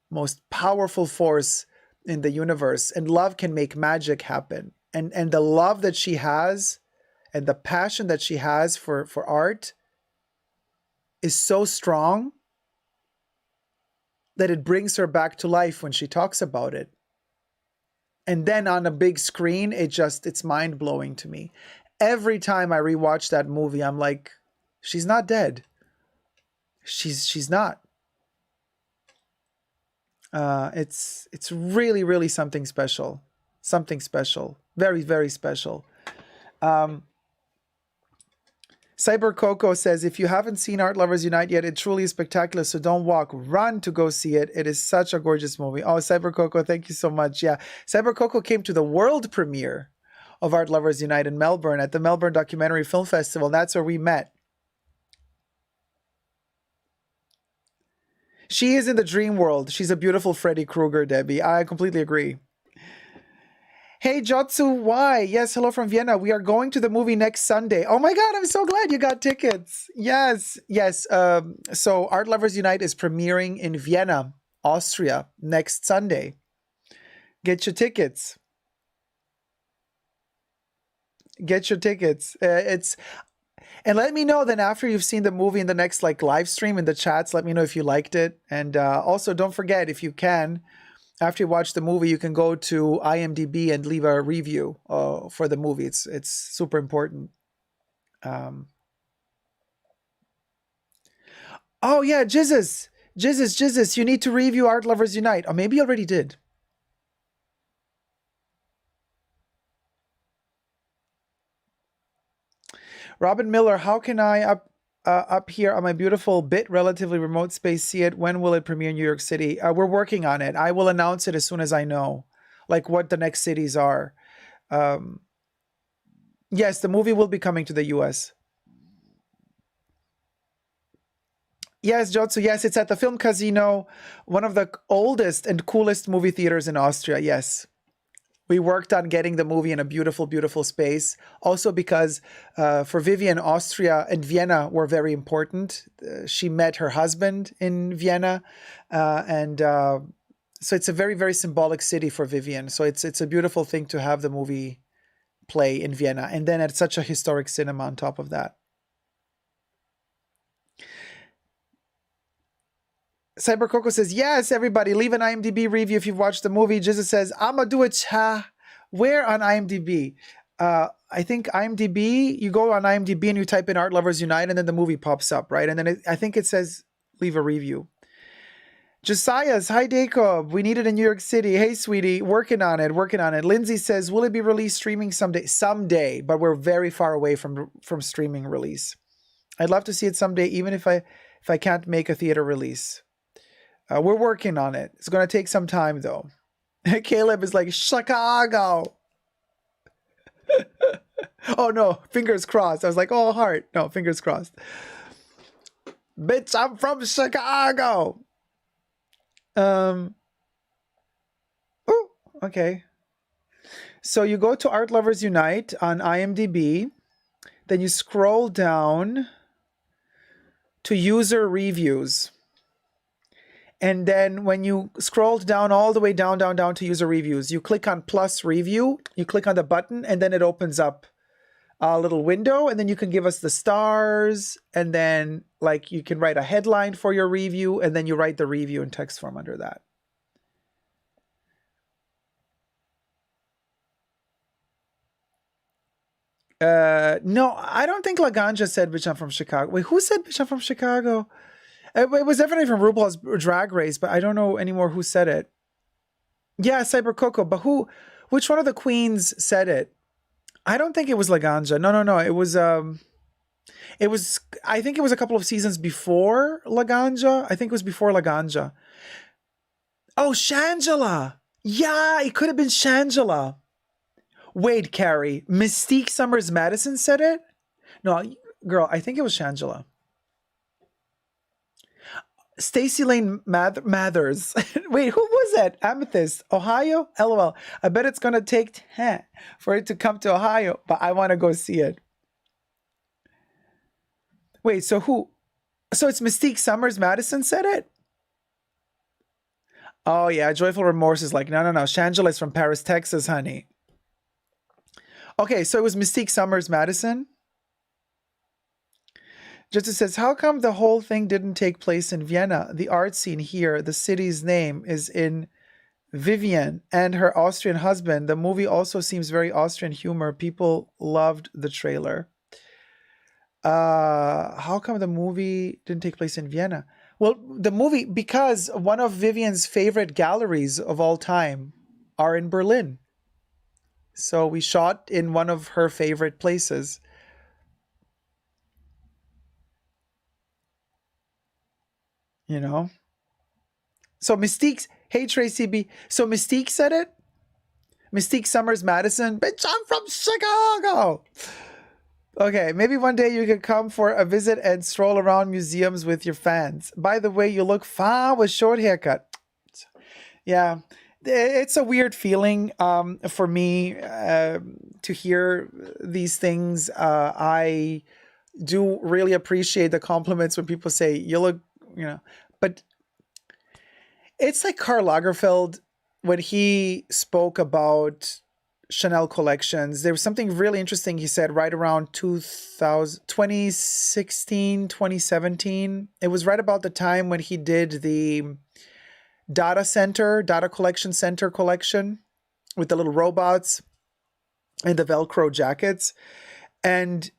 most powerful force in the universe, and love can make magic happen. And the love that she has and the passion that she has for art is so strong that it brings her back to life when she talks about it. And then on a big screen, it's mind-blowing to me. Every time I rewatch that movie, I'm like, she's not dead. She's not. It's really, really something special. Something special. Very, very special. Cyber Coco says, if you haven't seen Art Lovers Unite yet, it truly is spectacular, so don't walk, run to go see it. It is such a gorgeous movie. Oh, Cyber Coco, thank you so much. Yeah, Cyber Coco came to the world premiere of Art Lovers Unite in Melbourne at the Melbourne Documentary Film Festival. That's where we met. She is in the dream world. She's a beautiful Freddy Krueger, Debbie. I completely agree. Hey, Jotsu Y. Yes, hello from Vienna. We are going to the movie next Sunday. Oh my God, I'm so glad you got tickets. Yes. So Art Lovers Unite is premiering in Vienna, Austria next Sunday. Get your tickets. Get your tickets. And let me know then after you've seen the movie in the next live stream in the chats. Let me know if you liked it. And also don't forget, if you can, after you watch the movie, you can go to IMDb and leave a review for the movie. It's super important. Oh yeah, Jizzes, you need to review Art Lovers Unite. Or maybe you already did. Robin Miller, how can I up here on my beautiful bit relatively remote space see it? When will it premiere in New York City? We're working on it. I will announce it as soon as I know what the next cities are. Yes, the movie will be coming to the US. Yes, Jotsu, yes, it's at the Film Casino, one of the oldest and coolest movie theaters in Austria. Yes. We worked on getting the movie in a beautiful, beautiful space. Also because for Vivienne, Austria and Vienna were very important. She met her husband in Vienna. So it's a very, very symbolic city for Vivienne. So it's a beautiful thing to have the movie play in Vienna. And then at such a historic cinema on top of that. Cyber Coco says, yes, everybody, leave an IMDb review if you've watched the movie. Jesus says, I'ma do it. Where on IMDb? I think IMDb, you go on IMDb and you type in Art Lovers Unite and then the movie pops up, right? And then I think it says, leave a review. Josiah's, hi Jacob, we need it in New York City. Hey sweetie, working on it. Lindsay says, will it be released streaming someday? Someday, but we're very far away from streaming release. I'd love to see it someday, even if I can't make a theater release. We're working on it. It's going to take some time, though. Caleb is like, Chicago. Oh no, fingers crossed. I was like, oh, heart. No, fingers crossed. Bitch, I'm from Chicago. Ooh, okay. So you go to Art Lovers Unite on IMDb. Then you scroll down to user reviews. And then when you scroll down all the way down to user reviews, you click on plus review, you click on the button, and then it opens up a little window, and then you can give us the stars, and then like you can write a headline for your review, and then you write the review in text form under that. No, I don't think Laganja said bitch I'm from Chicago. Wait, who said bitch I'm from Chicago? It was definitely from RuPaul's Drag Race, but I don't know anymore who said it. Yeah, Cyber Coco, but which one of the queens said it? I don't think it was Laganja. No. I think it was a couple of seasons before Laganja. I think it was before Laganja. Oh, Shangela. Yeah, it could have been Shangela. Wait, Carrie, Mystique Summers Madison said it? No, girl, I think it was Shangela. Stacey Lane Mathers. Wait, who was that? Amethyst, Ohio? LOL. I bet it's going to take 10 for it to come to Ohio, but I want to go see it. Wait, so who? So it's Mystique Summers Madison said it? Oh, yeah. Joyful Remorse is like, no. Shangela is from Paris, Texas, honey. Okay, so it was Mystique Summers Madison. Justice says, how come the whole thing didn't take place in Vienna? The art scene here, the city's name is in Vivian and her Austrian husband. The movie also seems very Austrian humor. People loved the trailer. How come the movie didn't take place in Vienna? Well, the movie, because one of Vivian's favorite galleries of all time are in Berlin. So we shot in one of her favorite places. You know? So Mystique's, hey Tracy B. So Mystique said it? Mystique Summers Madison, bitch, I'm from Chicago. Okay, maybe one day you could come for a visit and stroll around museums with your fans. By the way, you look fine with short haircut. Yeah, it's a weird feeling for me to hear these things. I do really appreciate the compliments when people say, you look, but it's like Karl Lagerfeld when he spoke about Chanel collections. There was something really interesting he said right around 2016, 2017. It was right about the time when he did the Data Collection Center collection with the little robots and the Velcro jackets. And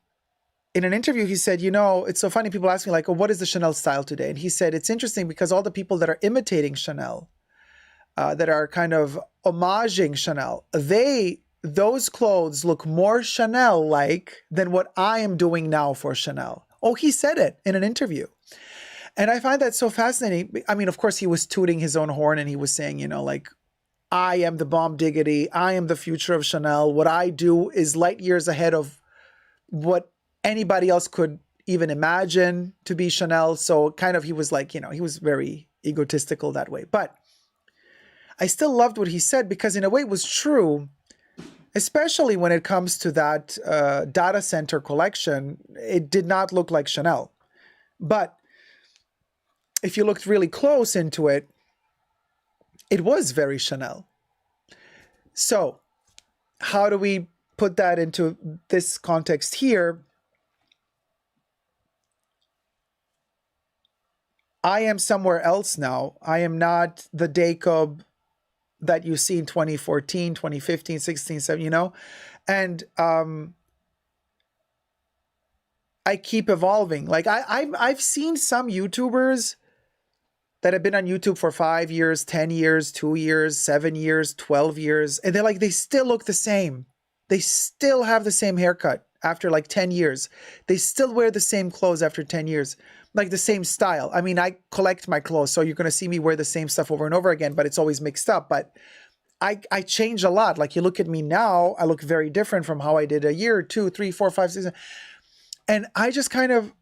in an interview, he said, it's so funny. People ask me like, oh, what is the Chanel style today? And he said, it's interesting because all the people that are imitating Chanel, that are kind of homaging Chanel, those clothes look more Chanel-like than what I am doing now for Chanel. Oh, he said it in an interview. And I find that so fascinating. I mean, of course, he was tooting his own horn and he was saying, like, I am the bomb diggity. I am the future of Chanel. What I do is light years ahead of what anybody else could even imagine to be Chanel. So kind of, he was like, he was very egotistical that way. But I still loved what he said because in a way it was true, especially when it comes to that data center collection. It did not look like Chanel. But if you looked really close into it, it was very Chanel. So how do we put that into this context here? I am somewhere else now. I am not the Jacob that you see in 2014, 2015, 16, 17, and I keep evolving. Like I've seen some YouTubers that have been on YouTube for 5 years, 10 years, 2 years, 7 years, 12 years, and they still look the same. They still have the same haircut after like 10 years. They still wear the same clothes after 10 years. Like the same style. I mean, I collect my clothes, so you're going to see me wear the same stuff over and over again, but it's always mixed up. But I change a lot. Like you look at me now, I look very different from how I did a year, 2, 3, 4, 5, 6. And I just kind of,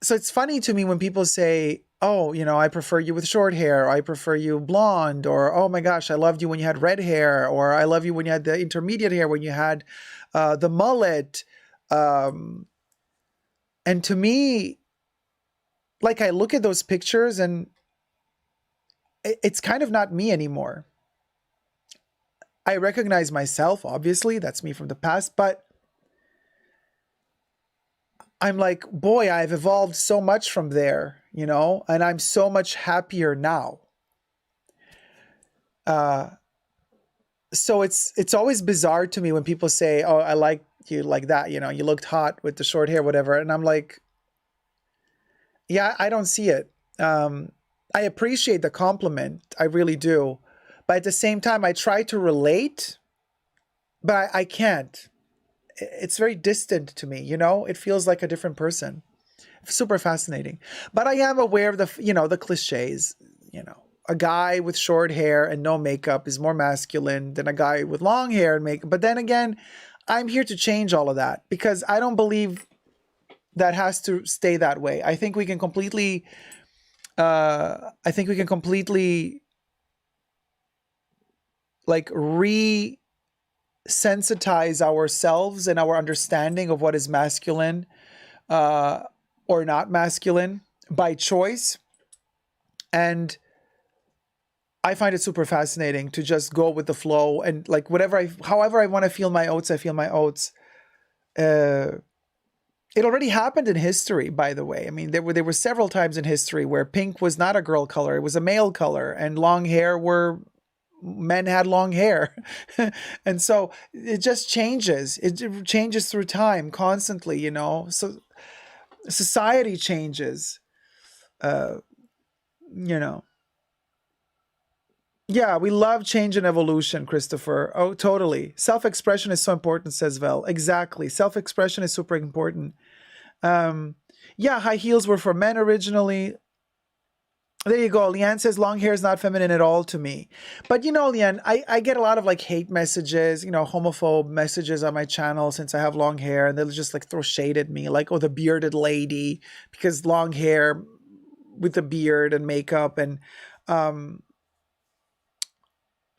so it's funny to me when people say, oh, I prefer you with short hair, or I prefer you blonde, or, oh my gosh, I loved you when you had red hair, or I love you when you had the intermediate hair, when you had the mullet. And to me, like I look at those pictures and it's kind of not me anymore. I recognize myself, obviously, that's me from the past, but I'm like, boy, I've evolved so much from there, and I'm so much happier now. So it's always bizarre to me when people say, oh, I like you like that, you looked hot with the short hair, whatever. And I'm like, yeah, I don't see it. I appreciate the compliment. I really do. But at the same time, I try to relate, but I can't. It's very distant to me, It feels like a different person. Super fascinating. But I am aware of the cliches, A guy with short hair and no makeup is more masculine than a guy with long hair and makeup. But then again, I'm here to change all of that because I don't believe that has to stay that way. I think we can completely like re-sensitize ourselves and our understanding of what is masculine or not masculine by choice. And I find it super fascinating to just go with the flow and like however I want to feel my oats, I feel my oats. It already happened in history, by the way. I mean, there were several times in history where pink was not a girl color, it was a male color, and long hair men had long hair. And so it just changes. It changes through time constantly, So society changes, Yeah, we love change and evolution, Christopher. Oh, totally. Self-expression is so important, says Vel. Exactly. Self-expression is super important. Yeah, high heels were for men originally. There you go. Leanne says long hair is not feminine at all to me. But Leanne, I get a lot of like hate messages, homophobe messages on my channel since I have long hair, and they'll just like throw shade at me, like, oh, the bearded lady, because long hair with the beard and makeup. And on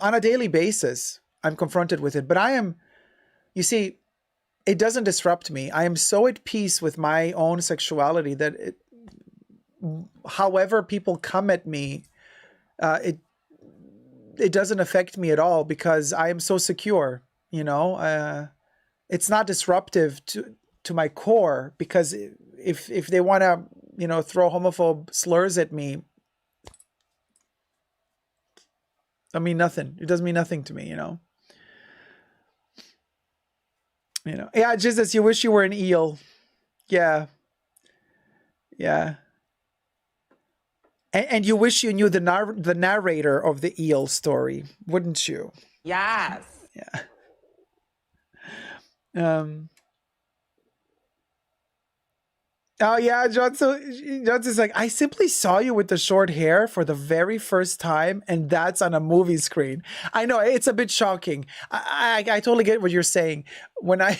a daily basis, I'm confronted with it. But you see, it doesn't disrupt me. I am so at peace with my own sexuality that however people come at me, it doesn't affect me at all because I am so secure, it's not disruptive to my core, because if they want to, throw homophobe slurs at me, I mean nothing. It doesn't mean nothing to me, Yeah, Jesus, you wish you were an eel. Yeah. Yeah. And you wish you knew the narrator of the eel story, wouldn't you? Yes. Yeah. Oh yeah, Johnson's like, I simply saw you with the short hair for the very first time, and that's on a movie screen. I know it's a bit shocking. I totally get what you're saying. When I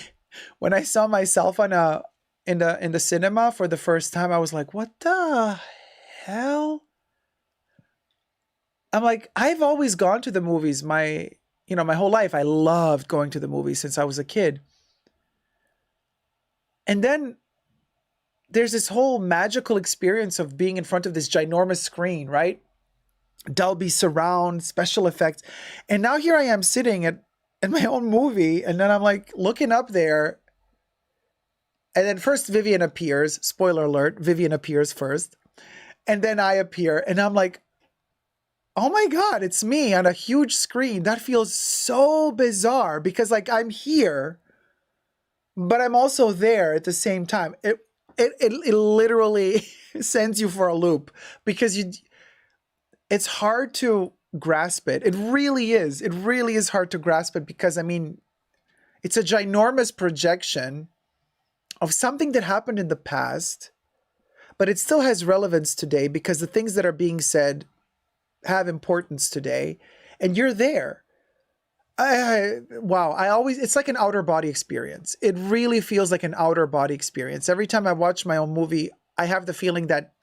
saw myself in the cinema for the first time, I was like, what the hell? I'm like, I've always gone to the movies my whole life. I loved going to the movies since I was a kid. And then there's this whole magical experience of being in front of this ginormous screen, right? Dolby surround, special effects. And now here I am sitting at my own movie, and then I'm like looking up there. And then first Vivian appears, spoiler alert, Vivian appears first. And then I appear, and I'm like, oh my God, it's me on a huge screen. That feels so bizarre because like I'm here, but I'm also there at the same time. It literally sends you for a loop because it's hard to grasp it. It really is. It really is hard to grasp it because, I mean, it's a ginormous projection of something that happened in the past, but it still has relevance today because the things that are being said have importance today, and you're there. Wow. It's like an outer body experience. It really feels like an outer body experience. Every time I watch my own movie, I have the feeling that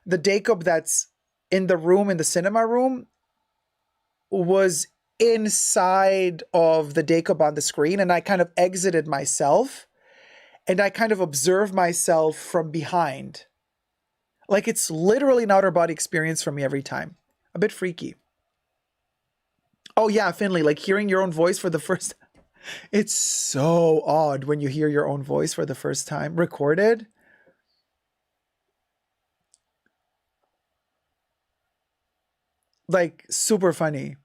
the Jacob that's in the room, in the cinema room, was inside of the Jacob on the screen, and I kind of exited myself and I kind of observed myself from behind. Like, it's literally an outer body experience for me every time. A bit freaky. Oh yeah, Finley, like hearing your own voice for the first it's so odd when you hear your own voice for the first time recorded. Like, super funny.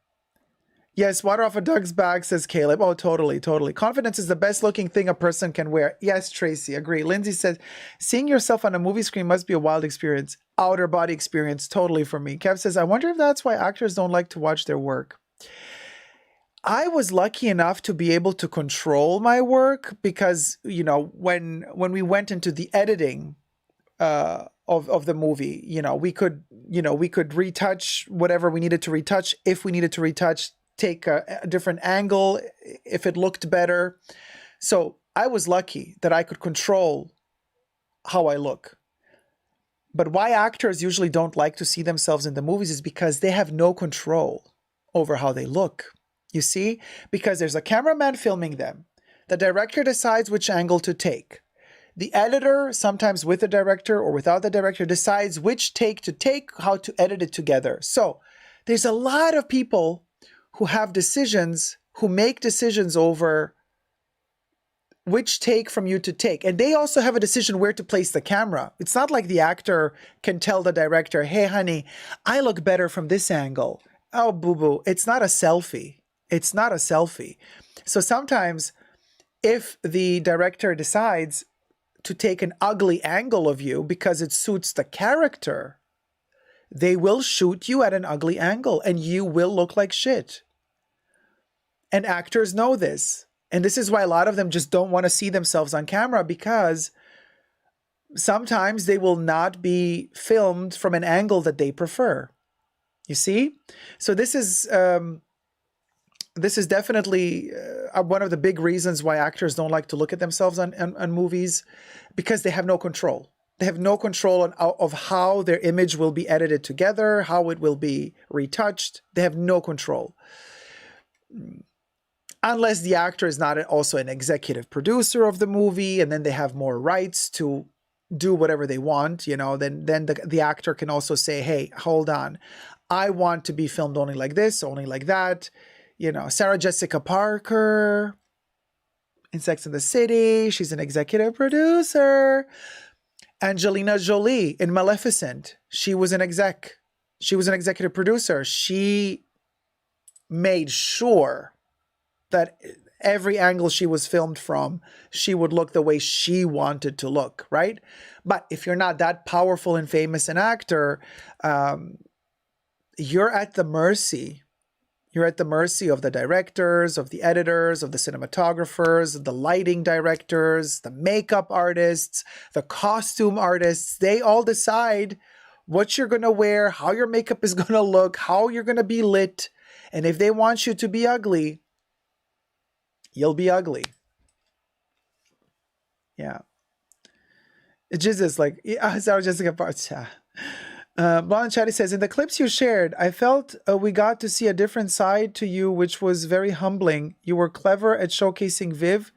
Yes, water off a dog's back, says Caleb. Oh, totally, totally. Confidence is the best looking thing a person can wear. Yes, Tracy, agree. Lindsay says, seeing yourself on a movie screen must be a wild experience. Outer body experience, totally for me. Kev says, I wonder if that's why actors don't like to watch their work. I was lucky enough to be able to control my work because, you know, when we went into the editing of the movie, we could retouch whatever we needed to retouch. If we needed to retouch, take a different angle if it looked better. So I was lucky that I could control how I look. But why actors usually don't like to see themselves in the movies is because they have no control over how they look. You see? Because there's a cameraman filming them. The director decides which angle to take. The editor, sometimes with the director or without the director, decides which take to take, how to edit it together. So there's a lot of people who have decisions, who make decisions over which take from you to take. And they also have a decision where to place the camera. It's not like the actor can tell the director, hey, honey, I look better from this angle. Oh, boo-boo. It's not a selfie. It's not a selfie. So sometimes if the director decides to take an ugly angle of you because it suits the character, they will shoot you at an ugly angle and you will look like shit. And actors know this. And this is why a lot of them just don't want to see themselves on camera, because sometimes they will not be filmed from an angle that they prefer. You see? So this is definitely one of the big reasons why actors don't like to look at themselves on movies, because they have no control. They have no control of how their image will be edited together, how it will be retouched. They have no control. Unless the actor is not also an executive producer of the movie, and then they have more rights to do whatever they want, then the actor can also say, hey, hold on, I want to be filmed only like this, only like that. Sarah Jessica Parker in Sex and the City, she's an executive producer. Angelina Jolie in Maleficent, she was an executive producer. She made sure that every angle she was filmed from, she would look the way she wanted to look, right? But if you're not that powerful and famous an actor, you're at the mercy. You're at the mercy of the directors, of the editors, of the cinematographers, of the lighting directors, the makeup artists, the costume artists. They all decide what you're going to wear, how your makeup is going to look, how you're going to be lit. And if they want you to be ugly, you'll be ugly. Yeah. It just is like, Sarah Jessica Parker. Blonde Chatty says, in the clips you shared, I felt we got to see a different side to you, which was very humbling. You were clever at showcasing Viv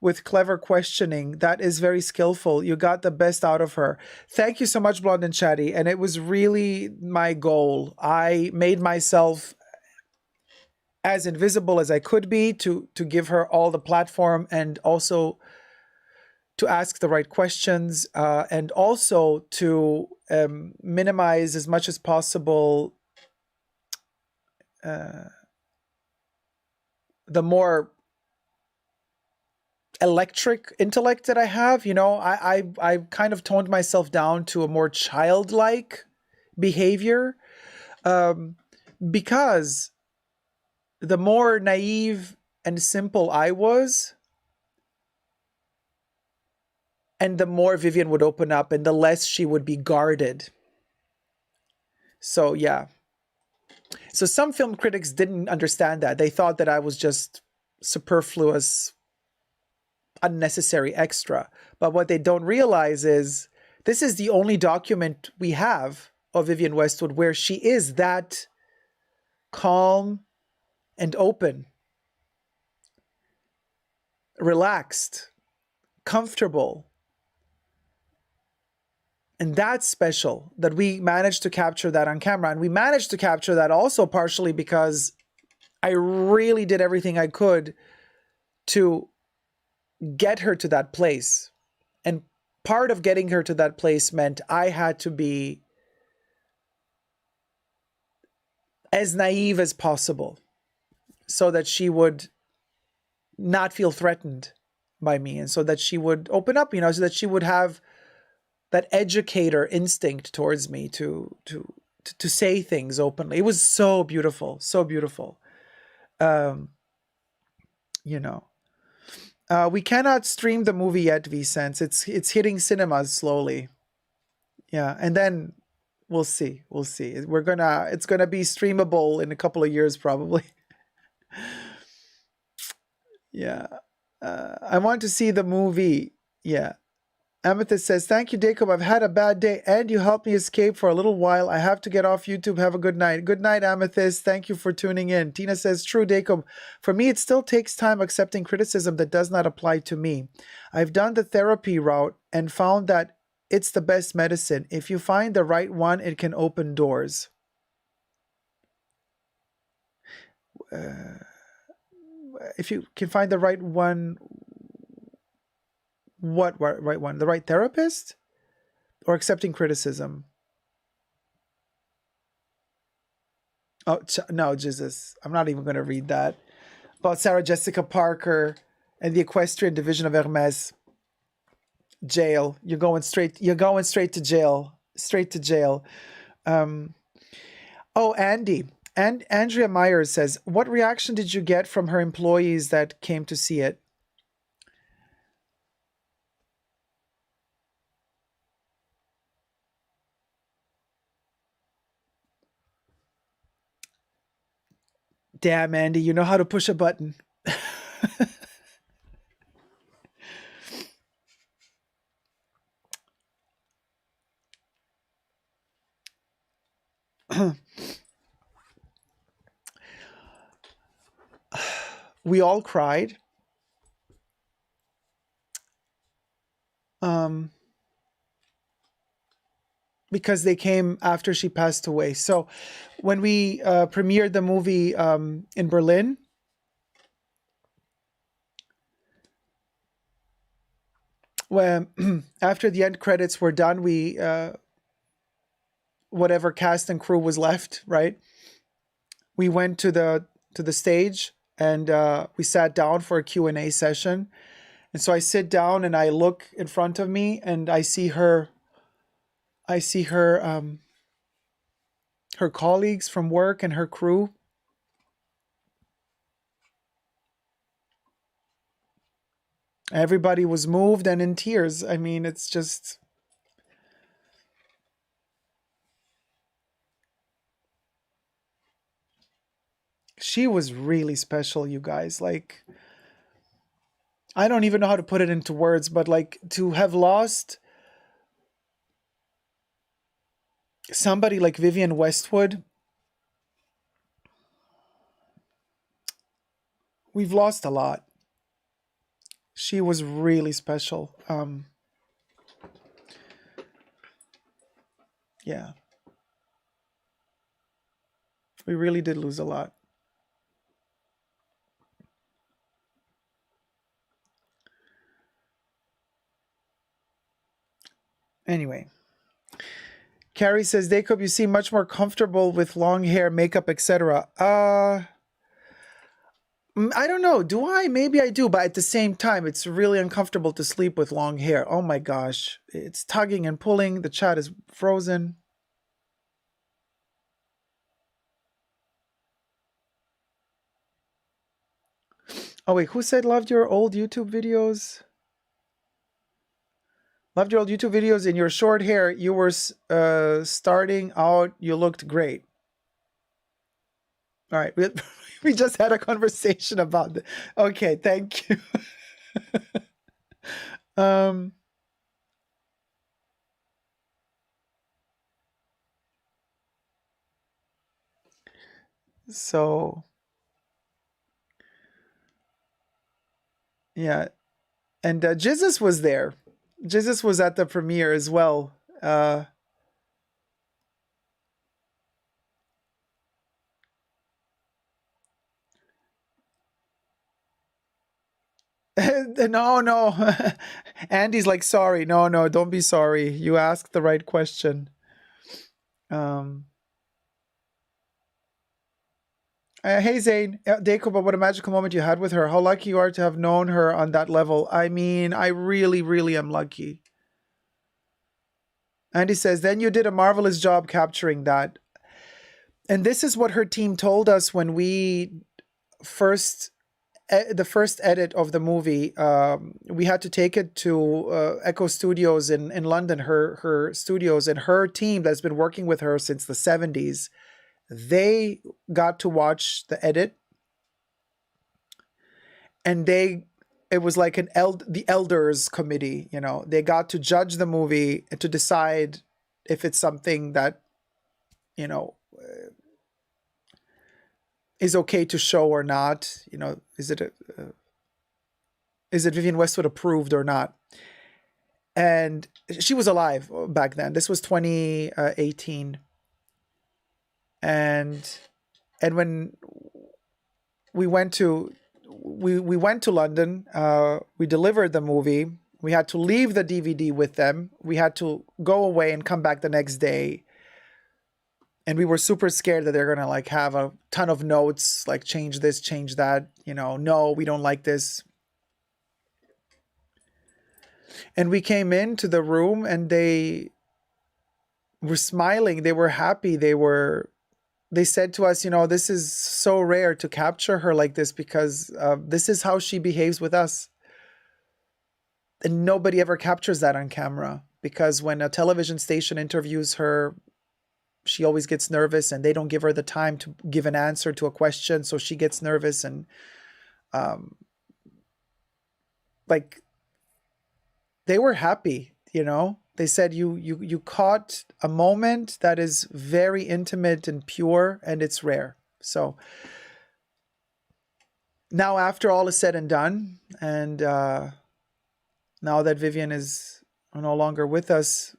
with clever questioning. That is very skillful. You got the best out of her. Thank you so much, Blonde and Chatty. And it was really my goal. I made myself as invisible as I could be to give her all the platform, and also to ask the right questions, and also to minimize as much as possible the more electric intellect that I have. I kind of toned myself down to a more childlike behavior, because the more naive and simple I was, and the more Vivian would open up, and the less she would be guarded. So yeah, So some film critics didn't understand that. They thought that I was just superfluous, unnecessary extra. But what they don't realize is this is the only document we have of Vivienne Westwood where she is that calm and open, relaxed, comfortable. And that's special that we managed to capture that on camera. And we managed to capture that also partially because I really did everything I could to get her to that place. And part of getting her to that place meant I had to be as naive as possible so that she would not feel threatened by me, and so that she would open up, so that she would have that educator instinct towards me to say things openly. It was so beautiful, so beautiful. We cannot stream the movie yet, Vicente. It's hitting cinemas slowly. Yeah, and then we'll see. It's gonna be streamable in a couple of years probably. Yeah. I want to see the movie. Yeah. Amethyst says, thank you, Jacob. I've had a bad day and you helped me escape for a little while. I have to get off YouTube. Have a good night. Good night, Amethyst. Thank you for tuning in. Tina says, true, Jacob. For me, it still takes time accepting criticism that does not apply to me. I've done the therapy route and found that it's the best medicine. If you find the right one, it can open doors. If you can find the right one, what right one? The right therapist? Or accepting criticism? Oh, no, Jesus. I'm not even going to read that. About Sarah Jessica Parker and the Equestrian Division of Hermes. Jail. You're going straight to jail. Straight to jail. Andy. And Andrea Myers says, what reaction did you get from her employees that came to see it? Damn, Andy, you know how to push a button. We all cried. Because they came after she passed away. So when we premiered the movie in Berlin, when after the end credits were done, we whatever cast and crew was left, right? We went to the stage and we sat down for a Q&A session. And so I sit down and I look in front of me and I see her her colleagues from work and her crew. Everybody was moved and in tears. I mean, it's just... She was really special, you guys. Like, I don't even know how to put it into words, but like to have lost somebody like Vivienne Westwood, we've lost a lot. She was really special. Yeah. We really did lose a lot. Anyway. Carrie says, Jacob, you seem much more comfortable with long hair, makeup, etc. I don't know. Do I? Maybe I do. But at the same time, it's really uncomfortable to sleep with long hair. Oh my gosh. It's tugging and pulling. The chat is frozen. Oh wait, who said loved your old YouTube videos? Loved your old YouTube videos. In your short hair, you were starting out. You looked great. All right. We just had a conversation about it. Okay, thank you. um, so yeah, and Jesus was there. Jesus was at the premiere as well. No. Andy's like, sorry. No, don't be sorry. You asked the right question. Hey Zane, Dakoba, what a magical moment you had with her. How lucky you are to have known her on that level. I mean, I really, really am lucky. Andy says, then you did a marvelous job capturing that. And this is what her team told us when we the first edit of the movie. We had to take it to Echo Studios in London, her studios, and her team that's been working with her since the 70s. They got to watch the edit, and it was like the elders committee, you know. They got to judge the movie and to decide if it's something that, you know, is okay to show or not. You know, is it Vivienne Westwood approved or not? And she was alive back then. This was 2018, and when we went to London, we delivered the movie. We had to leave the DVD with them. We had to go away and come back the next day. And we were super scared that they're going to like have a ton of notes, like change this, change that, you know, no, we don't like this. And we came into the room and they were smiling. They were happy. They said to us, you know, this is so rare to capture her like this because this is how she behaves with us. And nobody ever captures that on camera, because when a television station interviews her, she always gets nervous and they don't give her the time to give an answer to a question. So she gets nervous and like they were happy, you know. They said you caught a moment that is very intimate and pure, and it's rare. So now after all is said and done, and now that Vivienne is no longer with us,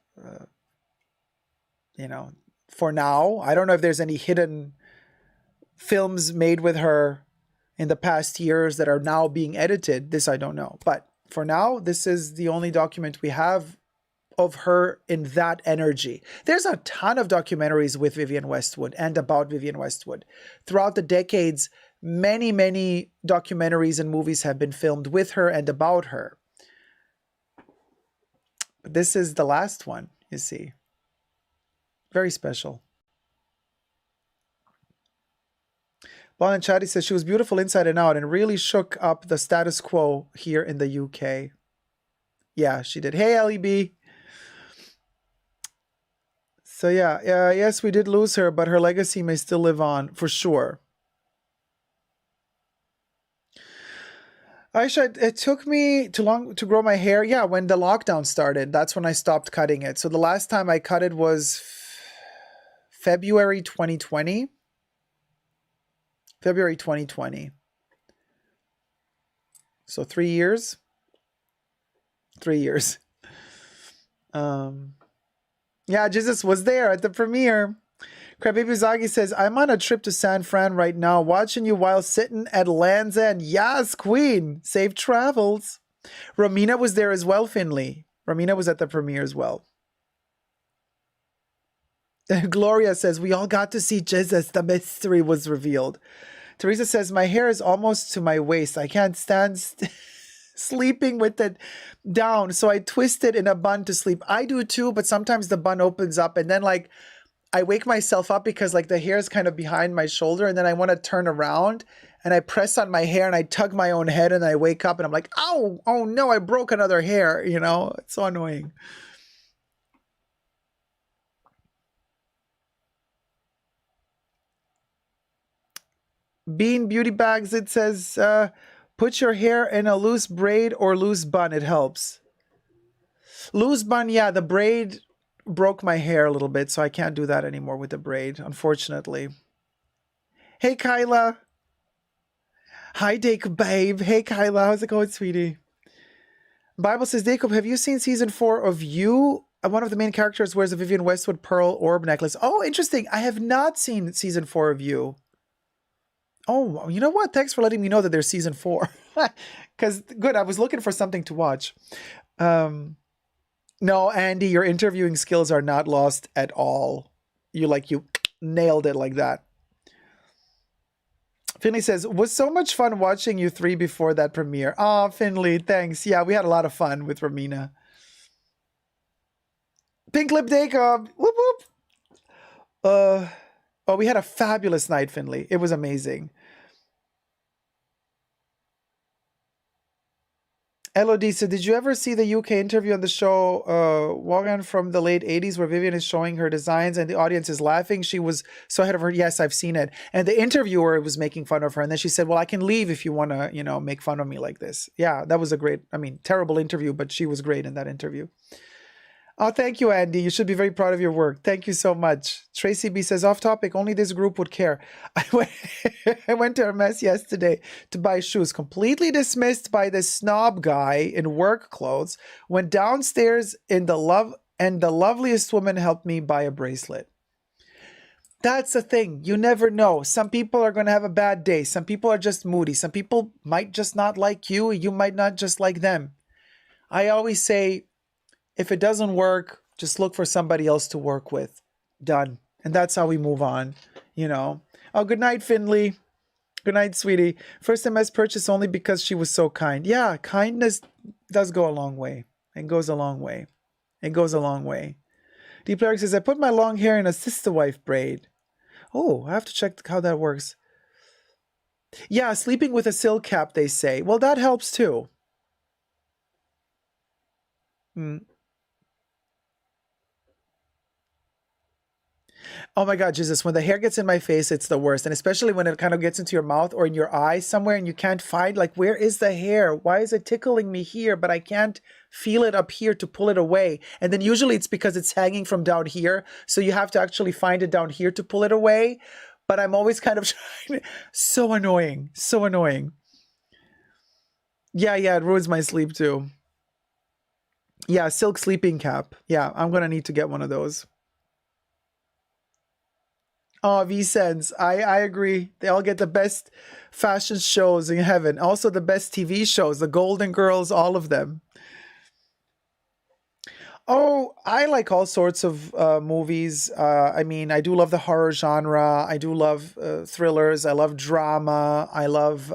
you know, for now, I don't know if there's any hidden films made with her in the past years that are now being edited. This I don't know. But for now, this is the only document we have of her in that energy. There's a ton of documentaries with Vivienne Westwood and about Vivienne Westwood. Throughout the decades, many, many documentaries and movies have been filmed with her and about her. But this is the last one, you see. Very special. Bon and Chatty says she was beautiful inside and out and really shook up the status quo here in the UK. Yeah, she did. Hey, LEB. So yeah, yes, we did lose her, but her legacy may still live on, for sure. Aisha, it took me too long to grow my hair. Yeah, when the lockdown started, that's when I stopped cutting it. So the last time I cut it was February 2020. February 2020. So 3 years. 3 years. Yeah, Jesus was there at the premiere. Crybaby Zagi says, I'm on a trip to San Fran right now, watching you while sitting at Land's End. Yes, Queen. Safe travels. Romina was there as well, Finley. Romina was at the premiere as well. Gloria says, we all got to see Jesus. The mystery was revealed. Teresa says, my hair is almost to my waist. I can't stand sleeping with it down. So I twist it in a bun to sleep. I do too, but sometimes the bun opens up and then like I wake myself up because like the hair is kind of behind my shoulder and then I want to turn around and I press on my hair and I tug my own head and I wake up and I'm like, oh no, I broke another hair. You know, it's so annoying. Bean Beauty Bags, it says, put your hair in a loose braid or loose bun. It helps. Loose bun, yeah, the braid broke my hair a little bit, so I can't do that anymore with the braid, unfortunately. Hey, Kyla. Hi, Jacob, babe. Hey, Kyla. How's it going, sweetie? Bible says, Jacob, have you seen season 4 of You? One of the main characters wears a Vivienne Westwood pearl orb necklace. Oh, interesting. I have not seen season 4 of You. Oh, you know what? Thanks for letting me know that there's season 4. Because, good, I was looking for something to watch. No, Andy, your interviewing skills are not lost at all. You nailed it like that. Finley says, was so much fun watching you three before that premiere. Oh, Finley, thanks. Yeah, we had a lot of fun with Romina. Pink Lip Jacob. Whoop, whoop. Oh, we had a fabulous night, Finley. It was amazing. Elodie said, did you ever see the UK interview on the show Wagan from the late 80s where Vivienne is showing her designs and the audience is laughing? She was so ahead of her. Yes, I've seen it. And the interviewer was making fun of her. And then she said, well, I can leave if you want to, make fun of me like this. Yeah, that was a great, terrible interview, but she was great in that interview. Oh, thank you, Andy. You should be very proud of your work. Thank you so much. Tracy B says, off topic, only this group would care. I went to Hermes yesterday to buy shoes, completely dismissed by this snob guy in work clothes, went downstairs and the loveliest woman helped me buy a bracelet. That's the thing. You never know. Some people are going to have a bad day. Some people are just moody. Some people might just not like you. You might not just like them. I always say, if it doesn't work, just look for somebody else to work with. Done. And that's how we move on, Oh, good night, Finley. Good night, sweetie. First MS purchase only because she was so kind. Yeah, kindness does go a long way. It goes a long way. It goes a long way. Deep Lyric says, I put my long hair in a sister wife braid. Oh, I have to check how that works. Yeah, sleeping with a silk cap, they say. Well, that helps too. Oh my God, Jesus, when the hair gets in my face, it's the worst. And especially when it kind of gets into your mouth or in your eye somewhere and you can't find, where is the hair? Why is it tickling me here, but I can't feel it up here to pull it away? And then usually it's because it's hanging from down here. So you have to actually find it down here to pull it away. But I'm always kind of trying. So annoying. So annoying. Yeah, it ruins my sleep too. Yeah, silk sleeping cap. Yeah, I'm going to need to get one of those. Oh, V-Sense. I agree. They all get the best fashion shows in heaven. Also the best TV shows, the Golden Girls, all of them. Oh, I like all sorts of movies. I do love the horror genre. I do love thrillers. I love drama. I love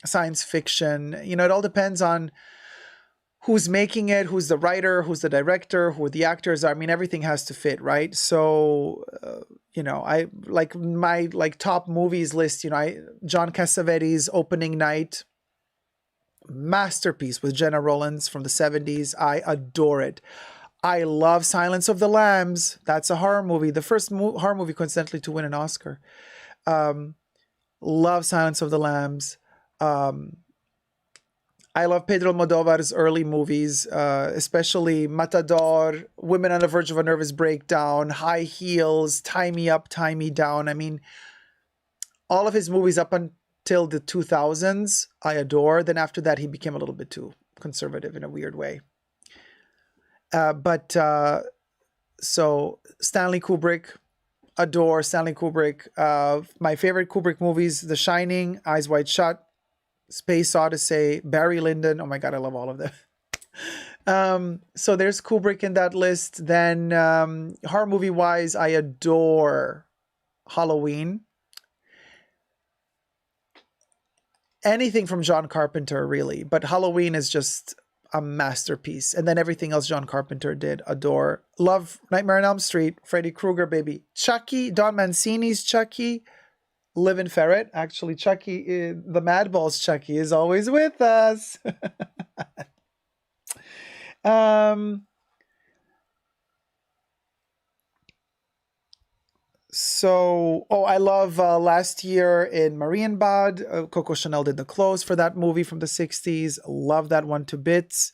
science fiction. It all depends on who's making it, who's the writer, who's the director, who the actors are. Everything has to fit, right? So, I like my top movies list, John Cassavetes' Opening Night, masterpiece with Jenna Rollins from the 70s. I adore it. I love Silence of the Lambs. That's a horror movie. The first horror movie, coincidentally, to win an Oscar. Love Silence of the Lambs. I love Pedro Almodovar's early movies, especially Matador, Women on the Verge of a Nervous Breakdown, High Heels, Tie Me Up, Tie Me Down. All of his movies up until the 2000s, I adore. Then after that, he became a little bit too conservative in a weird way. So Stanley Kubrick, adore Stanley Kubrick. My favorite Kubrick movies, The Shining, Eyes Wide Shut, Space Odyssey, Barry Lyndon. Oh my God, I love all of them. So there's Kubrick in that list. Then horror movie wise, I adore Halloween. Anything from John Carpenter, really. But Halloween is just a masterpiece. And then everything else John Carpenter did, adore. Love Nightmare on Elm Street, Freddy Krueger, baby. Chucky, Don Mancini's Chucky. Living Ferret. Actually, Chucky, the Madball's Chucky is always with us. So, I love last year in Marienbad. Coco Chanel did the clothes for that movie from the 60s. Love that one to bits.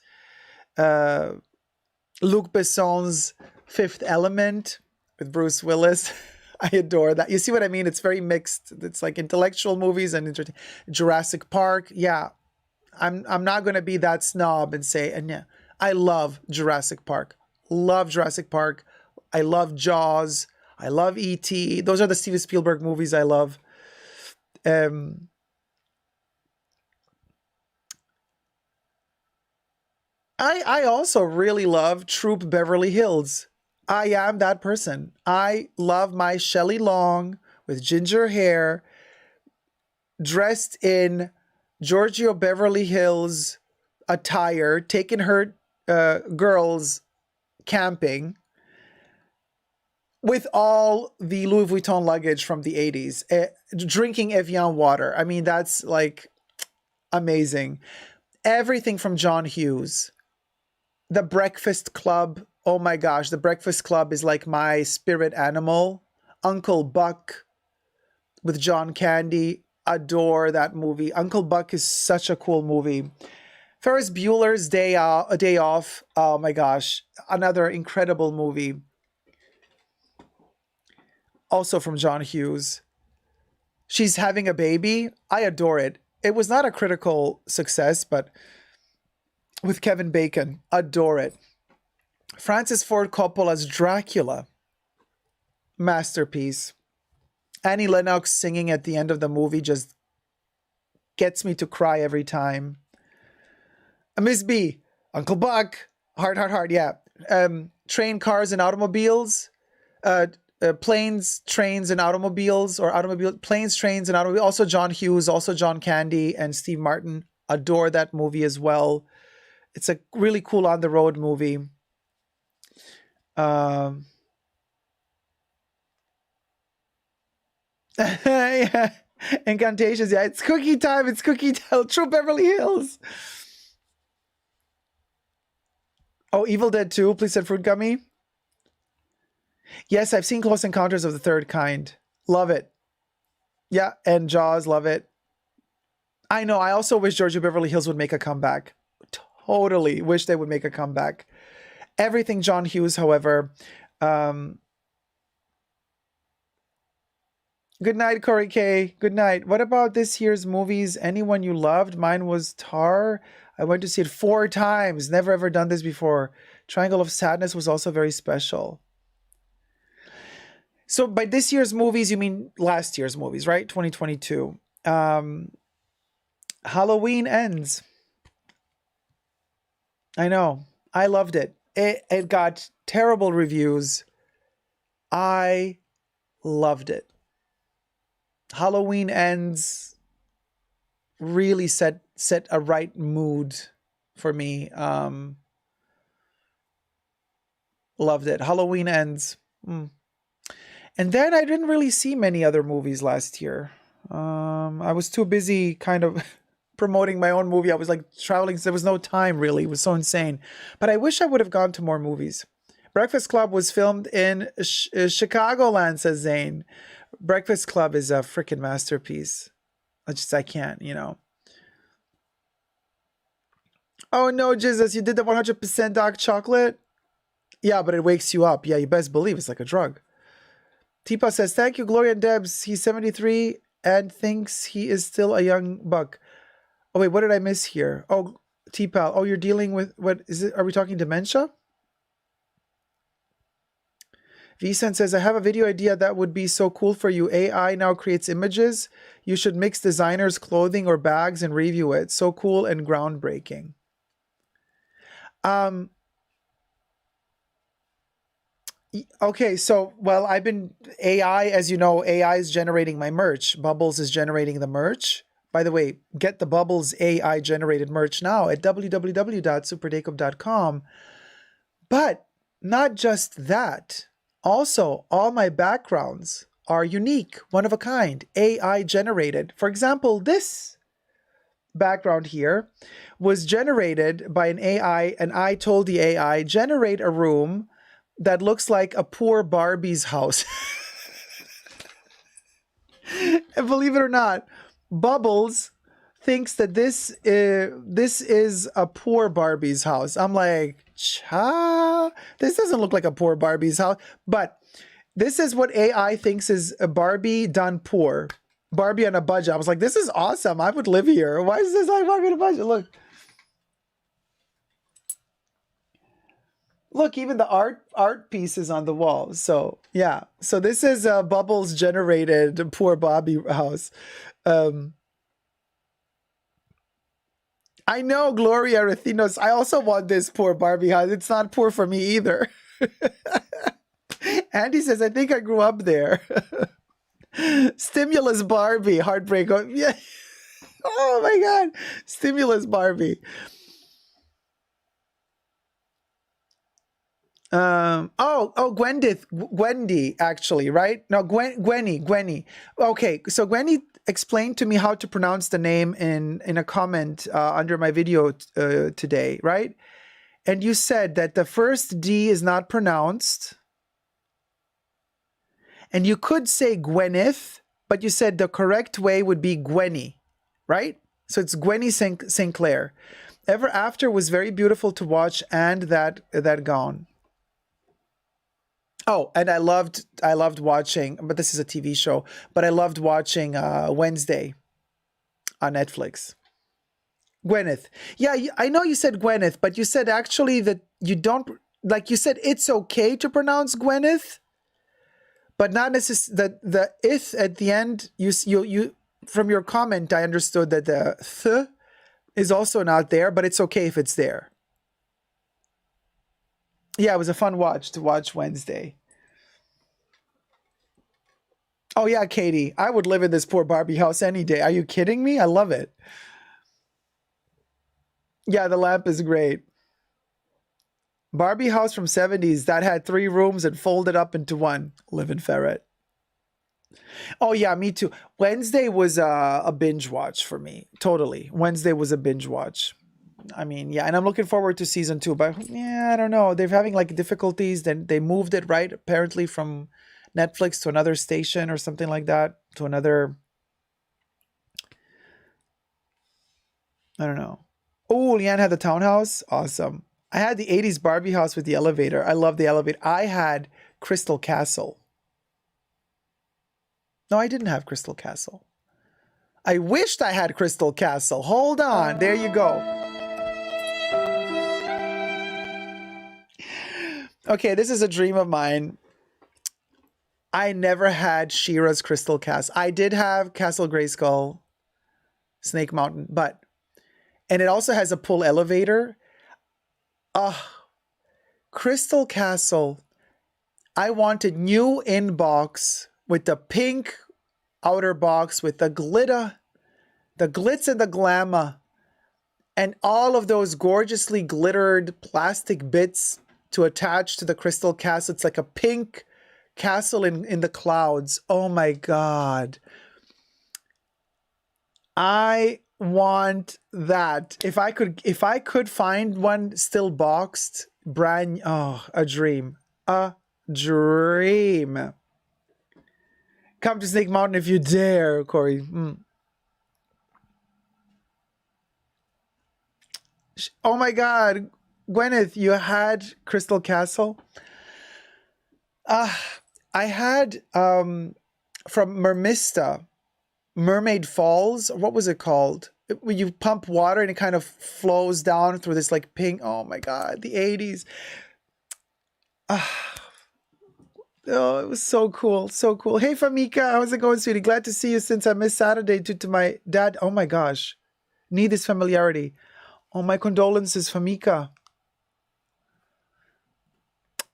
Luc Besson's Fifth Element with Bruce Willis. I adore that. You see what I mean? It's very mixed. It's like intellectual movies and Jurassic Park. Yeah, I'm not going to be that snob and say, and yeah, I love Jurassic Park. Love Jurassic Park. I love Jaws. I love E.T. Those are the Steven Spielberg movies I love. I also really love Troop Beverly Hills. I am that person. I love my Shelley Long with ginger hair, dressed in Giorgio Beverly Hills attire, taking her girls camping with all the Louis Vuitton luggage from the 80s, drinking Evian water. I mean, that's like amazing. Everything from John Hughes. The Breakfast Club. Oh my gosh, The Breakfast Club is like my spirit animal. Uncle Buck with John Candy. Adore that movie. Uncle Buck is such a cool movie. Ferris Bueller's Day Off. Oh my gosh, another incredible movie. Also from John Hughes. She's Having a Baby. I adore it. It was not a critical success, but with Kevin Bacon, adore it. Francis Ford Coppola's Dracula, masterpiece. Annie Lennox singing at the end of the movie just gets me to cry every time. Miss B, Uncle Buck, Heart, yeah. Train, Cars, and Automobiles. Planes, Trains, and Automobiles, or Planes, Trains, and Automobiles. Also John Hughes, also John Candy, and Steve Martin. Adore that movie as well. It's a really cool on-the-road movie. Yeah. Incantations, yeah. It's cookie time. It's cookie time. True Beverly Hills. Oh, Evil Dead 2. Please said Fruit Gummy. Yes, I've seen Close Encounters of the Third Kind. Love it. Yeah, and Jaws, love it. I know. I also wish Giorgio Beverly Hills would make a comeback. Totally wish they would make a comeback. Everything John Hughes, however. Good night, Corey K. Good night. What about this year's movies? Anyone you loved? Mine was Tar. I went to see it 4 times. Never ever done this before. Triangle of Sadness was also very special. So by this year's movies, you mean last year's movies, right? 2022. Halloween Ends. I know. I loved it. It got terrible reviews. I loved it. Halloween Ends really set a right mood for me. Loved it. Halloween Ends. And then I didn't really see many other movies last year. I was too busy kind of promoting my own movie. I was like traveling. So there was no time really. It was so insane. But I wish I would have gone to more movies. Breakfast Club was filmed in Chicagoland, says Zane. Breakfast Club is a freaking masterpiece. I can't, you know. Oh no, Jesus, you did the 100% dark chocolate? Yeah, but it wakes you up. Yeah, you best believe it's like a drug. Tipa says, thank you, Gloria and Debs. He's 73 and thinks he is still a young buck. Oh wait, what did I miss here? Oh, T-Pal. Oh, you're dealing with, what is it? Are we talking dementia? Vicent says, I have a video idea that would be so cool for you. AI now creates images. You should mix designers' clothing or bags and review it. So cool and groundbreaking. Okay, so, well, AI, as you know, AI is generating my merch. Bubbles is generating the merch. By the way, get the Bubbles AI generated merch now at www.superdacob.com. But not just that. Also, all my backgrounds are unique, one of a kind, AI generated. For example, this background here was generated by an AI, and I told the AI, generate a room that looks like a poor Barbie's house. And believe it or not, Bubbles thinks that this is a poor Barbie's house. I'm like, cha, this doesn't look like a poor Barbie's house. But this is what AI thinks is a Barbie done poor. Barbie on a budget. I was like, this is awesome. I would live here. Why is this like Barbie on a budget? Look, even the art pieces on the wall. So yeah. So this is a Bubbles generated poor Barbie house. I know, Gloria Rathinos. I also want this poor Barbie house. It's not poor for me either. Andy says, I think I grew up there. Stimulus Barbie, heartbreak. Oh, yeah. Oh my God. Stimulus Barbie. Gwendy, actually, right? No, Gwenny. Okay, so Gwenny explained to me how to pronounce the name in a comment under my video today, right? And you said that the first D is not pronounced. And you could say Gwyneth, but you said the correct way would be Gwenny, right? So it's Gwenny St. Clair. Ever After was very beautiful to watch, and that gown. Oh, and I loved watching, but this is a TV show, but I loved watching Wednesday on Netflix. Gwyneth. Yeah, I know you said Gwyneth, but you said actually that you don't, like you said it's okay to pronounce Gwyneth, but not necessarily the ith at the end. You from your comment, I understood that the th is also not there, but it's okay if it's there. Yeah, it was a fun watch to watch Wednesday. Oh yeah, Katie, I would live in this poor Barbie house any day. Are you kidding me? I love it. Yeah, the lamp is great. Barbie house from 70s that had 3 rooms and folded up into one. Live in Ferret. Oh yeah, me too. Wednesday was a binge watch for me. Totally. Wednesday was a binge watch. I mean, yeah, and I'm looking forward to season 2, but yeah, I don't know. They're having like difficulties. Then they moved it, right? Apparently from Netflix to another station or something like that. To another, I don't know. Oh, Leanne had the townhouse. Awesome. I had the 80s Barbie house with the elevator. I love the elevator. I had Crystal Castle. No, I didn't have Crystal Castle. I wished I had Crystal Castle. Hold on. There you go. Okay, this is a dream of mine. I never had Shira's Crystal Castle. I did have Castle Grayskull, Snake Mountain, and it also has a pull elevator. Crystal Castle. I wanted new inbox with the pink outer box with the glitter, the glitz and the glamour, and all of those gorgeously glittered plastic bits to attach to the Crystal Castle. It's like a pink castle in the clouds. Oh my God. I want that. If I could find one still boxed, brand, a dream. A dream. Come to Snake Mountain if you dare, Corey. Oh my God. Gwyneth, you had Crystal Castle? I had from Mermista, Mermaid Falls. What was it called? When you pump water and it kind of flows down through this like pink. Oh my God, the 80s. Oh, it was so cool. So cool. Hey, Famika. How's it going, sweetie? Glad to see you since I missed Saturday due to my dad. Oh my gosh. Need this familiarity. Oh, my condolences, Famika.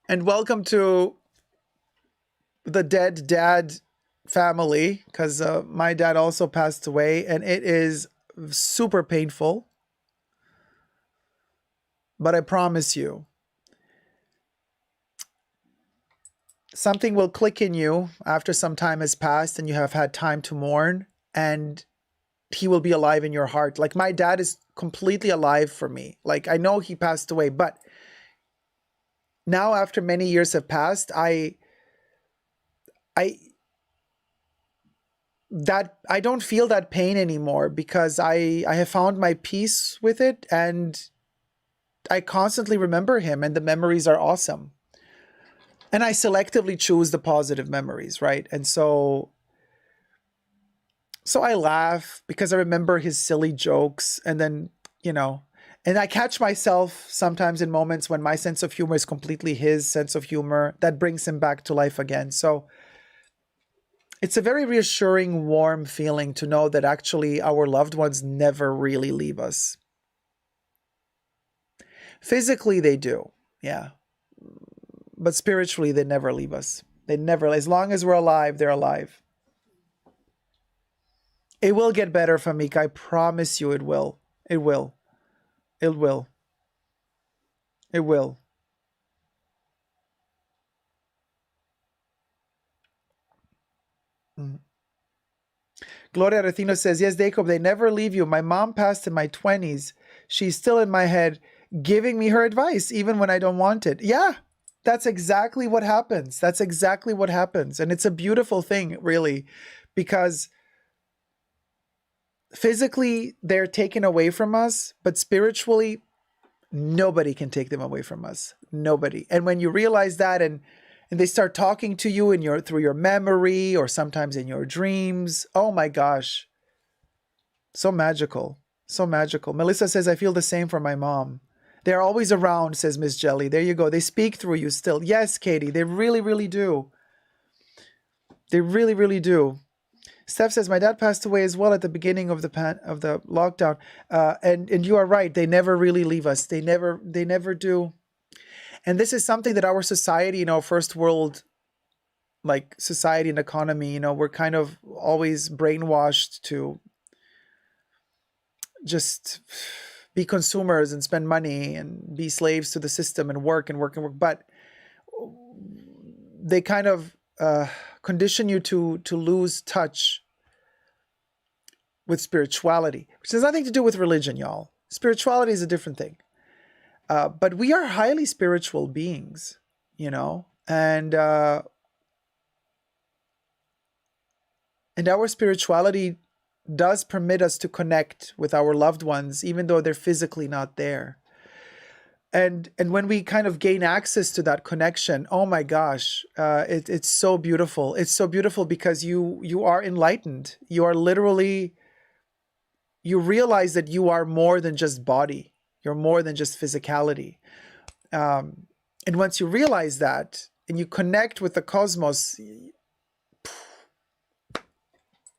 And welcome to the dead dad family, because my dad also passed away, and it is super painful. But I promise you, something will click in you after some time has passed and you have had time to mourn, and he will be alive in your heart. Like, my dad is completely alive for me. Like, I know he passed away, but now after many years have passed, that I don't feel that pain anymore because I have found my peace with it, and I constantly remember him, and the memories are awesome. And I selectively choose the positive memories, right? And so I laugh because I remember his silly jokes, and then, and I catch myself sometimes in moments when my sense of humor is completely his sense of humor that brings him back to life again. So it's a very reassuring, warm feeling to know that actually our loved ones never really leave us. Physically, they do, yeah. But spiritually, they never leave us. They never, as long as we're alive, they're alive. It will get better, Famika. I promise you it will. It will. It will. It will. Mm. Gloria Retino says, yes, Jacob, they never leave you. My mom passed in my 20s. She's still in my head, giving me her advice, even when I don't want it. Yeah, that's exactly what happens. That's exactly what happens. And it's a beautiful thing, really, because physically they're taken away from us, but spiritually, nobody can take them away from us. Nobody. And when you realize that, and they start talking to you through your memory or sometimes in your dreams, oh my gosh. So magical. So magical. Melissa says, I feel the same for my mom. They're always around, says Miss Jelly. There you go. They speak through you still. Yes, Katie, they really, really do. They really, really do. Steph says, my dad passed away as well at the beginning of the lockdown. And you are right. They never really leave us. They never do. And this is something that our society, first world, like society and economy, we're kind of always brainwashed to just be consumers and spend money and be slaves to the system and work and work and work. But they kind of condition you to lose touch with spirituality, which has nothing to do with religion, y'all. Spirituality is a different thing. But we are highly spiritual beings, and our spirituality does permit us to connect with our loved ones, even though they're physically not there. And when we kind of gain access to that connection, oh my gosh, it's so beautiful. It's so beautiful because you are enlightened. You are literally, you realize that you are more than just body. You're more than just physicality. And once you realize that and you connect with the cosmos,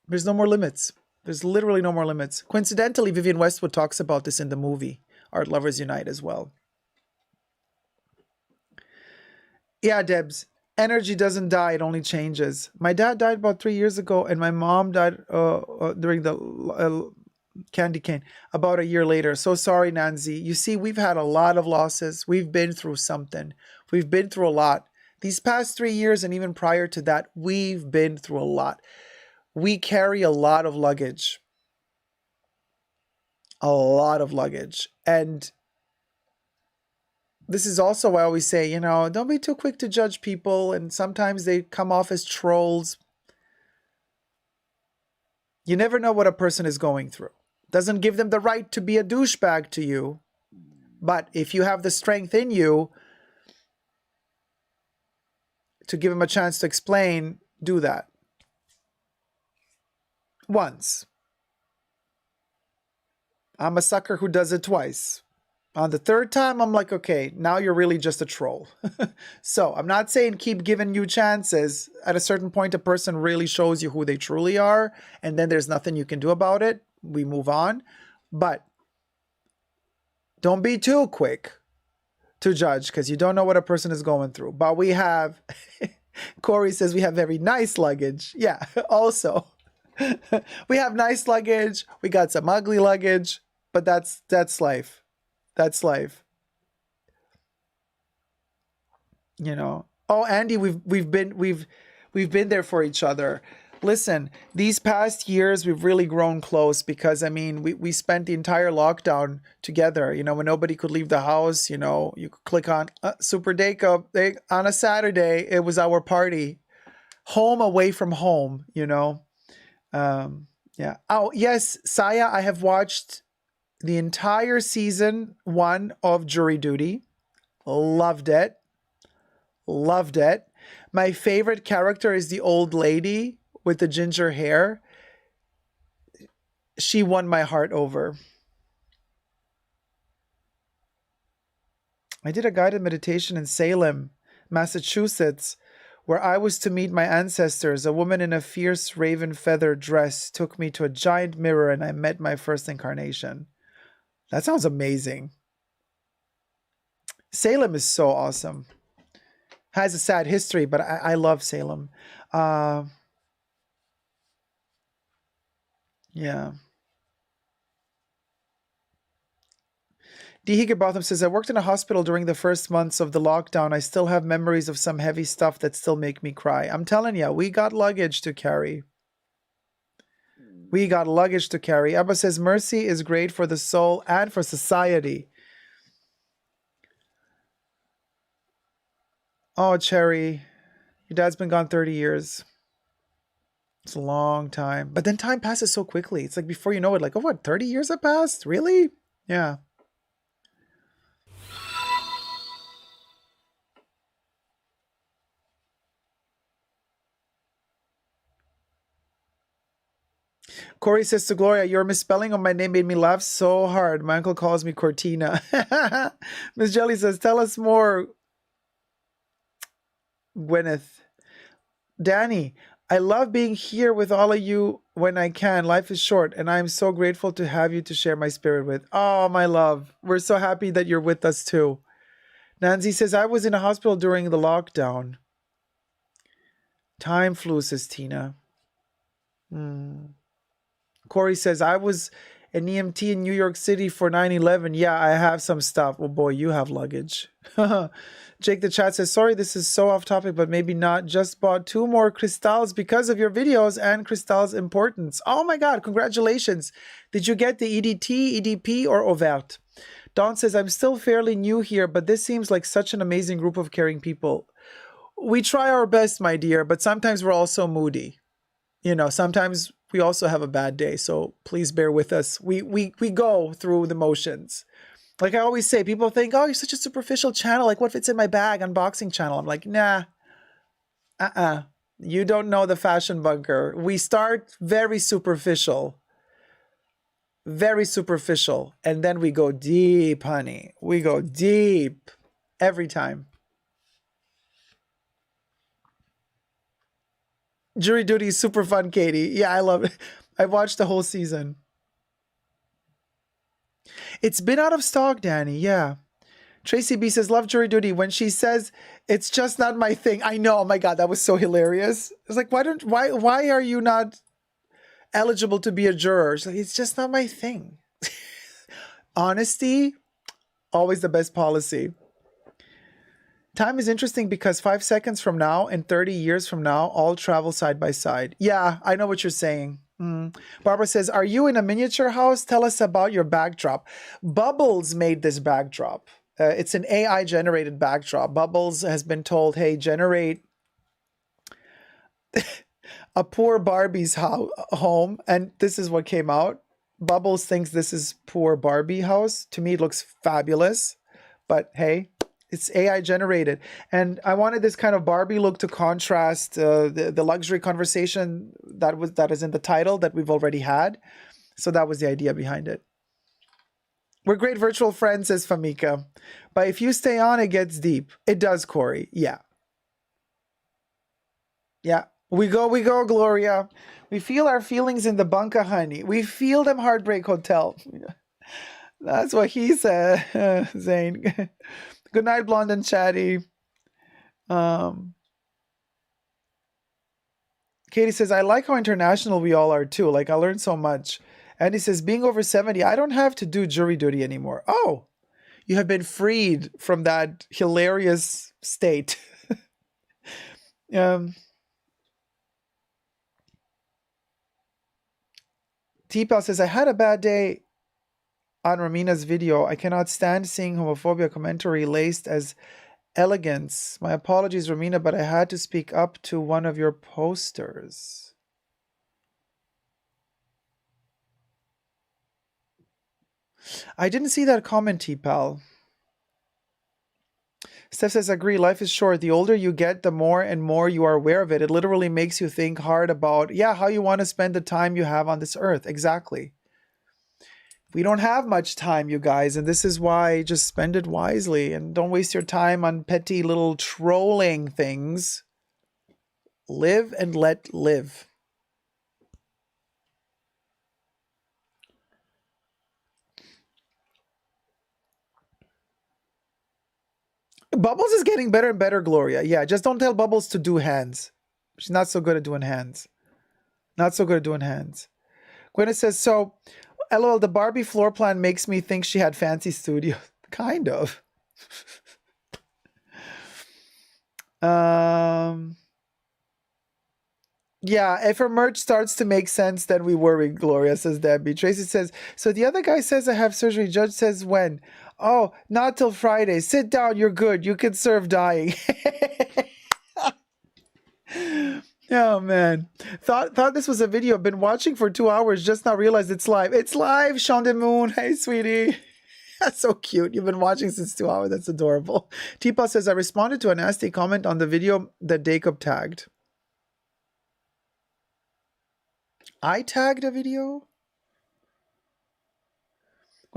there's no more limits. There's literally no more limits. Coincidentally, Vivienne Westwood talks about this in the movie Art Lovers Unite as well. Yeah, Debs, energy doesn't die, it only changes. My dad died about 3 years ago, and my mom died during the candy cane about a year later. So sorry, Nancy. You see, we've had a lot of losses. We've been through something. We've been through a lot. These past 3 years and even prior to that, we've been through a lot. We carry a lot of luggage. A lot of luggage. And this is also why I always say, don't be too quick to judge people. And sometimes they come off as trolls. You never know what a person is going through. Doesn't give them the right to be a douchebag to you. But if you have the strength in you to give them a chance to explain, do that. Once. I'm a sucker who does it twice. On the third time, I'm like, okay, now you're really just a troll. So I'm not saying keep giving you chances. At a certain point, a person really shows you who they truly are, and then there's nothing you can do about it. We move on. But don't be too quick to judge because you don't know what a person is going through. But we have, Corey says we have very nice luggage. Yeah, also. We have nice luggage. We got some ugly luggage, but that's life. That's life. Oh, Andy, we've been there for each other. Listen, these past years we've really grown close because we spent the entire lockdown together. When nobody could leave the house, you could click on Super Jacob on a Saturday. It was our party, home away from home. Yeah. Oh, yes, Saya, I have watched the entire season 1 of Jury Duty. Loved it. Loved it. My favorite character is the old lady with the ginger hair. She won my heart over. I did a guided meditation in Salem, Massachusetts, where I was to meet my ancestors. A woman in a fierce raven feather dress took me to a giant mirror and I met my first incarnation. That sounds amazing. Salem is so awesome. Has a sad history, but I love Salem. Yeah. D. Higginbotham says, I worked in a hospital during the first months of the lockdown. I still have memories of some heavy stuff that still make me cry. I'm telling you, we got luggage to carry. We got luggage to carry. Abba says, mercy is great for the soul and for society. Oh, Cherry, your dad's been gone 30 years. It's a long time. But then time passes so quickly. It's like before you know it, like, oh, what, 30 years have passed? Really? Yeah. Corey says to Gloria, your misspelling of my name made me laugh so hard. My uncle calls me Cortina. Miss Jelly says, tell us more, Gwyneth. Danny, I love being here with all of you when I can. Life is short, and I am so grateful to have you to share my spirit with. Oh, my love. We're so happy that you're with us, too. Nancy says, I was in a hospital during the lockdown. Time flew, says Tina. Corey says, I was an EMT in New York City for 9/11. Yeah, I have some stuff. Oh boy, you have luggage. Jake the chat says, sorry, this is so off topic, but maybe not. Just bought 2 more crystals because of your videos and crystals' importance. Oh my God, congratulations. Did you get the EDT, EDP, or Overt? Dawn says, I'm still fairly new here, but this seems like such an amazing group of caring people. We try our best, my dear, but sometimes we're also moody. You know, sometimes we also have a bad day, so please bear with us. We go through the motions. Like I always say, people think, oh, you're such a superficial channel. Like, what fits in my bag? Unboxing channel. I'm like, nah. You don't know the Fashion Bunker. We start very superficial. Very superficial. And then we go deep, honey. We go deep. Every time. Jury Duty is super fun, Katie. Yeah, I love it. I watched the whole season. It's been out of stock, Danny. Yeah. Tracy B says, love Jury Duty. When she says, it's just not my thing. I know. Oh my God, that was so hilarious. It's like, why are you not eligible to be a juror? She's like, it's just not my thing. Honesty, always the best policy. Time is interesting because 5 seconds from now and 30 years from now, all travel side by side. Yeah, I know what you're saying. Barbara says, are you in a miniature house? Tell us about your backdrop. Bubbles made this backdrop. It's an AI generated backdrop. Bubbles has been told, hey, generate a poor Barbie's home. And this is what came out. Bubbles thinks this is poor Barbie house. To me, it looks fabulous. But hey, it's AI generated. And I wanted this kind of Barbie look to contrast the luxury conversation that is in the title that we've already had. So that was the idea behind it. We're great virtual friends, says Famika. But if you stay on, it gets deep. It does, Corey. Yeah. Yeah. We go, Gloria. We feel our feelings in the bunker, honey. We feel them, Heartbreak Hotel. That's what he said, Zane. Good night, Blonde and Chatty. Katie says, I like how international we all are too. Like, I learned so much. Andy says, being over 70, I don't have to do jury duty anymore. Oh, you have been freed from that hilarious state. T-Pal says, I had a bad day on Ramina's video. I cannot stand seeing homophobia commentary laced as elegance. My apologies, Ramina, but I had to speak up to one of your posters. I didn't see that comment, T-Pal. Steph says, agree, life is short. The older you get, the more and more you are aware of it. It literally makes you think hard about, how you want to spend the time you have on this earth. Exactly. We don't have much time, you guys, and this is why just spend it wisely and don't waste your time on petty little trolling things. Live and let live. Bubbles is getting better and better, Gloria. Yeah, just don't tell Bubbles to do hands. She's not so good at doing hands. Not so good at doing hands. Gwyneth says, so, LOL, the Barbie floor plan makes me think she had fancy studios. Kind of. Yeah, if her merch starts to make sense, then we worry, Gloria, says Debbie. Tracy says, so the other guy says I have surgery. Judge says when? Oh, not till Friday. Sit down, you're good. You can serve dying. Oh, man. Thought this was a video. Been watching for 2 hours. Just now realized it's live. It's live, Sean de Moon. Hey, sweetie. That's so cute. You've been watching since 2 hours. That's adorable. Teepa says, I responded to a nasty comment on the video that Jacob tagged. I tagged a video?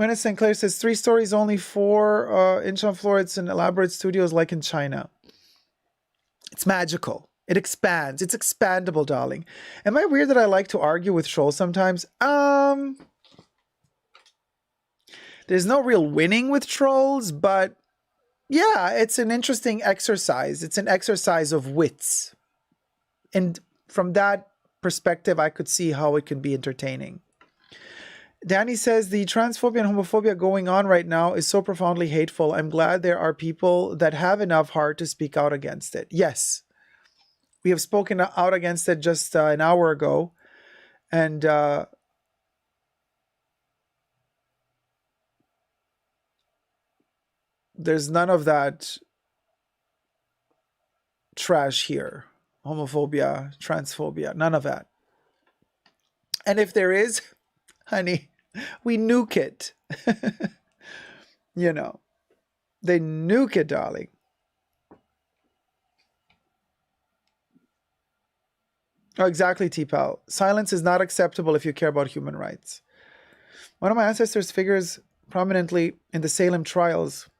Gwyneth St. Clair says, 3 stories, only 4 inch on floor. It's an elaborate studios like in China. It's magical. It expands. It's expandable, darling. Am I weird that I like to argue with trolls sometimes? There's no real winning with trolls, but yeah, it's an interesting exercise. It's an exercise of wits. And from that perspective, I could see how it can be entertaining. Danny says, the transphobia and homophobia going on right now is so profoundly hateful. I'm glad there are people that have enough heart to speak out against it. Yes. We have spoken out against it just an hour ago. And there's none of that trash here. Homophobia, transphobia, none of that. And if there is, honey, we nuke it. You know, they nuke it, darling. Oh, exactly, T-Pal. Silence is not acceptable if you care about human rights. One of my ancestors figures prominently in the Salem trials.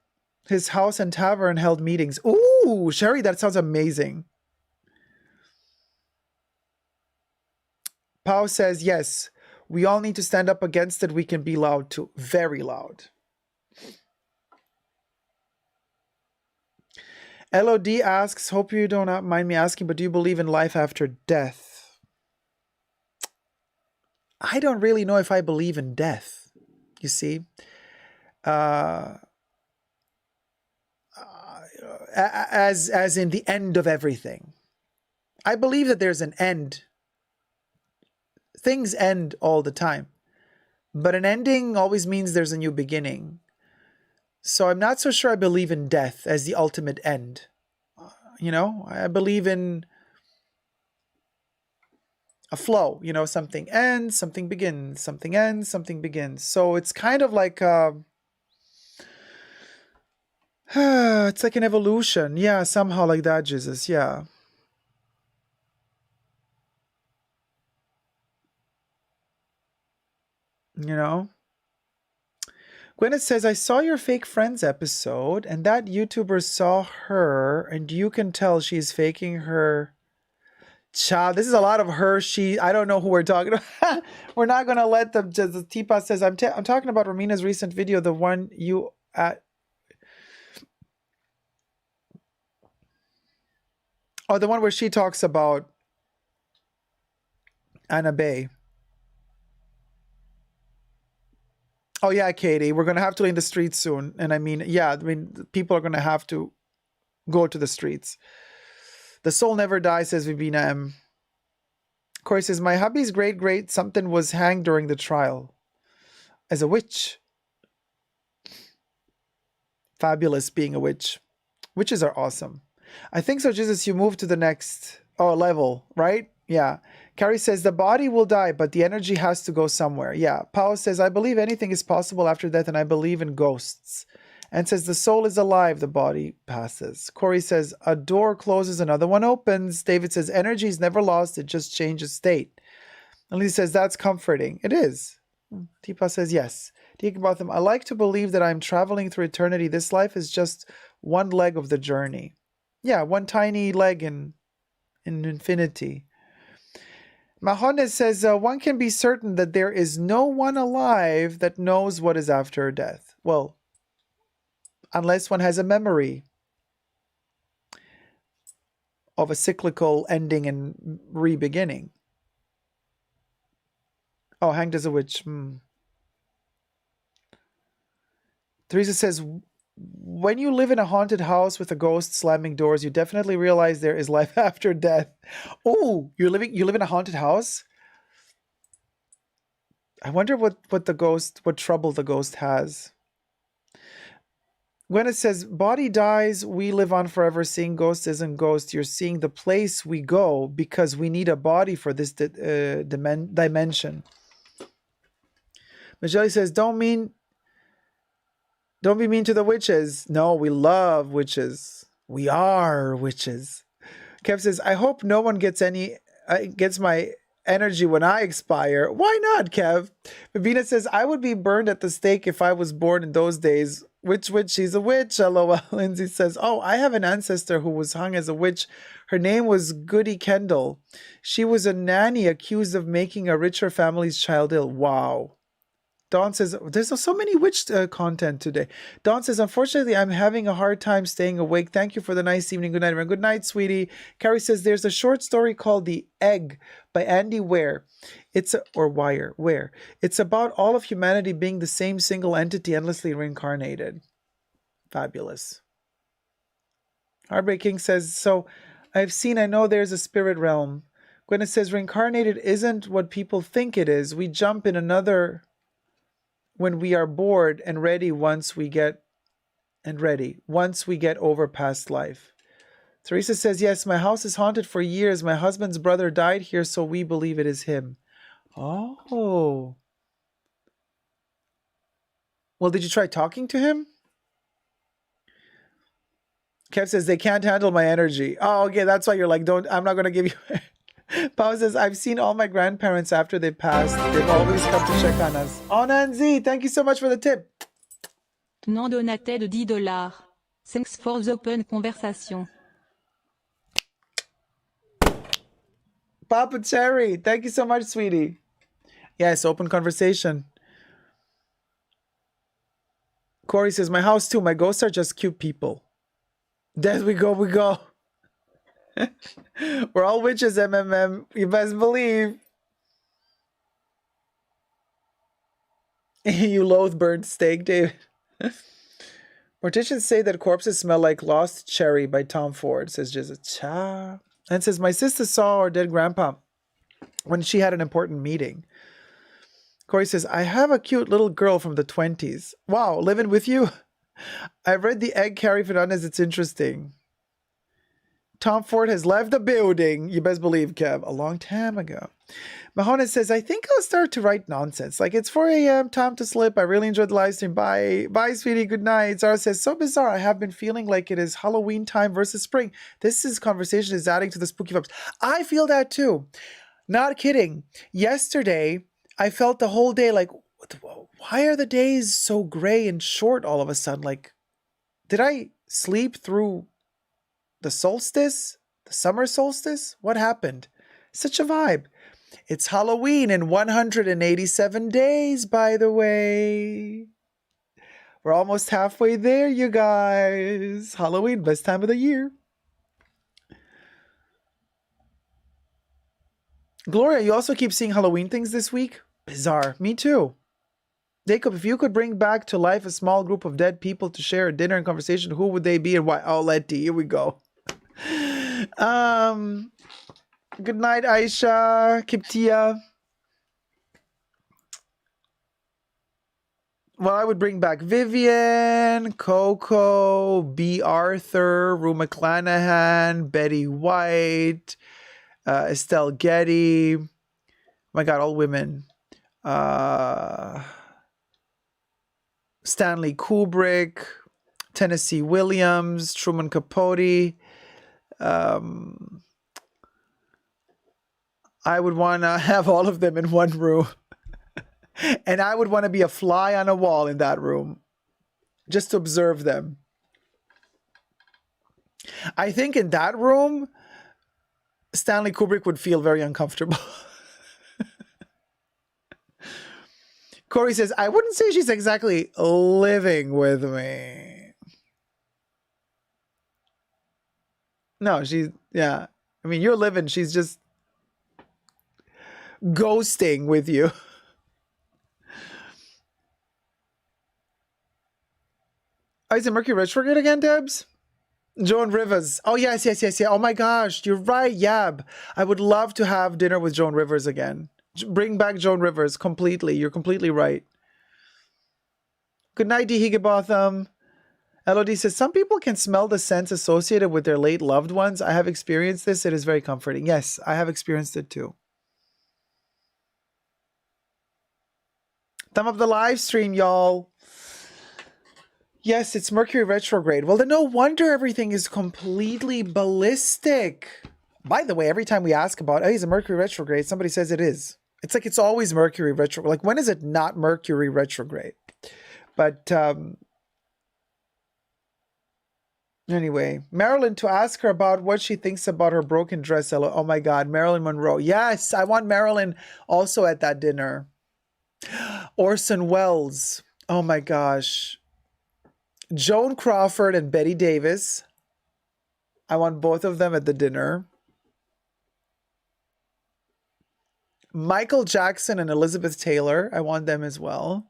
His house and tavern held meetings. Ooh, Sherry, that sounds amazing. Pau says, yes, we all need to stand up against it. We can be loud too. Very loud. LOD asks, hope you don't mind me asking, but do you believe in life after death? I don't really know if I believe in death, you see. As in the end of everything. I believe that there's an end. Things end all the time. But an ending always means there's a new beginning. So I'm not so sure I believe in death as the ultimate end. You know, I believe in a flow. You know, something ends, something begins. Something ends, something begins. So it's kind of like it's like an evolution. Yeah, somehow like that, Jesus. Yeah. You know? Gwyneth says, I saw your Fake Friends episode, and that YouTuber saw her, and you can tell she's faking her child. This is a lot of her, she. I don't know who we're talking about. We're not going to let them. Just, Teepa says, I'm talking about Romina's recent video, the one you at. Oh, the one where she talks about Anna Bay. Oh, yeah, Katie, we're going to have to in the streets soon. And I mean, yeah, I mean, people are going to have to go to the streets. The soul never dies, says Vibina M. Corey says, my hubby's great something was hanged during the trial as a witch. Fabulous being a witch. Witches are awesome. I think so, Jesus, you move to the next level, right? Yeah. Carrie says the body will die, but the energy has to go somewhere. Yeah. Pao says, I believe anything is possible after death, and I believe in ghosts. And says the soul is alive, the body passes. Corey says a door closes, another one opens. David says energy is never lost, it just changes state. And Lee says that's comforting. It is. Teepa says yes. Deacon Botham, I like to believe that I'm traveling through eternity. This life is just one leg of the journey. Yeah, one tiny leg in infinity. Mahones says one can be certain that there is no one alive that knows what is after death. Well, unless one has a memory of a cyclical ending and re-beginning. Oh, hanged as a witch. Teresa says, when you live in a haunted house with a ghost slamming doors, you definitely realize there is life after death. Oh, you live in a haunted house? I wonder what trouble the ghost has. When it says, body dies, we live on forever, seeing ghosts isn't ghosts. You're seeing the place we go because we need a body for this dimension. Majeli says, don't be mean to the witches. No, we love witches. We are witches. Kev says, I hope no one gets my energy when I expire. Why not, Kev? Vivina says, I would be burned at the stake if I was born in those days. Which witch? She's a witch. LOL. Lindsay says, oh, I have an ancestor who was hung as a witch. Her name was Goody Kendall. She was a nanny accused of making a richer family's child ill. Wow. Dawn says, there's so many witch content today. Dawn says, unfortunately, I'm having a hard time staying awake. Thank you for the nice evening. Good night, everyone. Good night, sweetie. Carrie says, there's a short story called The Egg by Andy Weir. It's about all of humanity being the same single entity endlessly reincarnated. Fabulous. Heartbreak King says, so I know there's a spirit realm. Gwyneth says, reincarnated isn't what people think it is. We jump in another when we are bored and ready once we get over past life. Teresa says, yes, my house is haunted for years. My husband's brother died here, so we believe it is him. Oh. Well, did you try talking to him? Kev says, they can't handle my energy. Oh, okay, that's why you're like, I'm not going to give you... Pao says, I've seen all my grandparents after they passed. They've always come to check on us. Oh, Nancy, thank you so much for the tip. Non donatait de $10. Thanks for the open conversation. Papa Cherry, thank you so much, sweetie. Yes, open conversation. Corey says, my house too. My ghosts are just cute people. There we go. We're all witches, MMM. You best believe. You loathe burnt steak, David. Morticians say that corpses smell like Lost Cherry by Tom Ford, says Jizza. And says, my sister saw our dead grandpa when she had an important meeting. Corey says, I have a cute little girl from the 20s. Wow, living with you? I've read The Egg, Carrie Fernandez. It's interesting. Tom Ford has left the building. You best believe, Kev. A long time ago. Mahona says, I think I'll start to write nonsense. Like, it's 4 a.m. Time to slip. I really enjoyed the live stream. Bye. Bye, sweetie. Good night. Zara says, so bizarre. I have been feeling like it is Halloween time versus spring. Conversation is adding to the spooky vibes. I feel that too. Not kidding. Yesterday, I felt the whole day like, why are the days so gray and short all of a sudden? Like, did I sleep through the solstice? The summer solstice? What happened? Such a vibe. It's Halloween in 187 days, by the way. We're almost halfway there, you guys. Halloween, best time of the year. Gloria, you also keep seeing Halloween things this week? Bizarre. Me too. Jacob, if you could bring back to life a small group of dead people to share a dinner and conversation, who would they be and why? Oh, Letty, here we go. Good night, Aisha, Kiptia. Well, I would bring back Vivian, Coco, B. Arthur, Rue McClanahan, Betty White, Estelle Getty. Oh my God, all women. Stanley Kubrick, Tennessee Williams, Truman Capote. I would want to have all of them in one room. And I would want to be a fly on a wall in that room, just to observe them. I think in that room, Stanley Kubrick would feel very uncomfortable. Corey says, I wouldn't say she's exactly living with me. No, yeah. I mean, you're living, she's just ghosting with you. Oh, is it Mercury retrograde again, Debs? Joan Rivers. Oh, yes. Oh, my gosh. You're right, Yab. I would love to have dinner with Joan Rivers again. Bring back Joan Rivers completely. You're completely right. Good night, D. Higginbotham. Elodie says, some people can smell the scents associated with their late loved ones. I have experienced this. It is very comforting. Yes, I have experienced it too. Thumb up the live stream, y'all. Yes, it's Mercury retrograde. Well, then no wonder everything is completely ballistic. By the way, every time we ask about, hey, is it Mercury retrograde? Somebody says it is. It's like it's always Mercury retrograde. Like, when is it not Mercury retrograde? But anyway, Marilyn, to ask her about what she thinks about her broken dress. Oh my God, Marilyn Monroe. Yes, I want Marilyn also at that dinner. Orson Welles. Oh my gosh. Joan Crawford and Betty Davis. I want both of them at the dinner. Michael Jackson and Elizabeth Taylor. I want them as well.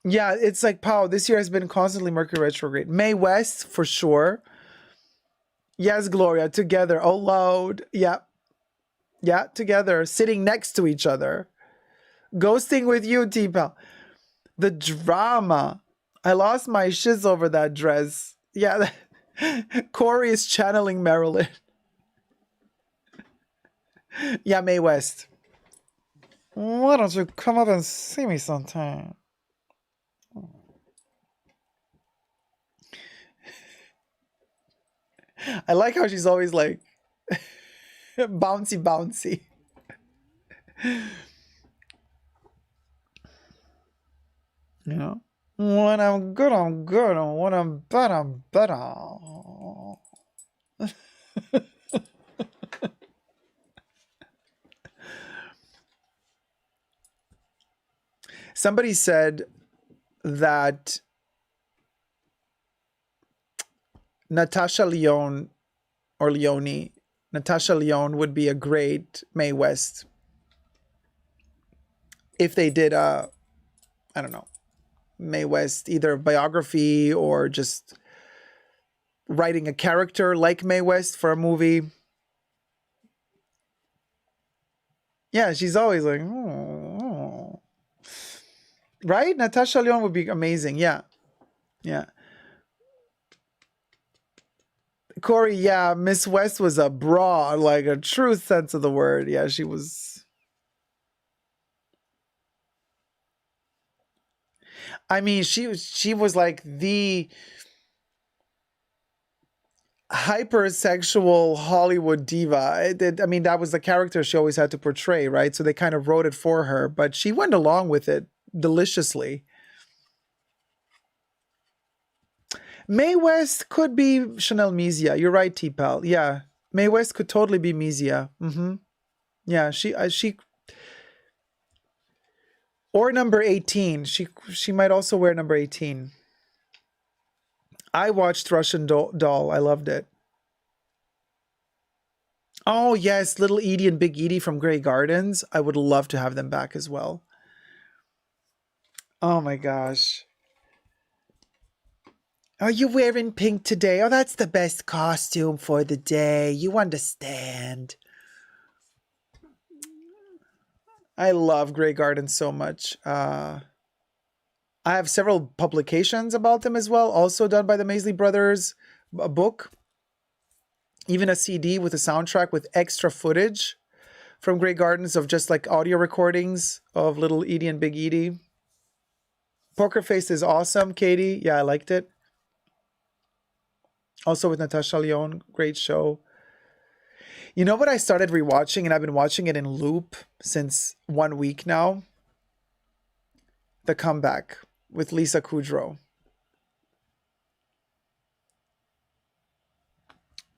Yeah, it's like, Pow, this year has been constantly Mercury retrograde. Mae West, for sure. Yes, Gloria, together. Oh, loud. Yeah. Yeah, together. Sitting next to each other. Ghosting with you, T-Pal. The drama. I lost my shiz over that dress. Yeah. Corey is channeling Marilyn. Yeah, Mae West. Why don't you come up and see me sometime? I like how she's always like bouncy, bouncy. You know? When I'm good, I'm good. And when I'm bad, I'm better. Somebody said that Natasha Lyonne or Leone, Natasha Lyonne would be a great Mae West if they did I don't know, Mae West, either biography or just writing a character like Mae West for a movie. Yeah, she's always like, oh. Right? Natasha Lyonne would be amazing. Yeah. Yeah. Corey, yeah, Miss West was a broad, like a true sense of the word. Yeah, she was. I mean, she was like the hypersexual Hollywood diva. I mean, that was the character she always had to portray, right? So they kind of wrote it for her, but she went along with it deliciously. Mae West could be Chanel Mizia. You're right, T-Pal. Yeah, Mae West could totally be Mizia. Mm-hmm. Yeah, she or number 18. She might also wear number 18. I watched Russian Doll. I loved it. Oh, yes, Little Edie and Big Edie from Grey Gardens. I would love to have them back as well. Oh, my gosh. Are you wearing pink today? Oh, that's the best costume for the day. You understand. I love Grey Gardens so much. I have several publications about them as well, also done by the Maisley Brothers, a book. even a CD with a soundtrack with extra footage from Grey Gardens of just like audio recordings of Little Edie and Big Edie. Poker Face is awesome, Katie. Yeah, I liked it. Also with Natasha Lyonne, great show. You know what I started rewatching, and I've been watching it in loop since 1 week now? The Comeback with Lisa Kudrow.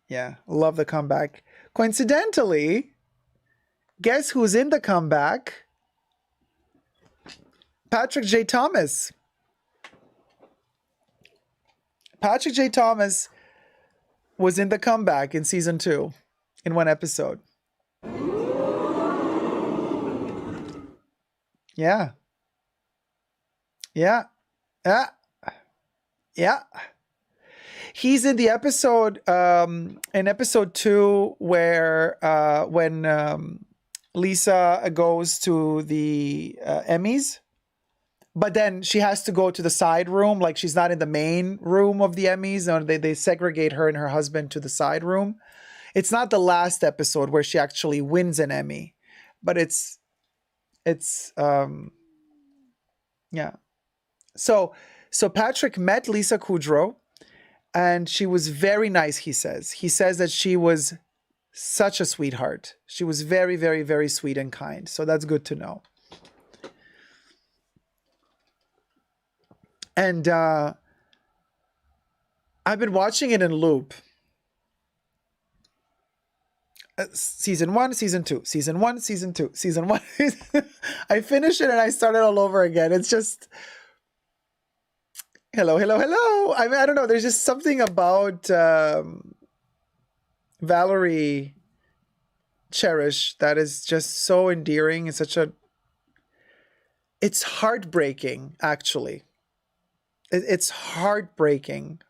Yeah, love The Comeback. Coincidentally, guess who's in The Comeback? Patrick J. Thomas. Patrick J. Thomas was in The Comeback in season 2 in one episode. Yeah. Yeah. Yeah. Yeah. He's in the episode, in episode 2, where when Lisa goes to the Emmys, but then she has to go to the side room, like she's not in the main room of the Emmys. No, they segregate her and her husband to the side room. It's not the last episode where she actually wins an Emmy, but it's yeah. So Patrick met Lisa Kudrow, and she was very nice, he says. He says that she was such a sweetheart. She was very, very, very sweet and kind. So that's good to know. And I've been watching it in loop. Season 1, season 2, season 1, season 2, season 1. I finished it and I started all over again. It's just... Hello, hello, hello. I mean, I don't know. There's just something about Valerie Cherish that is just so endearing. It's such a... It's heartbreaking, actually. It's heartbreaking.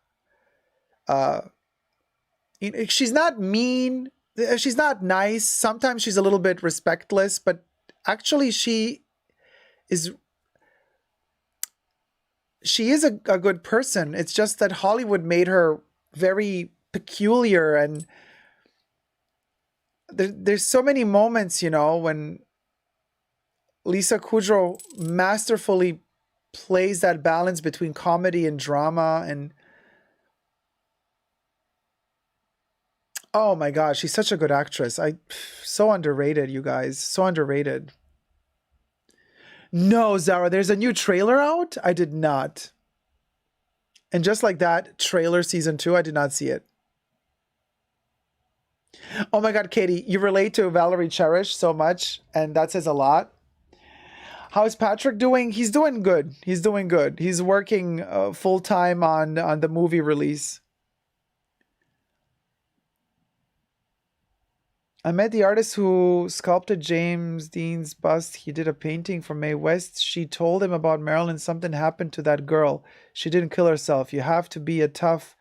She's not mean. She's not nice. Sometimes she's a little bit respectless, but actually she is a good person. It's just that Hollywood made her very peculiar, and there's so many moments, when Lisa Kudrow masterfully plays that balance between comedy and drama, and oh my gosh, she's such a good actress. So underrated, you guys. So underrated. No, Zara, there's a new trailer out? I did not. And just like that, trailer season 2, I did not see it. Oh my God, Katie, you relate to Valerie Cherish so much, and that says a lot. How's Patrick doing? He's doing good. He's doing good. He's working full-time on the movie release. I met the artist who sculpted James Dean's bust. He did a painting for Mae West. She told him about Marilyn. Something happened to that girl. She didn't kill herself. You have to be a tough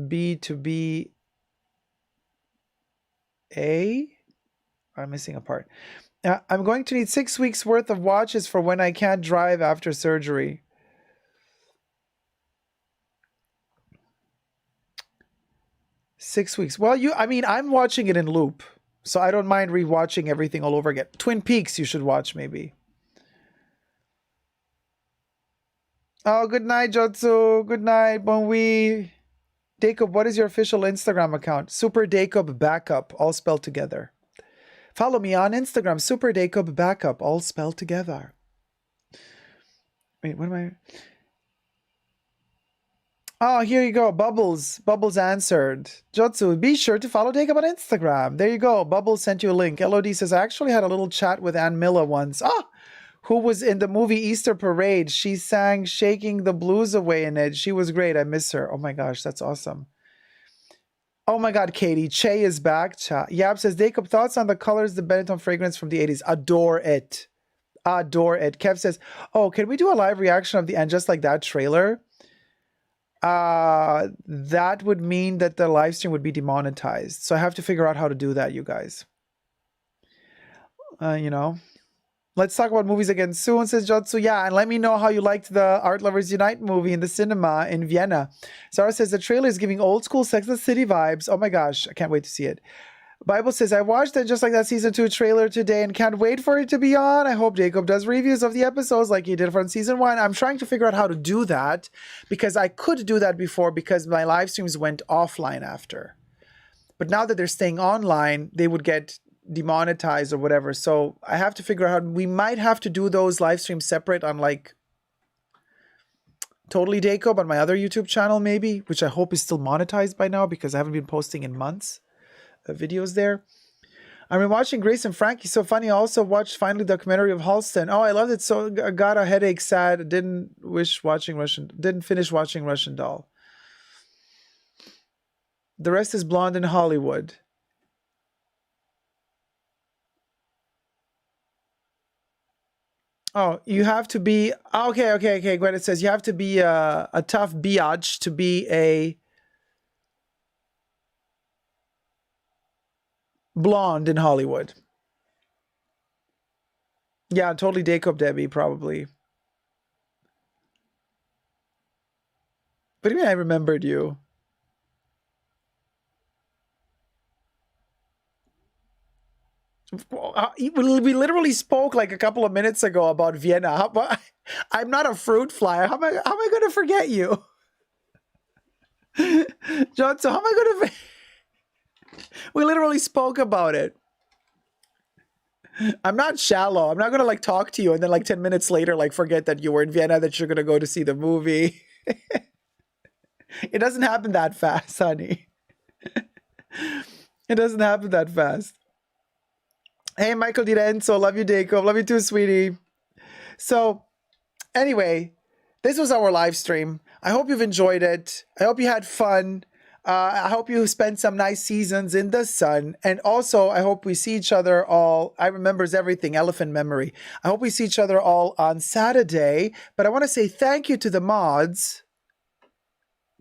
B to be A? I'm missing a part. I'm going to need 6 weeks worth of watches for when I can't drive after surgery. Six weeks. Well, I'm watching it in loop, so I don't mind rewatching everything all over again. Twin Peaks, you should watch, maybe. Oh, good night, Jotsu. Good night, Bonwi. Jacob, what is your official Instagram account? Super Jacob Backup, all spelled together. Follow me on Instagram, Super Jacob Backup, all spelled together. Wait, what am I... Oh, here you go. Bubbles. Bubbles answered. Jotsu, be sure to follow Jacob on Instagram. There you go. Bubbles sent you a link. LOD says, I actually had a little chat with Ann Miller once. Who was in the movie Easter Parade. She sang Shaking the Blues Away in it. She was great. I miss her. Oh my gosh, that's awesome. Oh my God, Katie. Che is back. Yab says, Jacob, thoughts on the colors, the Benetton fragrance from the 80s. Adore it. Adore it. Kev says, oh, can we do a live reaction of the And Just Like That trailer? That would mean that the live stream would be demonetized. So I have to figure out how to do that, you guys. Like Let's talk about movies again soon, says Jotsu. Yeah, and let me know how you liked the Art Lovers Unite movie in the cinema in Vienna. Sarah says the trailer is giving old school Sex and the City vibes. Oh my gosh, I can't wait to see it. Bible says, I watched it just like that season 2 trailer today and can't wait for it to be on. I hope Jacob does reviews of the episodes like he did from season 1. I'm trying to figure out how to do that because I could do that before because my live streams went offline after. But now that they're staying online, they would get demonetized or whatever. So I have to figure out, we might have to do those live streams separate on like Totally Jacob on my other YouTube channel maybe, which I hope is still monetized by now because I haven't been posting in months. Videos there. I've been watching Grace and Frankie. So funny. I also watched finally the documentary of Halston. Oh, I loved it. So I got a headache. Sad. Didn't finish watching Russian Doll. The rest is Blonde in Hollywood. Oh, you have to be okay. Gwen, it says you have to be a tough biatch to be a blonde in Hollywood. Yeah, totally Jacob, Debbie, probably. What do you mean I remembered you? We literally spoke like a couple of minutes ago about Vienna. I'm not a fruit fly. How am I going to forget you? John, so how am I going to... We literally spoke about it. I'm not shallow. I'm not going to like talk to you and then like 10 minutes later like forget that you were in Vienna, that you're going to go to see the movie. It doesn't happen that fast, honey. It doesn't happen that fast. Hey, Michael Di Renzo. Love you, Jacob. Love you too, sweetie. So, anyway, this was our live stream. I hope you've enjoyed it. I hope you had fun. I hope you spent some nice seasons in the sun. And also, I hope we see each other all. I remembers everything, elephant memory. I hope we see each other all on Saturday. But I want to say thank you to the mods.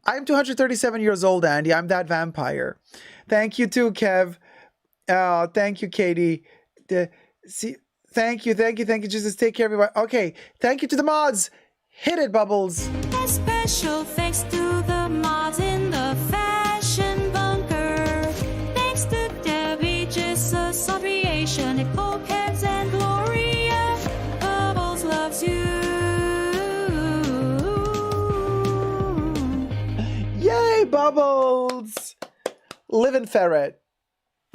I'm 237 years old, Andy. I'm that vampire. Thank you too, Kev. Thank you, Katie. Thank you, Jesus. Take care, everyone. Okay, thank you to the mods. Hit it, Bubbles. A special thanks to the mods in the fashion bunker. Thanks to Debbie, Jesus, Creation, Nicole, Kevs, and Gloria. Bubbles loves you. Yay, Bubbles. Living ferret.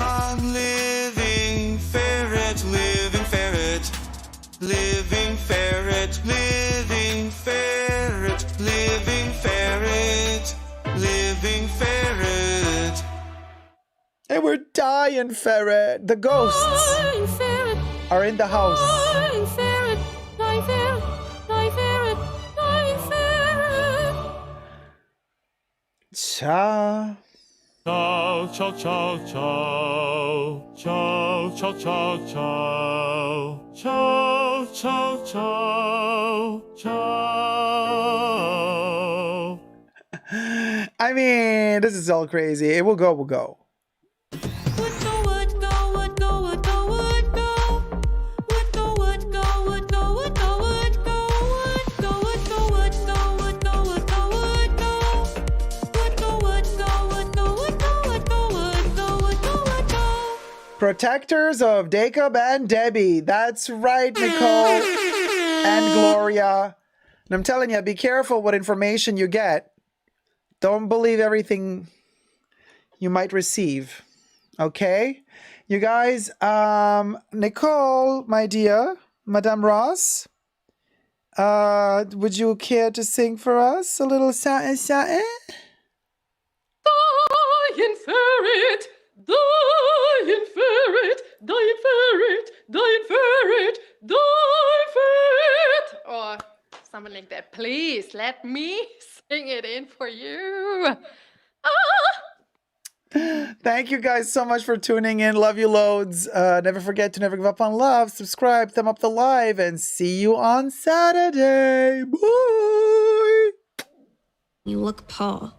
I'm living ferret, living ferret, living ferret, living ferret, living ferret, living ferret. And we're dying, ferret. The ghosts Dying ferret, are in the house. dying ferret, dying ferret, dying ferret, dying ferret. Cha. Ciao, ciao, ciao, ciao. Ciao, ciao, ciao, ciao. Ciao, ciao, ciao. Ciao. I mean, this is all crazy. It will go, we'll go. Would go, would go, would go, would go, would go. Would go, would go, would go, would go, would go, would go, would go, would go, would go, would go, would go. Would go, would go, would go, would go, would go, would go, would go, would go. Protectors of Jacob and Debbie. That's right, Nicole and Gloria. And I'm telling you, be careful what information you get. Don't believe everything you might receive. Okay? You guys, Nicole, my dear, Madame Ross, would you care to sing for us a little satin? Dying ferret, dying ferret, dying ferret, dying ferret, dying ferret. Or something like that. Please let me sing it in for you. Thank you guys so much for tuning in. Love you loads. Never forget to never give up on love. Subscribe, thumb up the live, and see you on Saturday. Bye. You look Paul.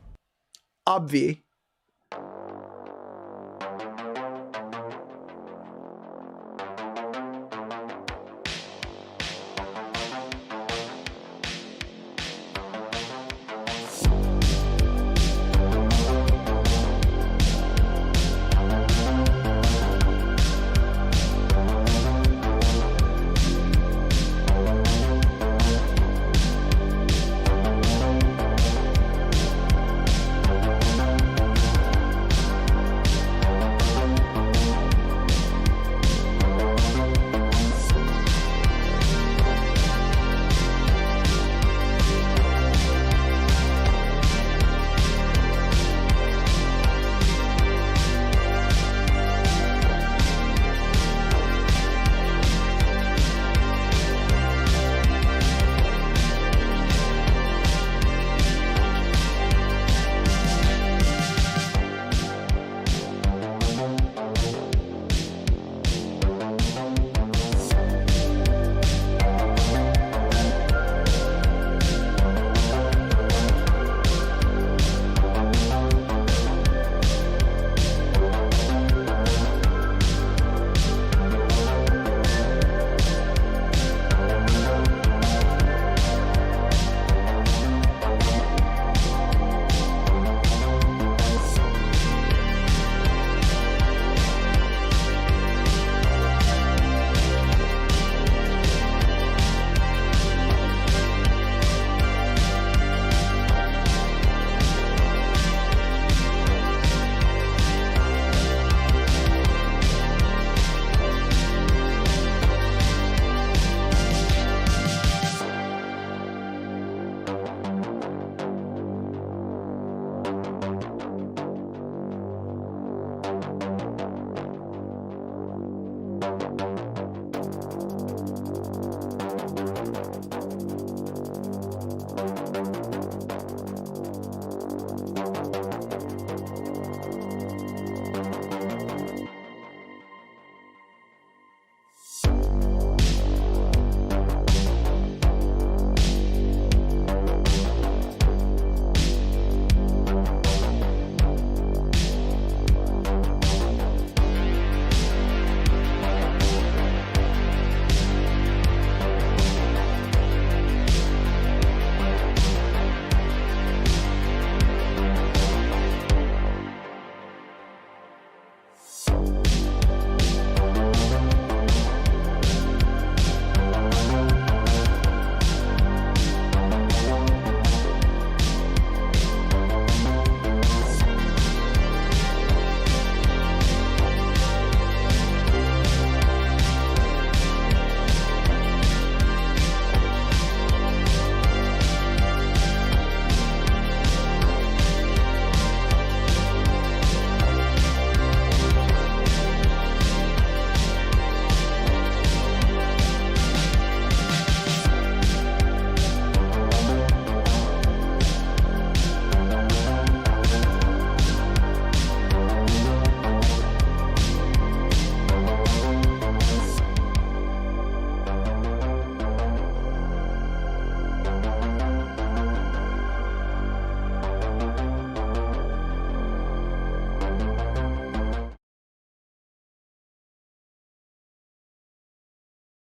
Obvi.